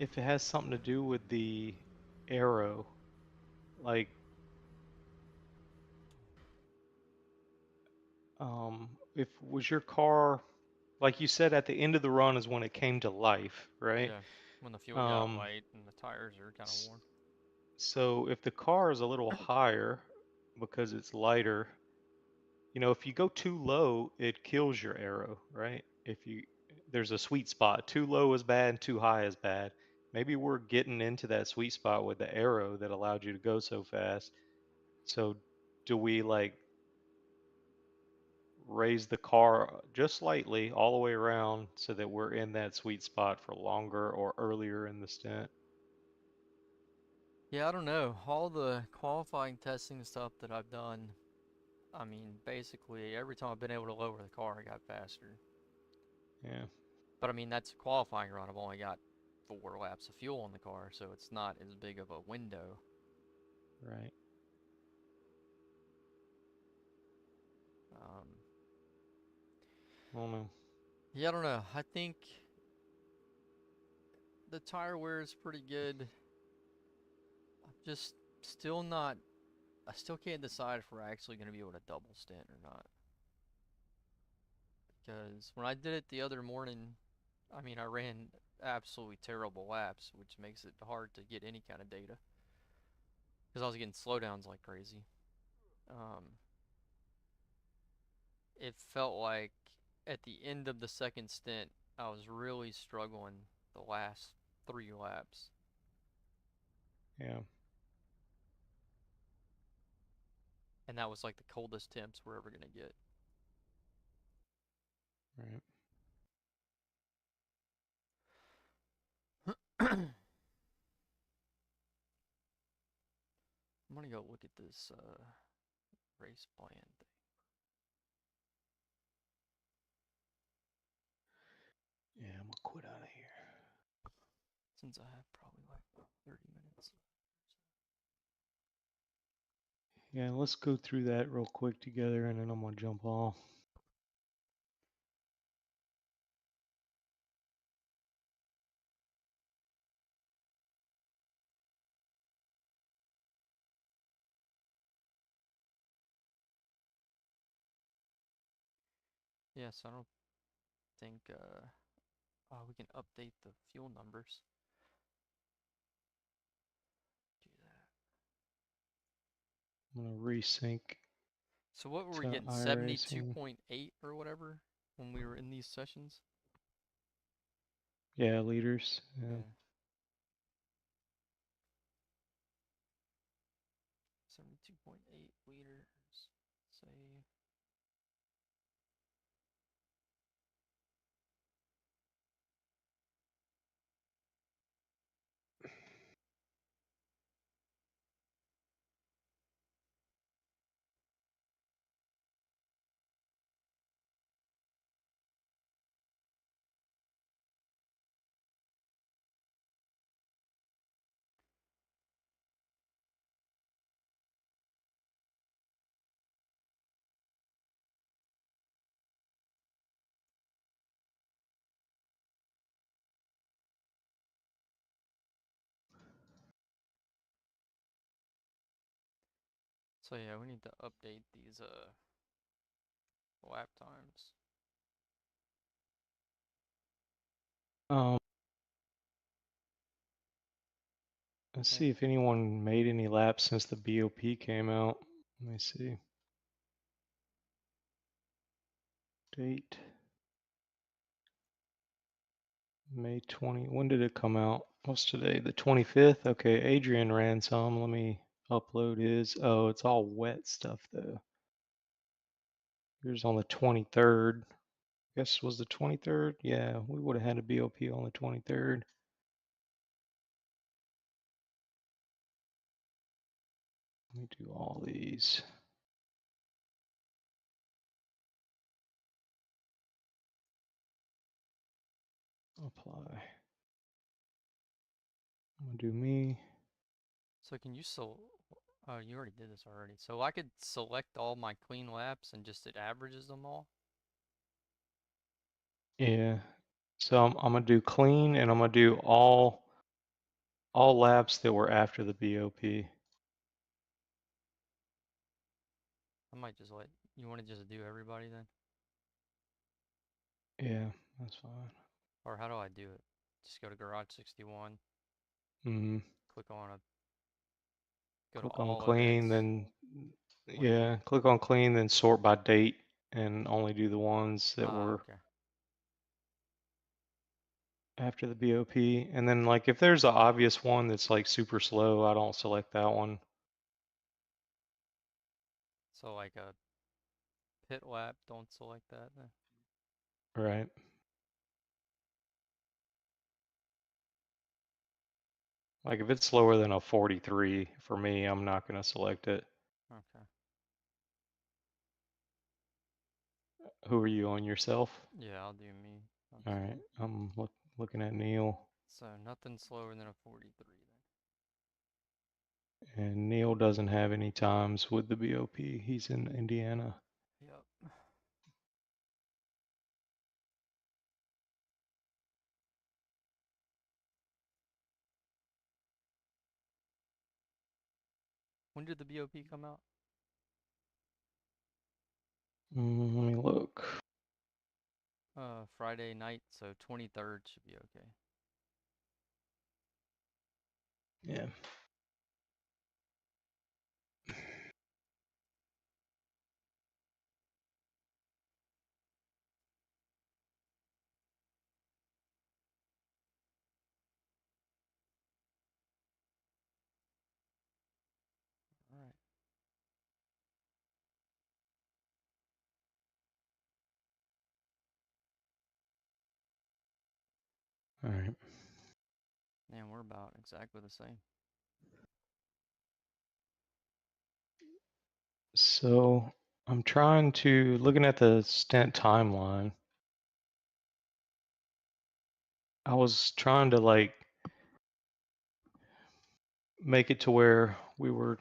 it has something to do with the arrow, like if was your car like you said at the end of the run is when it came to life, right? Yeah, when the fuel got Um, light and the tires are kind of s- worn. so if the car is a little higher because it's lighter, you know, if you go too low, it kills your arrow, right? If you there's a sweet spot. Too low is bad and too high is bad. Maybe we're getting into that sweet spot with the arrow that allowed you to go so fast. So do we like raise the car just slightly all the way around so that we're in that sweet spot for longer or earlier in the stint? Yeah, I don't know. All the qualifying testing stuff that I've done, I mean, basically every time I've been able to lower the car, I got faster. Yeah. But I mean, that's a qualifying run. I've only got 4 laps of fuel in the car, so it's not as big of a window. Right. I don't know. Yeah, I don't know. I think the tire wear is pretty good. I'm just still not. I still can't decide if we're actually going to be able to double stint or not. Because when I did it the other morning, I mean, I ran absolutely terrible laps, which makes it hard to get any kind of data. Because I was getting slowdowns like crazy. It felt like at the end of the second stint, I was really struggling the last 3 laps. Yeah. And that was like the coldest temps we're ever going to get. Right. I'm gonna go look at this race plan thing. Yeah, I'm gonna quit out of here. Since I have probably like 30 minutes. Yeah, let's go through that real quick together and then I'm gonna jump off. Yes, I don't think we can update the fuel numbers. Do that. I'm gonna resync So what were we to getting? iRacing. 72.8 or whatever when we were in these sessions? Yeah, liters. Yeah. Yeah. 72.8 liters. Save. So yeah, we need to update these lap times. Let's Okay. see if anyone made any laps since the BOP came out. Let me see. Date. May 20. When did it come out? What's today? The 25th? Okay, Adrian ran some. Let me upload his. Oh, it's all wet stuff though. Here's on the 23rd. Guess was the 23rd? Yeah, we would have had a BOP on the 23rd. Let me do all these. Apply. I'm gonna do me. So can you oh, you already did this already. So I could select all my clean laps and just it averages them all? Yeah. So I'm gonna do clean and I'm gonna do all laps that were after the BOP. I might just you want to just do everybody then? Yeah, that's fine. Or how do I do it? Just go to Garage 61, Mm-hmm. click on go to Click on all clean, events. then What do you yeah, click on clean, then sort by date and only do the ones that were okay. after the BOP. And then like if there's an obvious one that's like super slow, I don't select that one. So like a pit lap, don't select that then. Right. Like if it's slower than a 43 for me, I'm not going to select it. Okay. Who are you on, yourself? Yeah, I'll do me. All right. I'm looking at Neil, So nothing slower than a 43 then. and Neil doesn't have any times with the BOP. He's in Indiana. Yep. When did the BOP come out? Let me look. Friday night, so 23rd should be okay. Yeah. All right. All right. Man, we're about exactly the same. So I'm looking at the stint timeline. I was trying to like make it to where we were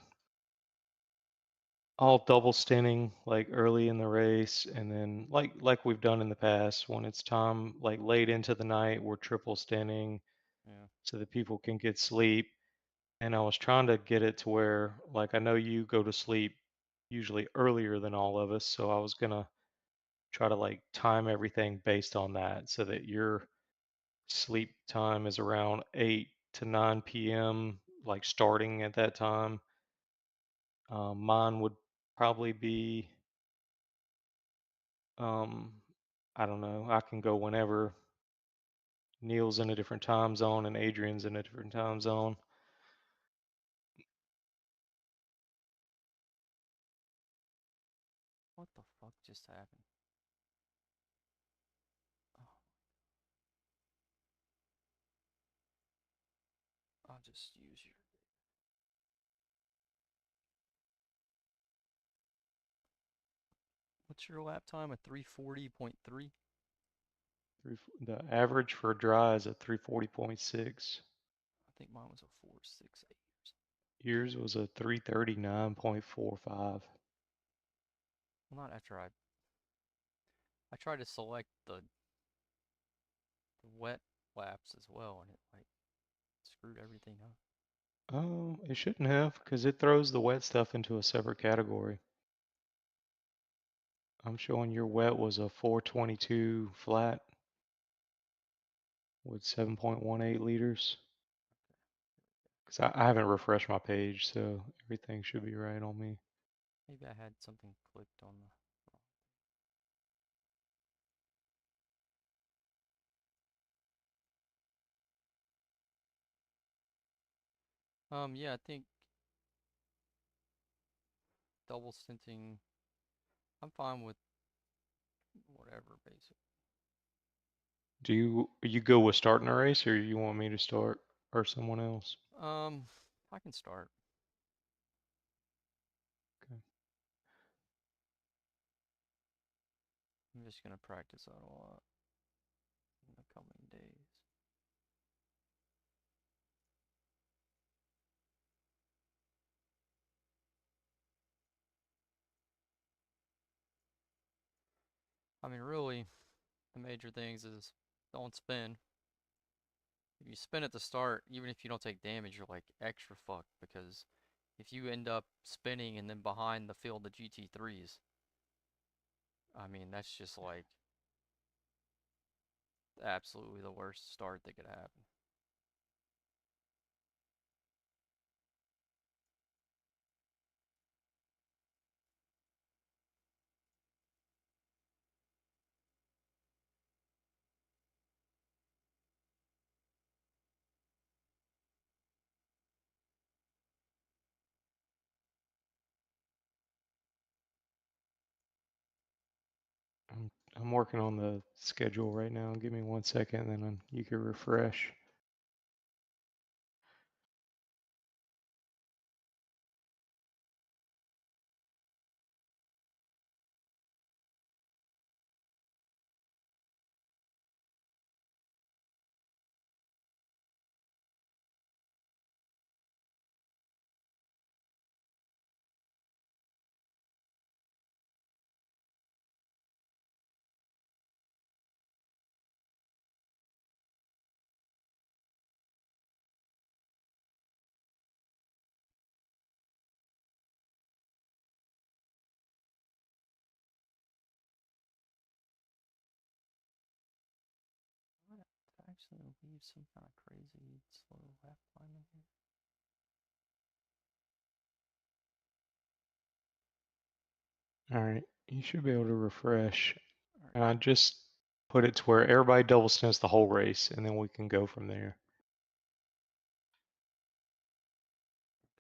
all double stinting like early in the race, and then like we've done in the past, when it's time like late into the night, we're triple stinting Yeah. so that people can get sleep. And I was trying to get it to where, like, I know you go to sleep usually earlier than all of us, so I was gonna try to like time everything based on that so that your sleep time is around 8 to 9 p.m., like starting at that time. Mine would probably be, um, I don't know, I can go whenever. Neil's in a different time zone and Adrian's in a different time zone. What the fuck just happened? Oh, I'll just use your. What's your lap time? A 340.3? The average for a dry is at 340.6. I think mine was a 468. Yours was a 339.45. Well, not after I tried to select the wet laps as well, and it like screwed everything up. Oh, it shouldn't have, because it throws the wet stuff into a separate category. I'm showing your wet was a 422 flat with 7.18 liters. Because I haven't refreshed my page, so everything should be right on me. Maybe I had something clicked on the. Yeah, I think double stinting. I'm fine with whatever, basic. Do you go with starting a race, or you want me to start, or someone else? I can start. Okay. I'm just gonna practice that a lot in the coming days. I mean, really, the major things is don't spin. If you spin at the start, even if you don't take damage, you're like extra fucked because if you end up spinning and then behind the field of GT3s, I mean, that's just like absolutely the worst start that could happen. I'm working on the schedule right now. Give me 1 second, and then you can refresh. Actually leave some kind of crazy slow lap time in here. All right, you should be able to refresh. All And right. I just put it to where everybody double stints the whole race, and then we can go from there.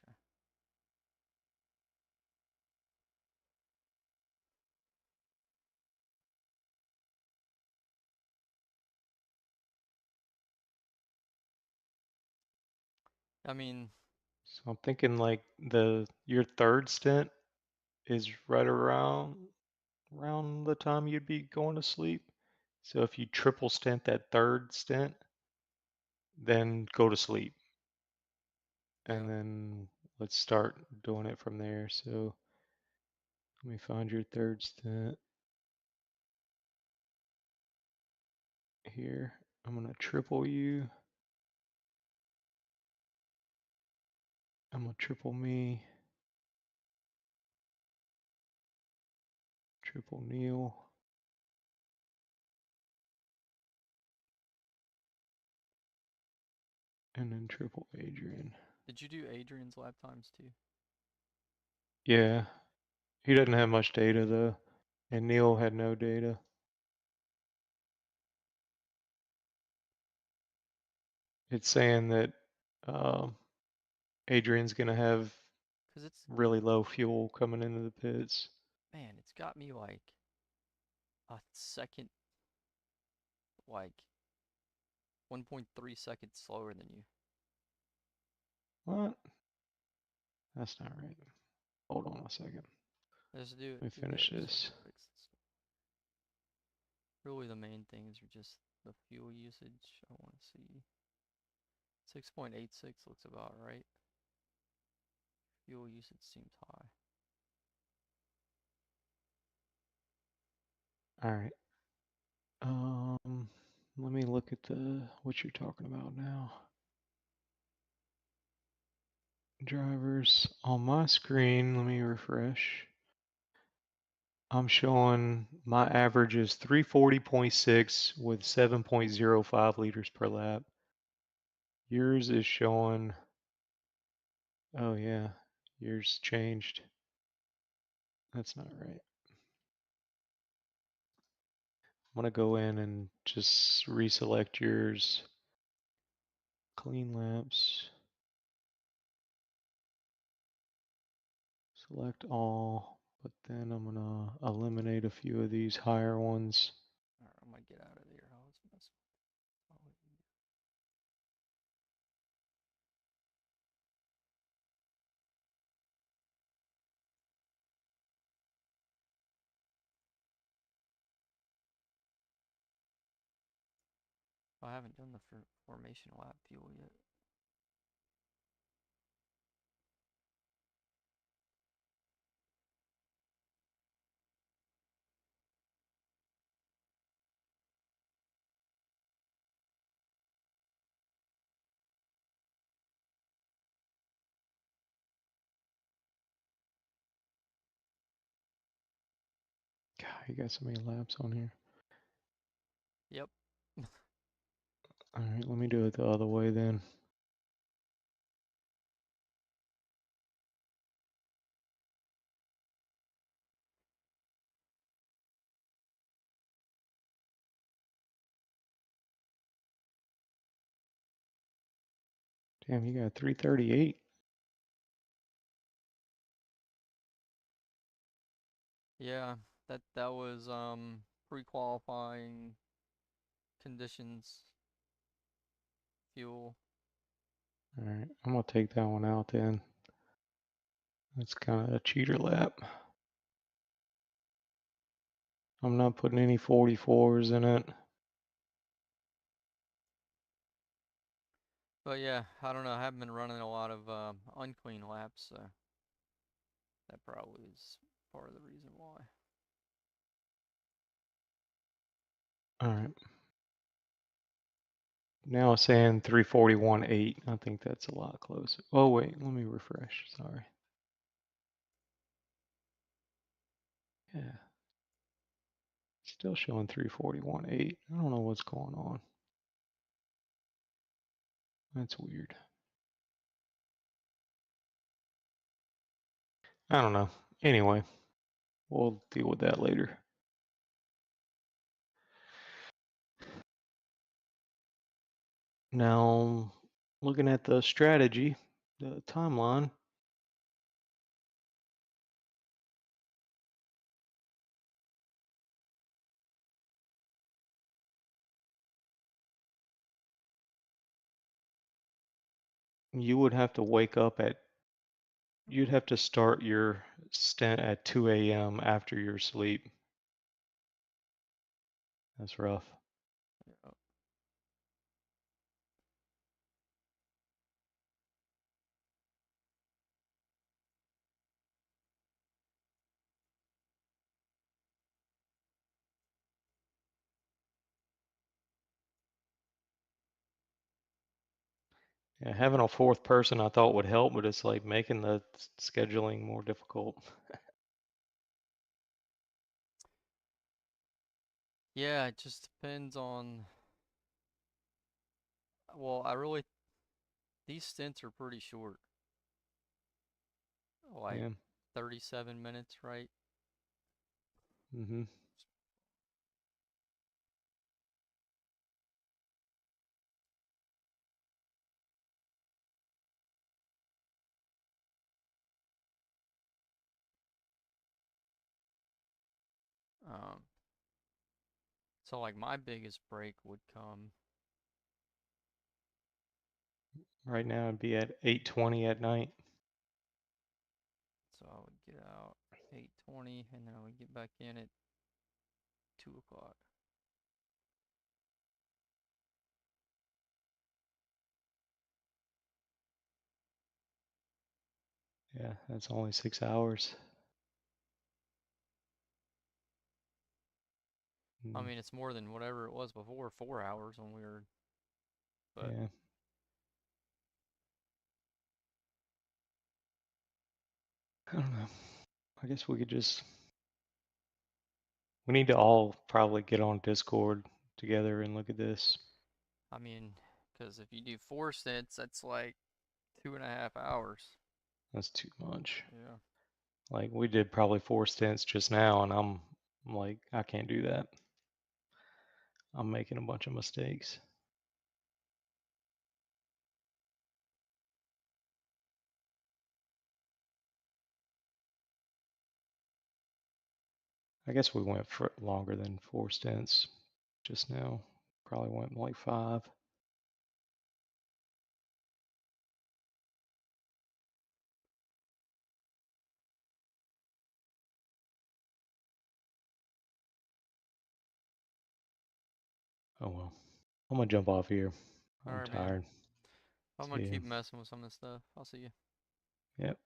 Okay. I mean, So I'm thinking like your third stint is right around the time you'd be going to sleep. So if you triple stint that third stint, then go to sleep. And yeah. then let's start doing it from there. So let me find your third stint here. I'm gonna triple you. I'm gonna triple me. Triple Neil. And then triple Adrian. Did you do Adrian's lap times too? Yeah. He doesn't have much data though. And Neil had no data. It's saying that Adrian's gonna have Because it's, really low fuel coming into the pits. man, it's got me like a second, like 1.3 seconds slower than you. What? That's not right. Hold on a second. Just do it. Let me Do finish those. this. Fix this. Really, the main things are just the fuel usage. I want to see. 6.86 looks about right. Fuel usage seems high. All right. Let me look at what you're talking about now. Drivers on my screen. Let me refresh. I'm showing my average is 340.6 with 7.05 liters per lap. Yours is showing, oh yeah, yours changed. That's not right. I'm gonna go in and just reselect yours. Clean laps. Select all, but then I'm gonna eliminate a few of these higher ones. Alright, I'm gonna get out of there. I was messing with I haven't done the formation lap fuel yet. God, you got so many laps on here. Yep. All right, let me do it the other way then. Damn, you got 338. Yeah, that was pre-qualifying conditions, fuel. All right, I'm gonna take that one out then. That's kind of a cheater lap. I'm not putting any 44s in it. But yeah, I don't know. I haven't been running a lot of unclean laps, so that probably is part of the reason why. All right. Now it's saying 341.8. I think that's a lot closer. Oh wait, let me refresh. Sorry. Yeah. Still showing 341.8. I don't know what's going on. That's weird. I don't know. Anyway, we'll deal with that later. Now, looking at the strategy, the timeline, you would have to wake up at, you'd have to start your stint at 2 a.m. after your sleep. That's rough. Yeah. Yeah, having a fourth person I thought would help, but it's like making the scheduling more difficult. Yeah, it just depends on. Well, these stints are pretty short. Like Yeah. 37 minutes, right? Mm-hmm. Um, so like my biggest break would come. Right now it'd be at 8:20 at night. So I would get out 8:20, and then I would get back in at 2 o'clock. Yeah, that's only 6 hours. I Mm, mean, it's more than whatever it was before, 4 hours when we were. But yeah. I don't know. I guess we could just, we need to all probably get on Discord together and look at this. I mean, because if you do 4 stints, that's like 2.5 hours. That's too much. Yeah. Like we did probably 4 stints just now, and I'm like, I can't do that. I'm making a bunch of mistakes. I guess we went for longer than 4 stints just now. Probably went like 5. Oh well. I'm gonna jump off here. All I'm right, man. tired. I'm See gonna ya. keep messing with some of this stuff. I'll see you. Yep.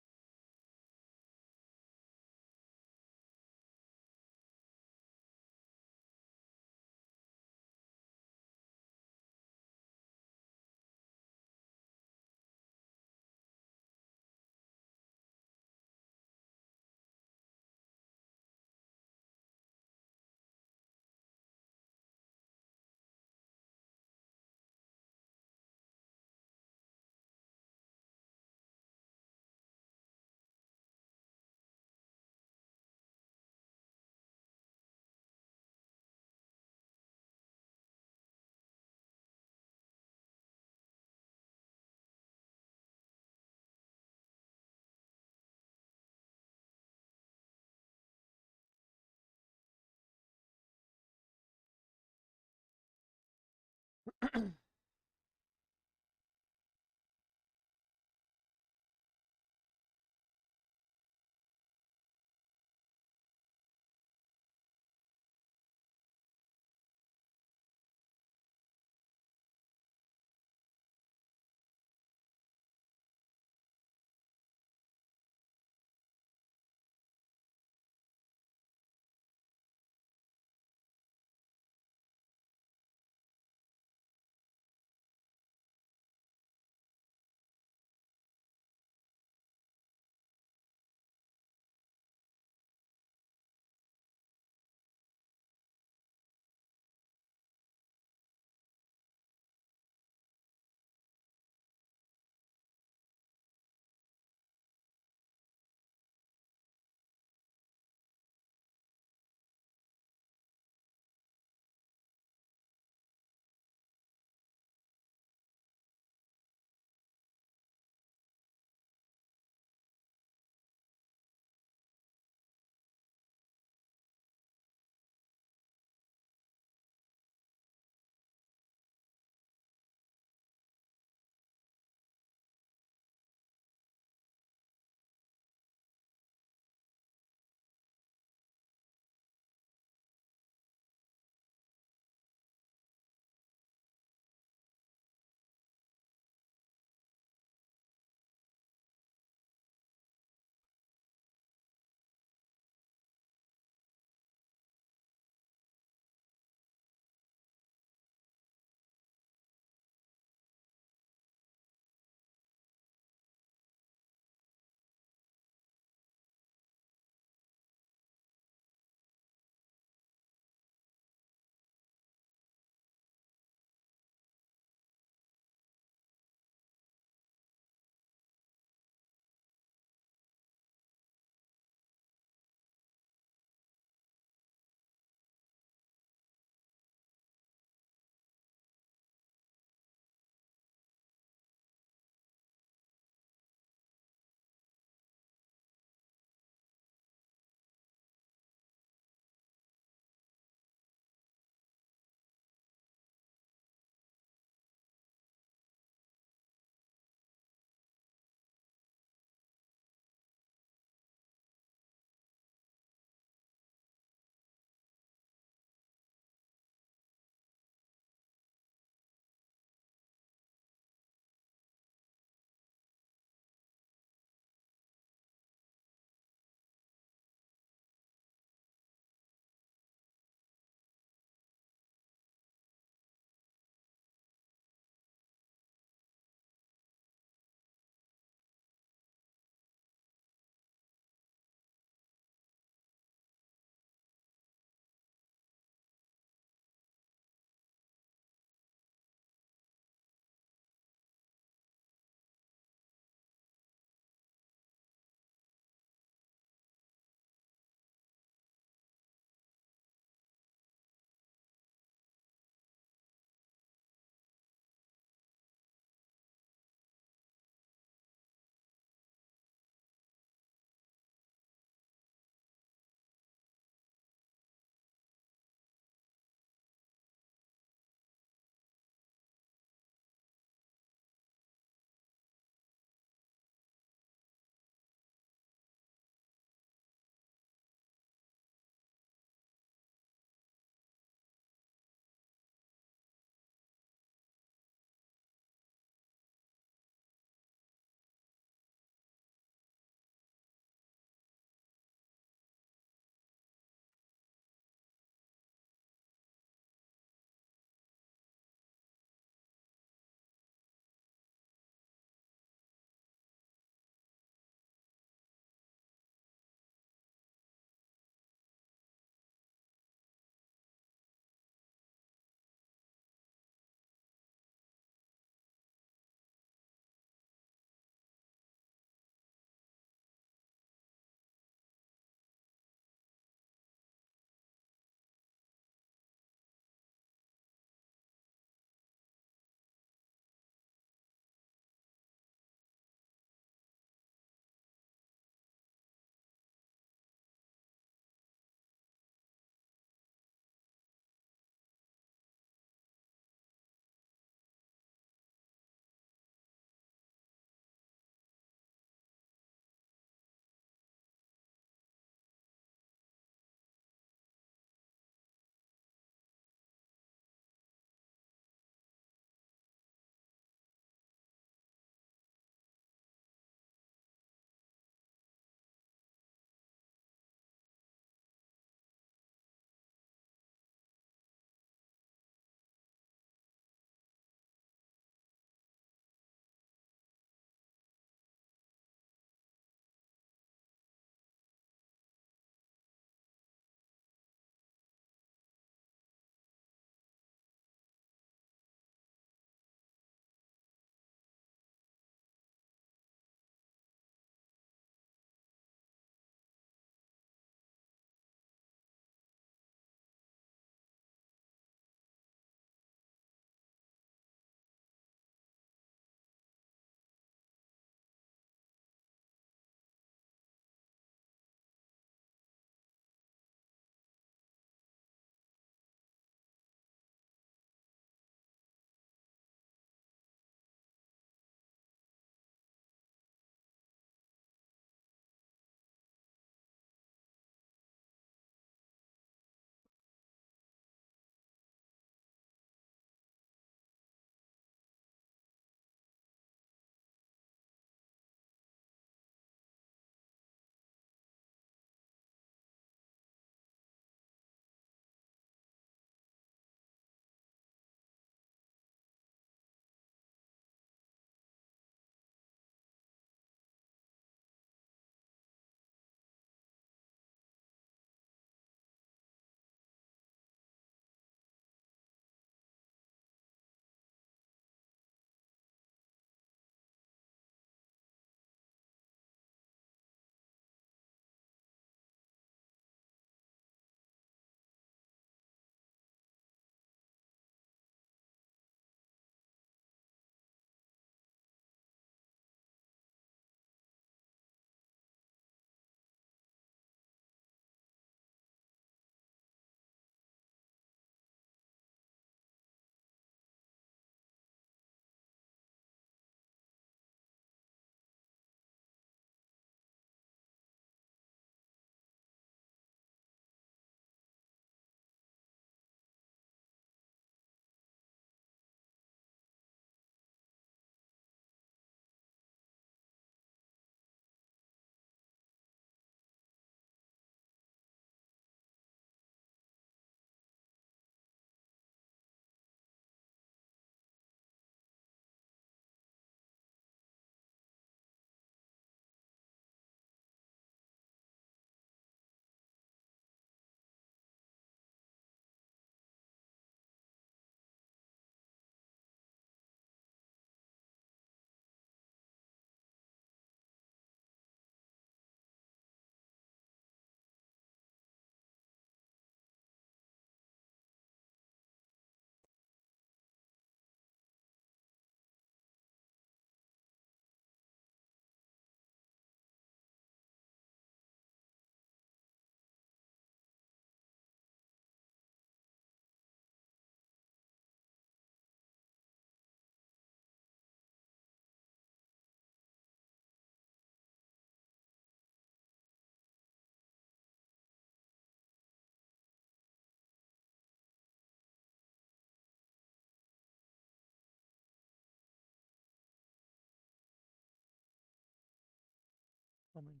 Coming.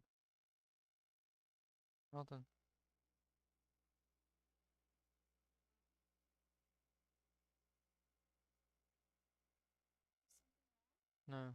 Nothing. No.